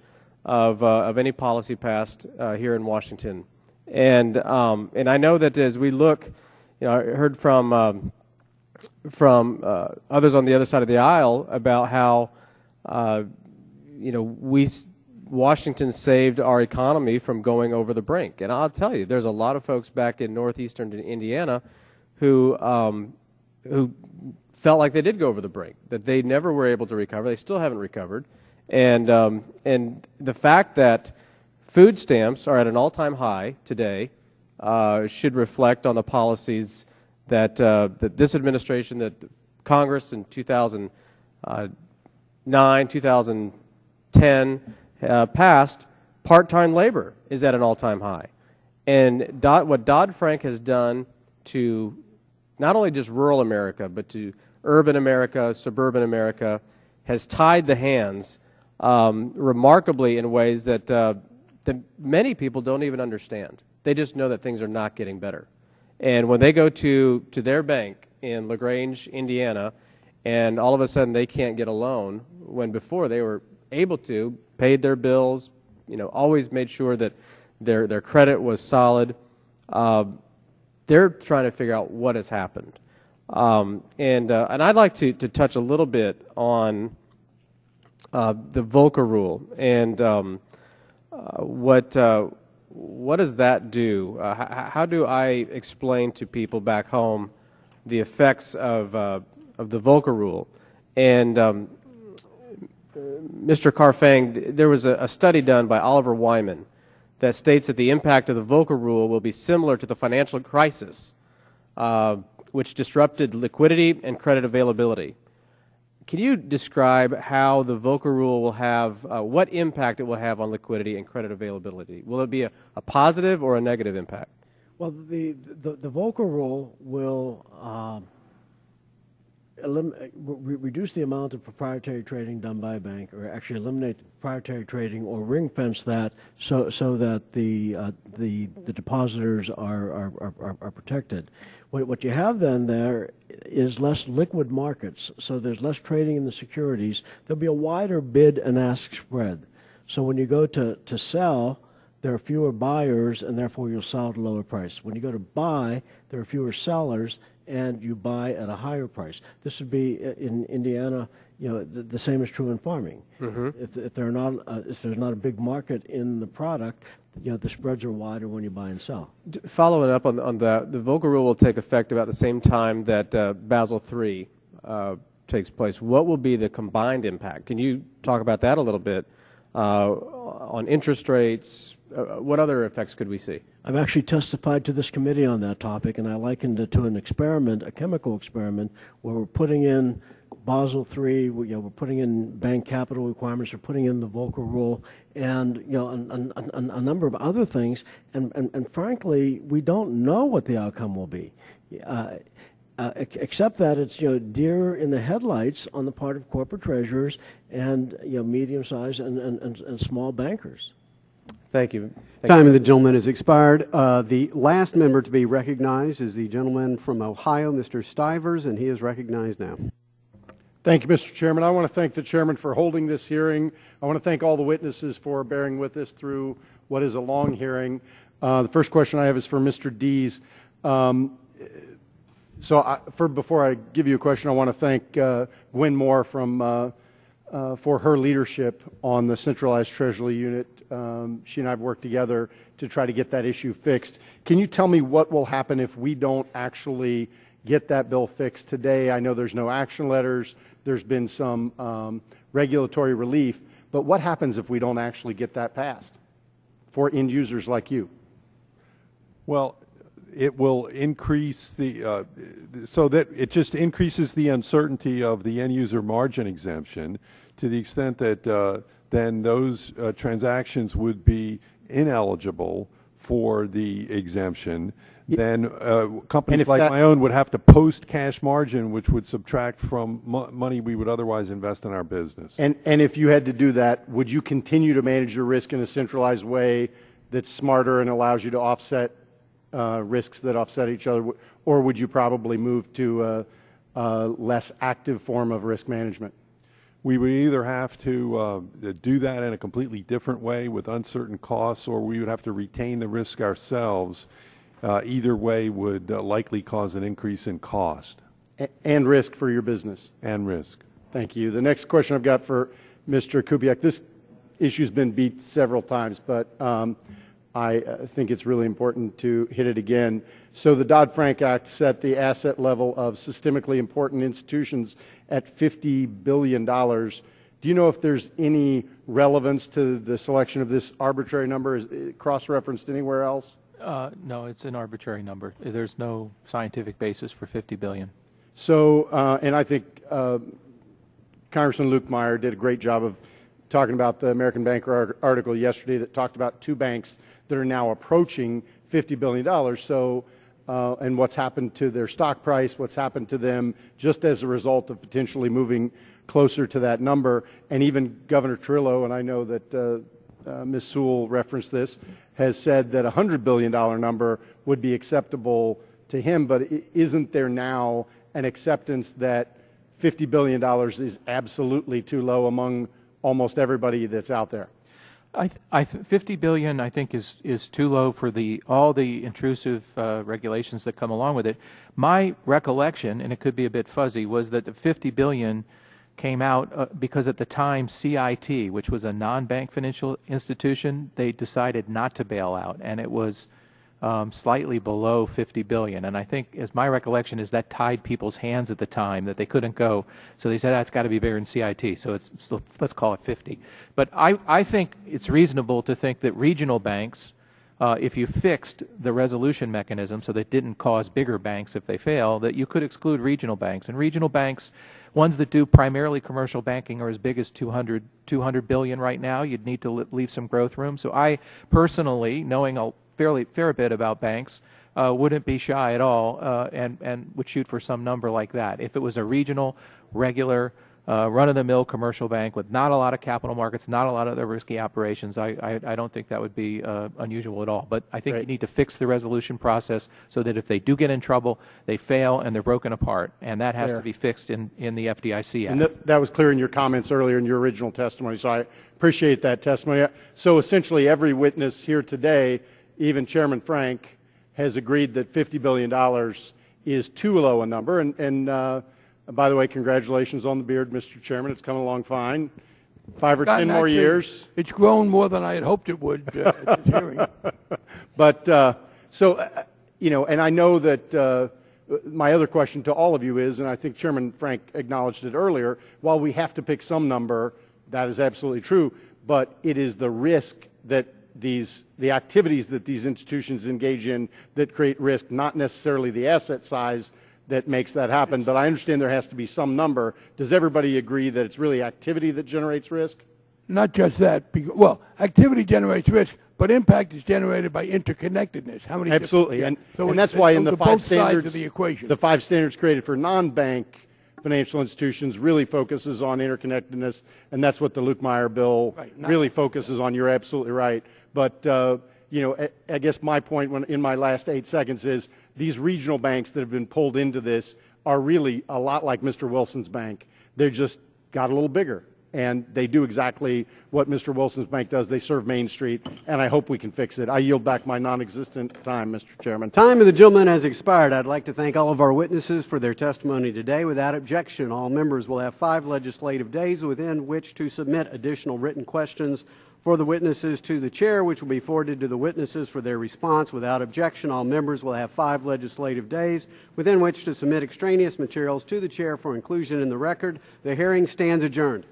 of any policy passed here in Washington. And I know that as we look, I heard from others on the other side of the aisle about how Washington saved our economy from going over the brink. And I'll tell you, there's a lot of folks back in northeastern Indiana who felt like they did go over the brink, that they never were able to recover. They still haven't recovered. And the fact that food stamps are at an all-time high today should reflect on the policies that this administration, that Congress in 2009, 2010 passed. Part-time labor is at an all-time high. And what Dodd-Frank has done to not only just rural America, but to urban America, suburban America, has tied the hands remarkably in ways that many people don't even understand. They just know that things are not getting better. And when they go to their bank in LaGrange, Indiana, and all of a sudden they can't get a loan, when before they were able to, paid their bills, always made sure that their credit was solid, they're trying to figure out what has happened. And I'd like to touch a little bit on the Volcker Rule and what does that do? How do I explain to people back home the effects of the Volcker Rule? And Mr. Carfang, there was a study done by Oliver Wyman that states that the impact of the Volcker Rule will be similar to the financial crisis, which disrupted liquidity and credit availability. Can you describe how the Volcker Rule will have, what impact it will have on liquidity and credit availability? Will it be a positive or a negative impact? Well, the Volcker Rule will reduce the amount of proprietary trading done by a bank, or actually eliminate proprietary trading or ring fence that so that the depositors are protected. What you have then there is less liquid markets, so there's less trading in the securities. There'll be a wider bid and ask spread. So when you go to sell, there are fewer buyers, and therefore you'll sell at a lower price. When you go to buy, there are fewer sellers, and you buy at a higher price. This would be in Indiana. The same is true in farming. Mm-hmm. If there's not a big market in the product, the spreads are wider when you buy and sell. Following up on that, the Volcker Rule will take effect about the same time that Basel III takes place. What will be the combined impact? Can you talk about that a little bit on interest rates? What other effects could we see? I've actually testified to this committee on that topic, and I likened it to an experiment, a chemical experiment, where we're putting in Basel III, we're putting in bank capital requirements, we're putting in the Volcker Rule, and a number of other things, and frankly, we don't know what the outcome will be, except that it's deer in the headlights on the part of corporate treasurers and medium-sized and small bankers. Thank you. Time of the gentleman has expired. The last member to be recognized is the gentleman from Ohio, Mr. Stivers, and he is recognized now. Thank you, Mr. Chairman. I want to thank the chairman for holding this hearing. I want to thank all the witnesses for bearing with us through what is a long hearing. The first question I have is for Mr. Dees. Before I give you a question, I want to thank Gwen Moore for her leadership on the centralized treasury unit. She and I have worked together to try to get that issue fixed. Can you tell me what will happen if we don't actually get that bill fixed today? I know there's no action letters. There's been some regulatory relief. But what happens if we don't actually get that passed for end users like you? Well, it will increase so that it just increases the uncertainty of the end user margin exemption to the extent that then those transactions would be ineligible for the exemption. Then companies like my own would have to post cash margin, which would subtract from money we would otherwise invest in our business. And if you had to do that, would you continue to manage your risk in a centralized way that's smarter and allows you to offset risks that offset each other, or would you probably move to a less active form of risk management? We would either have to do that in a completely different way with uncertain costs, or we would have to retain the risk ourselves. Either way would likely cause an increase in cost. And risk for your business. And risk. Thank you. The next question I've got for Mr. Kubiak. This issue's been beat several times, but I think it's really important to hit it again. So the Dodd-Frank Act set the asset level of systemically important institutions at $50 billion. Do you know if there's any relevance to the selection of this arbitrary number? Is it cross-referenced anywhere else? No, it's an arbitrary number. There's no scientific basis for $50 billion. So, and I think Congressman Luke Meyer did a great job of talking about the American Banker article yesterday that talked about two banks that are now approaching $50 billion. So, and what's happened to their stock price, what's happened to them just as a result of potentially moving closer to that number. And even Governor Trillo, and I know that Ms. Sewell referenced this, has said that a $100 billion number would be acceptable to him. But isn't there now an acceptance that $50 billion is absolutely too low among almost everybody that's out there? $50 billion, I think, is too low for all the intrusive regulations that come along with it. My recollection, and it could be a bit fuzzy, was that the $50 billion came out because at the time CIT, which was a non-bank financial institution, they decided not to bail out, and it was slightly below $50 billion. And I think, as my recollection is, that tied people's hands at the time that they couldn't go. So they said, it's got to be bigger than CIT, so let's call it 50. But I think it's reasonable to think that regional banks, if you fixed the resolution mechanism so that it didn't cause bigger banks if they fail, that you could exclude regional banks. And regional banks, ones that do primarily commercial banking, are as big as $200 billion right now. You'd need to leave some growth room. So I personally, knowing a fair bit about banks, wouldn't be shy at all and would shoot for some number like that. If it was a regional, regular, run-of-the-mill commercial bank with not a lot of capital markets, not a lot of other risky operations, I don't think that would be unusual at all. But I think you need to fix the resolution process so that if they do get in trouble, they fail and they're broken apart. And that has to be fixed in the FDIC Act. And that was clear in your comments earlier in your original testimony, so I appreciate that testimony. So essentially every witness here today, even Chairman Frank, has agreed that $50 billion is too low a number. And by the way, congratulations on the beard, Mr. Chairman. It's coming along fine. 5 or 10 more years. It's grown more than I had hoped it would at this hearing. But, and I know that my other question to all of you is, and I think Chairman Frank acknowledged it earlier, while we have to pick some number, that is absolutely true, but it is the risk that the activities that these institutions engage in that create risk, not necessarily the asset size that makes that happen. But I understand there has to be some number. Does everybody agree that it's really activity that generates risk? Not just that. Well, activity generates risk, but impact is generated by interconnectedness. How many? Absolutely, and that's why in the five standards, the 5 standards created for non-bank financial institutions really focuses on interconnectedness, and that's what the Lukemire bill really focuses on. You're absolutely right. But you know, I guess my point in my last 8 seconds is these regional banks that have been pulled into this are really a lot like Mr. Wilson's bank. They just got a little bigger, and they do exactly what Mr. Wilson's bank does. They serve Main Street, and I hope we can fix it. I yield back my non-existent time, Mr. Chairman. Time of the gentleman has expired. I'd like to thank all of our witnesses for their testimony today. Without objection, all members will have 5 legislative days within which to submit additional written questions for the witnesses to the chair, which will be forwarded to the witnesses for their response. Without objection, all members will have 5 legislative days within which to submit extraneous materials to the chair for inclusion in the record. The hearing stands adjourned.